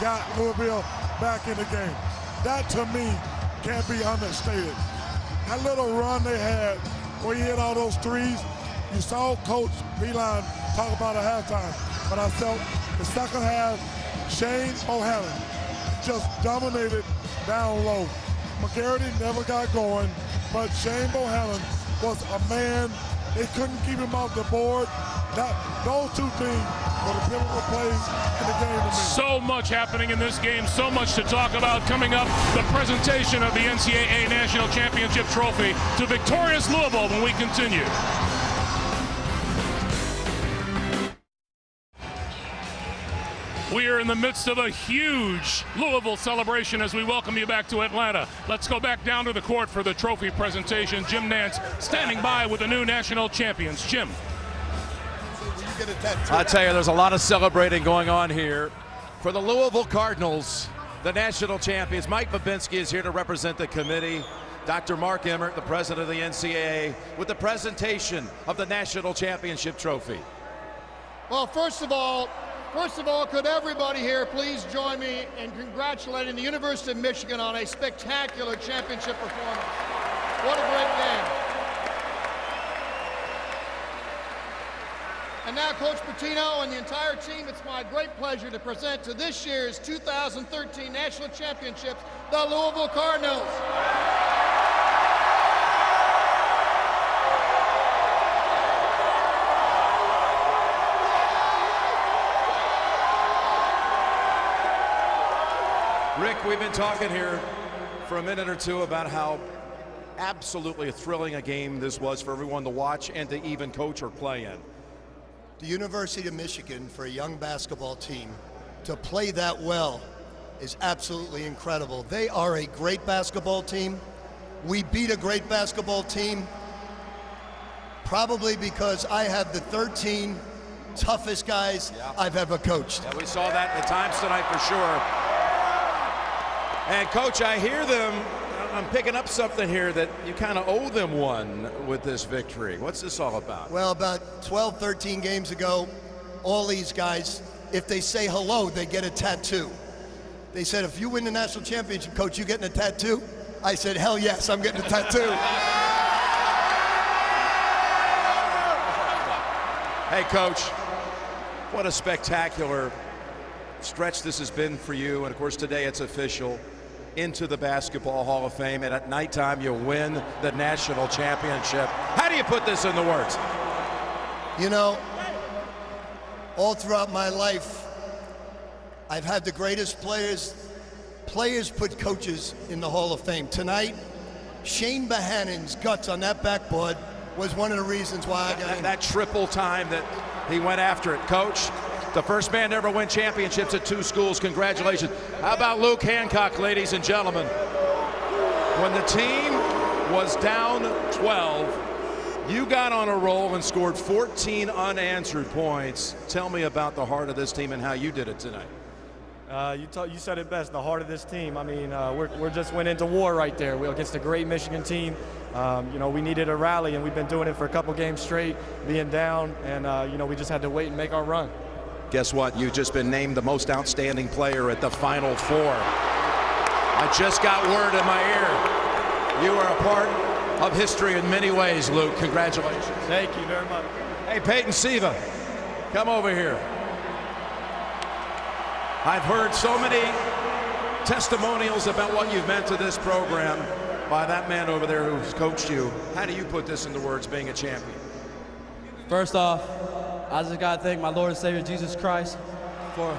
got Louisville back in the game. That, to me, can't be understated. That little run they had where he hit all those threes, you saw Coach Milan talk about at halftime. But I felt the second half, Shane O'Hanlon just dominated down low. McGarity never got going, but Shane O'Hanlon was a man. They couldn't keep him off the board. Those two things were the pivotal plays in the game to me. So much happening in this game, so much to talk about. Coming up, the presentation of the NCAA National Championship Trophy to victorious Louisville when we continue. We are in the midst of a huge Louisville celebration as we welcome you back to Atlanta. Let's go back down to the court for the trophy presentation. Jim Nantz standing by with the new national champions. Jim. I tell you, there's a lot of celebrating going on here. For the Louisville Cardinals, the national champions, Mike Babinski is here to represent the committee. Dr. Mark Emmert, the president of the NCAA, with the presentation of the national championship trophy. Well, first of all, could everybody here please join me in congratulating the University of Michigan on a spectacular championship performance. What a great game. And now, Coach Pitino and the entire team, it's my great pleasure to present to this year's 2013 National Championships, the Louisville Cardinals. Rick, we've been talking here for a minute or two about how absolutely thrilling a game this was for everyone to watch and to even coach or play in. The University of Michigan, for a young basketball team, to play that well is absolutely incredible. They are a great basketball team. We beat a great basketball team probably because I have the 13 toughest guys I've ever coached. Yeah, we saw that in the times tonight for sure. And Coach, I hear them, I'm picking up something here that you kind of owe them one with this victory. What's this all about? Well, about 12, 13 games ago, all these guys, if they say hello, they get a tattoo. They said, if you win the national championship, Coach, you getting a tattoo? I said, hell yes, I'm getting a tattoo. Hey, Coach, what a spectacular stretch this has been for you. And of course, today it's official. Into the Basketball Hall of Fame, and at nighttime you win the national championship. How do you put this into words? You know, all throughout my life, I've had the greatest players. Players put coaches in the Hall of Fame. Tonight, Shane Bohannon's guts on that backboard was one of the reasons why I got in. That triple time that he went after it. Coach, the first man to ever win championships at two schools. Congratulations. How about Luke Hancock, ladies and gentlemen? When the team was down 12, you got on a roll and scored 14 unanswered points. Tell me about the heart of this team and how you did it tonight. You said it best, the heart of this team. I mean, we're just went into war right there. We're against a great Michigan team. You know, we needed a rally, and we've been doing it for a couple games straight, being down, and, you know, we just had to wait and make our run. Guess what? You've just been named the most outstanding player at the Final Four. I just got word in my ear. You are a part of history in many ways, Luke. Congratulations. Thank you very much. Hey, Peyton Siva, come over here. I've heard so many testimonials about what you've meant to this program by that man over there who's coached you. How do you put this into words, being a champion? First off, I just got to thank my Lord and Savior Jesus Christ for,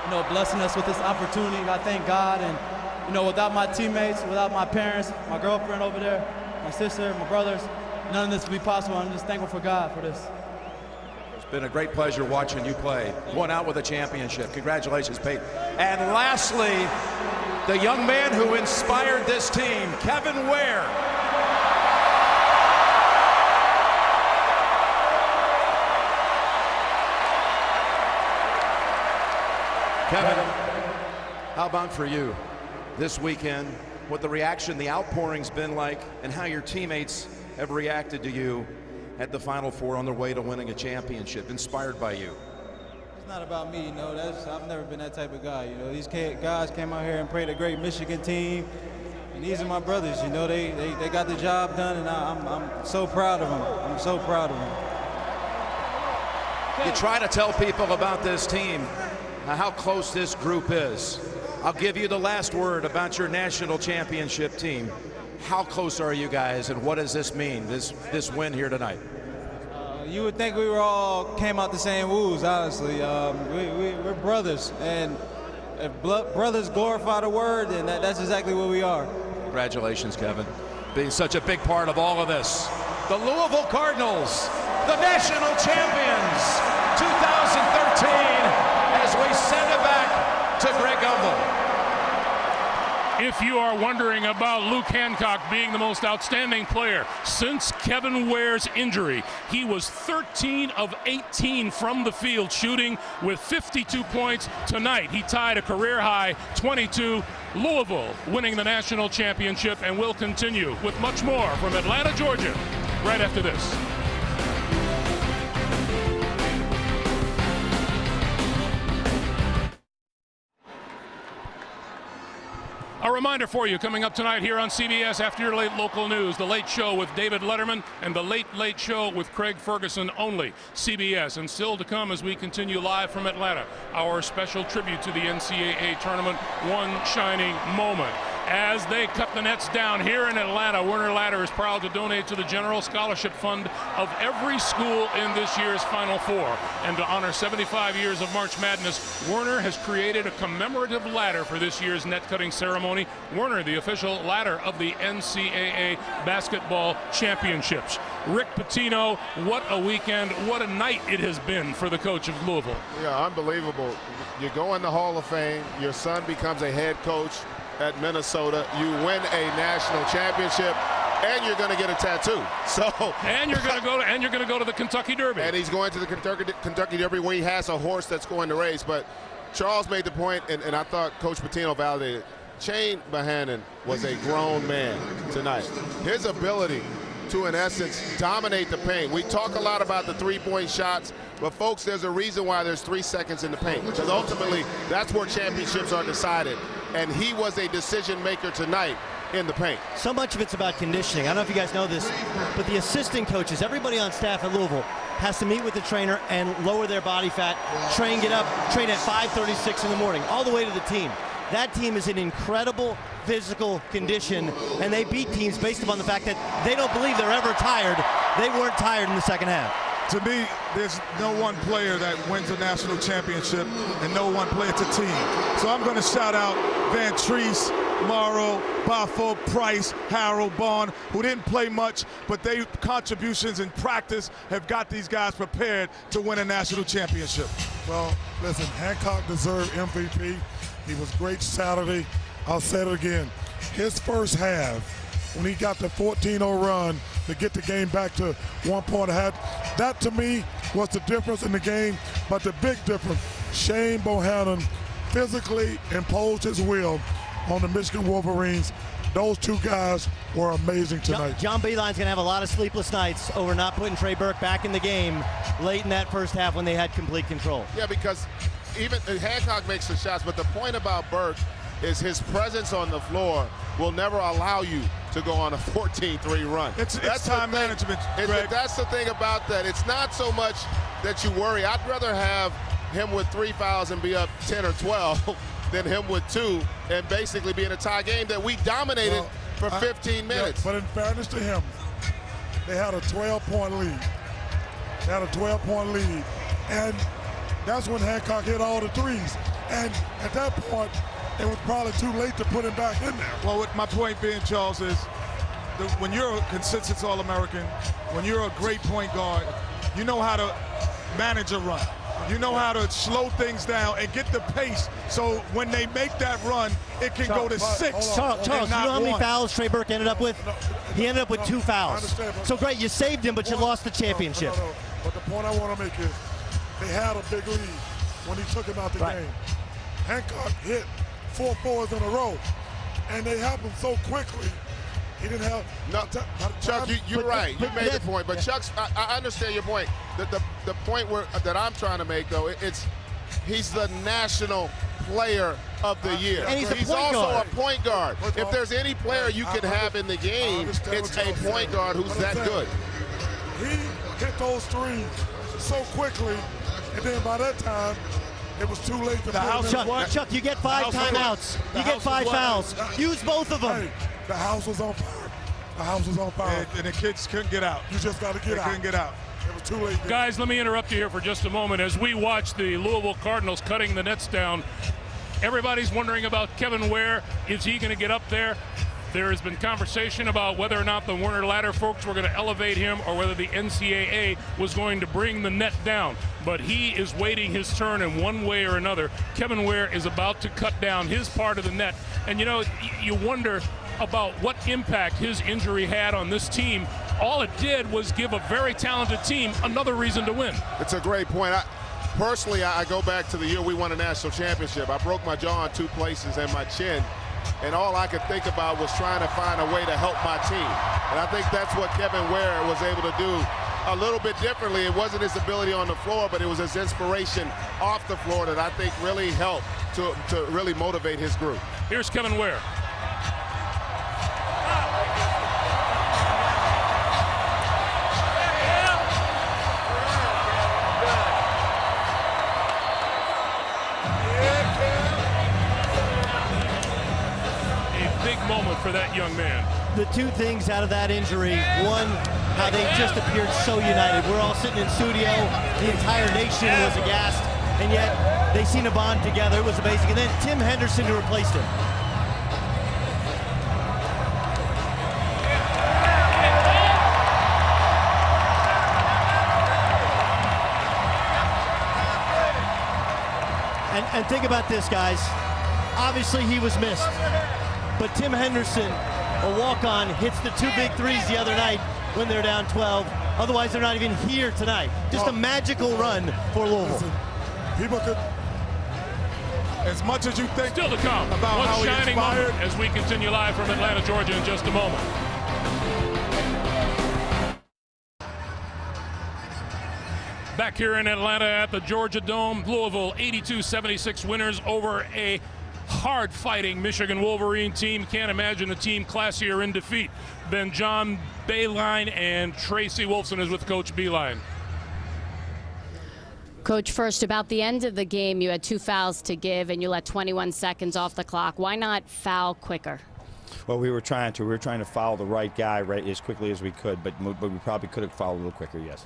you know, blessing us with this opportunity. I thank God, and, you know, without my teammates, without my parents, my girlfriend over there, my sister, my brothers, none of this would be possible. I'm just thankful for God for this. It's been a great pleasure watching you play. One out with a championship. Congratulations, Peyton. And lastly, the young man who inspired this team, Kevin Ware. How about for you this weekend, what the reaction, the outpouring's been like, and how your teammates have reacted to you at the Final Four on their way to winning a championship, inspired by you? It's not about me, you know. I've never been that type of guy. You know, these guys came out here and played a great Michigan team, and these are my brothers. You know, they got the job done, and I'm so proud of them. I'm so proud of them. You try to tell people about this team, how close this group is. I'll give you the last word about your national championship team. How close are you guys, and what does this mean, this win here tonight? You would think we were all came out the same woos, honestly. We're brothers, and if brothers glorify the word, then that's exactly what we are. Congratulations, Kevin, being such a big part of all of this. The Louisville Cardinals, the national champions, 2013, as we send it back to Greg Gumbel. If you are wondering about Luke Hancock being the most outstanding player since Kevin Ware's injury, he was 13 of 18 from the field shooting with 52 points. Tonight, he tied a career-high 22. Louisville winning the national championship, and will continue with much more from Atlanta, Georgia, right after this. A reminder for you, coming up tonight here on CBS after your late local news, The Late Show with David Letterman and The Late Late Show with Craig Ferguson only. CBS, and still to come as we continue live from Atlanta, our special tribute to the NCAA tournament, One Shining Moment. As they cut the nets down here in Atlanta, Werner Latter is proud to donate to the General Scholarship Fund of every school in this year's Final Four. And to honor 75 years of March Madness, Werner has created a commemorative ladder for this year's net-cutting ceremony. Werner, the official ladder of the NCAA Basketball Championships. Rick Pitino, what a weekend, what a night it has been for the coach of Louisville. Yeah, unbelievable. You go in the Hall of Fame, your son becomes a head coach at Minnesota, you win a national championship, and you're going to get a tattoo. So and you're going to go to the Kentucky Derby. And he's going to the Kentucky Derby where he has a horse that's going to race. But Charles made the point, and I thought Coach Pitino validated. Shane Bohannon was a grown man tonight. His ability to, in essence, dominate the paint. We talk a lot about the three-point shots, but folks, there's a reason why there's 3 seconds in the paint, because ultimately that's where championships are decided. And he was a decision maker tonight in the paint. So much of it's about conditioning. I don't know if you guys know this, but the assistant coaches, everybody on staff at Louisville, has to meet with the trainer and lower their body fat, train at 5:36 in the morning, all the way to the team. That team is in incredible physical condition, and they beat teams based upon the fact that they don't believe they're ever tired. They weren't tired in the second half. To me, there's no one player that wins a national championship and no one player. It's a team. So I'm going to shout out Van Treese, Morrow, Buffo, Price, Harold, Bond, who didn't play much, but their contributions in practice have got these guys prepared to win a national championship. Well, listen, Hancock deserved MVP. He was great Saturday. I'll say it again. His first half, when he got the 14-0 run to get the game back to 1 point ahead, that to me was the difference in the game. But the big difference, Shane Bohannon physically imposed his will on the Michigan Wolverines. Those two guys were amazing tonight. John Beilein's going to have a lot of sleepless nights over not putting Trey Burke back in the game late in that first half when they had complete control. Yeah, because even Hancock makes the shots, but the point about Burke is his presence on the floor will never allow you to go on a 14-3 run. It's time management, Greg. That's the thing about that. It's not so much that you worry. I'd rather have him with 3 fouls and be up 10 or 12 than him with 2 and basically be in a tie game that we dominated for 15 minutes. Yeah, but in fairness to him, they had a 12-point lead. And that's when Hancock hit all the threes. And at that point, it was probably too late to put him back in there. Well, what my point being, Charles, is when you're a consensus All-American, when you're a great point guard, you know how to manage a run. You know how to slow things down and get the pace so when they make that run, it can go to 6. Charles, you know how many fouls Trey Burke ended up with? He ended up with 2 fouls. So great, you saved him, but you lost the championship. No. But the point I want to make is they had a big lead when he took him out the game. Hancock hit 4 fours in a row, and they happened so quickly. He didn't have Chuck, you're right. You made the point, but Chuck's. I understand your point. The point that I'm trying to make, though, he's the national player of the year. And he's also a point guard. If there's any player you can have in the game, it's a point guard who's that good. He hit those threes so quickly, and then by that time, it was too late to Chuck, you get 5 timeouts. You get 5 fouls. Use both of them. Hey, the house was on fire. The house was on fire. And the kids couldn't get out. You just got to get out. They couldn't get out. It was too late. Guys, let me interrupt you here for just a moment. As we watch the Louisville Cardinals cutting the nets down, everybody's wondering about Kevin Ware. Is he going to get up there? There has been conversation about whether or not the Werner Ladder folks were going to elevate him or whether the NCAA was going to bring the net down. But he is waiting his turn in one way or another. Kevin Ware is about to cut down his part of the net. And, you know, you wonder about what impact his injury had on this team. All it did was give a very talented team another reason to win. It's a great point. Personally, I go back to the year we won a national championship. I broke my jaw in 2 places and my chin. And all I could think about was trying to find a way to help my team. And I think that's what Kevin Ware was able to do a little bit differently. It wasn't his ability on the floor, but it was his inspiration off the floor that I think really helped to really motivate his group. Here's Kevin Ware. Moment for that young man. The 2 things out of that injury, one, how they just appeared so united. We're all sitting in studio, the entire nation was aghast, and yet they seemed to bond together. It was amazing. And then Tim Henderson, who replaced him. And think about this, guys. Obviously, he was missed. But Tim Henderson, a walk-on, hits the 2 big threes the other night when they're down 12. Otherwise, they're not even here tonight. Just a magical run for Louisville. People could, as much as you think still to come about one how shining he inspired. moment as we continue live from Atlanta, Georgia in just a moment. Back here in Atlanta at the Georgia Dome, Louisville 82-76 winners over a hard-fighting Michigan Wolverine team. Can't imagine a team classier in defeat than John Beilein, and Tracy Wolfson is with Coach Beilein. Coach, first, about the end of the game, you had 2 fouls to give and you let 21 seconds off the clock. Why not foul quicker? Well, we were trying to foul the right guy as quickly as we could, but we probably could have fouled a little quicker, yes.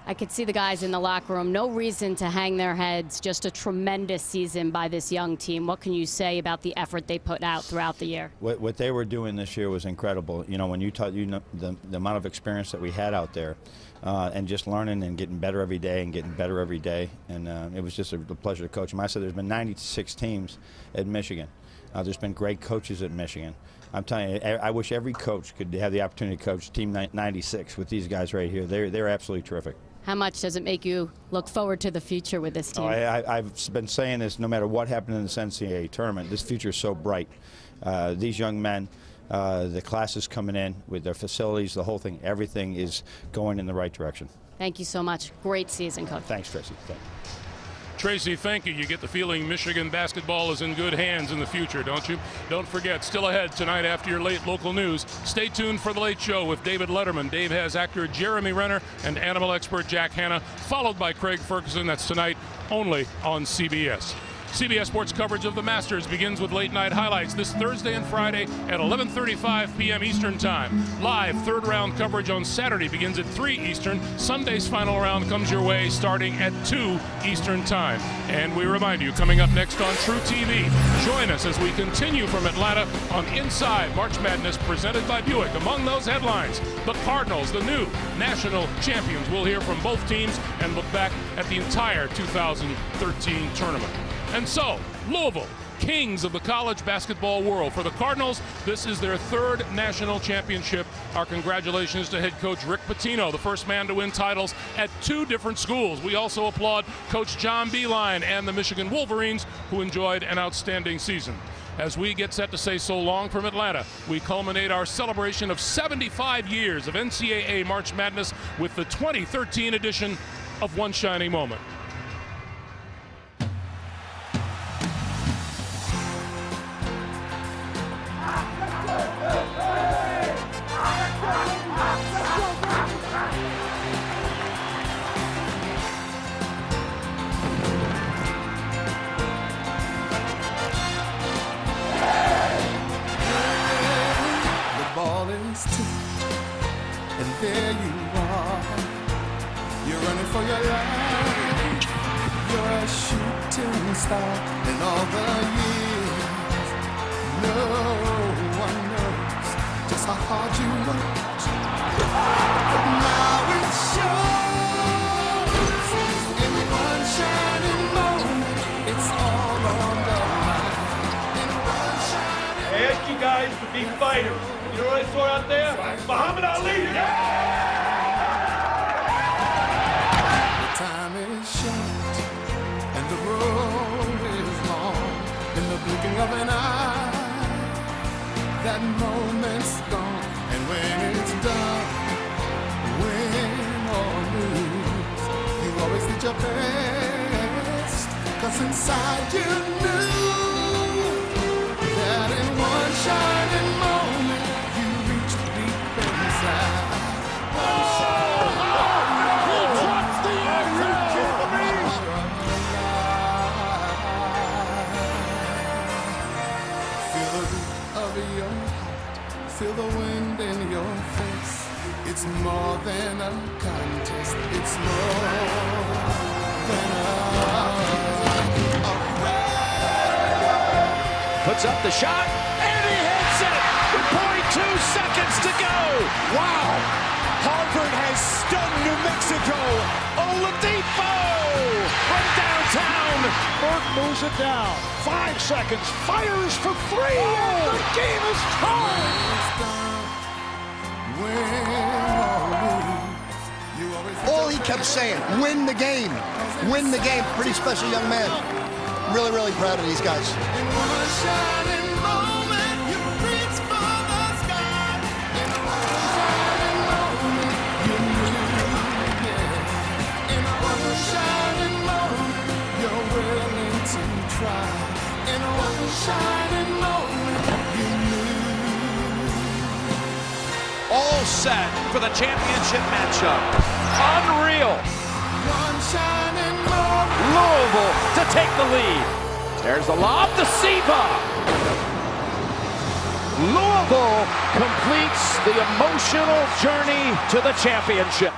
I could see the guys in the locker room. No reason to hang their heads. Just a tremendous season by this young team. What can you say about the effort they put out throughout the year? What they were doing this year was incredible. You know, when you talk, the amount of experience that we had out there, and just learning and getting better every day and getting better every day. And it was just a pleasure to coach them. I said there's been 96 teams at Michigan. There's been great coaches at Michigan. I'm telling you, I wish every coach could have the opportunity to coach Team 96 with these guys right here. They're absolutely terrific. How much does it make you look forward to the future with this team? I've been saying this no matter what happened in this NCAA tournament. This future is so bright. These young men, the classes coming in with their facilities, the whole thing, everything is going in the right direction. Thank you so much. Great season, Coach. Thanks, Tracy. Thank you. Tracy, thank you. You get the feeling Michigan basketball is in good hands in the future, don't you? Don't forget, still ahead tonight after your late local news. Stay tuned for The Late Show with David Letterman. Dave has actor Jeremy Renner and animal expert Jack Hanna, followed by Craig Ferguson. That's tonight only on CBS. CBS Sports coverage of the Masters begins with late-night highlights this Thursday and Friday at 11:35 p.m. Eastern Time. Live third-round coverage on Saturday begins at 3 Eastern. Sunday's final round comes your way starting at 2 Eastern Time. And we remind you, coming up next on True TV, join us as we continue from Atlanta on Inside March Madness presented by Buick. Among those headlines, the Cardinals, the new national champions. We'll hear from both teams and look back at the entire 2013 tournament. And so, Louisville, kings of the college basketball world. For the Cardinals, this is their 3rd national championship. Our congratulations to head coach Rick Pitino, the first man to win titles at 2 different schools. We also applaud Coach John Beilein and the Michigan Wolverines, who enjoyed an outstanding season. As we get set to say so long from Atlanta, we culminate our celebration of 75 years of NCAA March Madness with the 2013 edition of One Shining Moment. And there you are, you're running for your life. You're a shooting star in all the years. No one knows just how hard you worked. But now it shows in one shining moment. It's all on the line. In one shining I asked you guys to be fighters. You know what I saw out there? Muhammad Ali! The time is short and the road is long. In the blinking of an eye, that moment's gone. And when it's done, win or lose, you always did your best. 'Cause inside you knew that in one shining moment feel the wind in your face. It's more than a contest. It's more than a race. Puts up the shot, and he hits it with 0.2 seconds to go. Wow! Harvard has stunned New Mexico. Oladipo from downtown. Burke moves it down. 5 seconds. Fires for 3. And the game is tied. All he kept saying, win the game. Win the game. Pretty special young man. Really, really proud of these guys. All set for the championship matchup. Unreal. Louisville to take the lead. There's the lob to Siva. Louisville completes the emotional journey to the championship.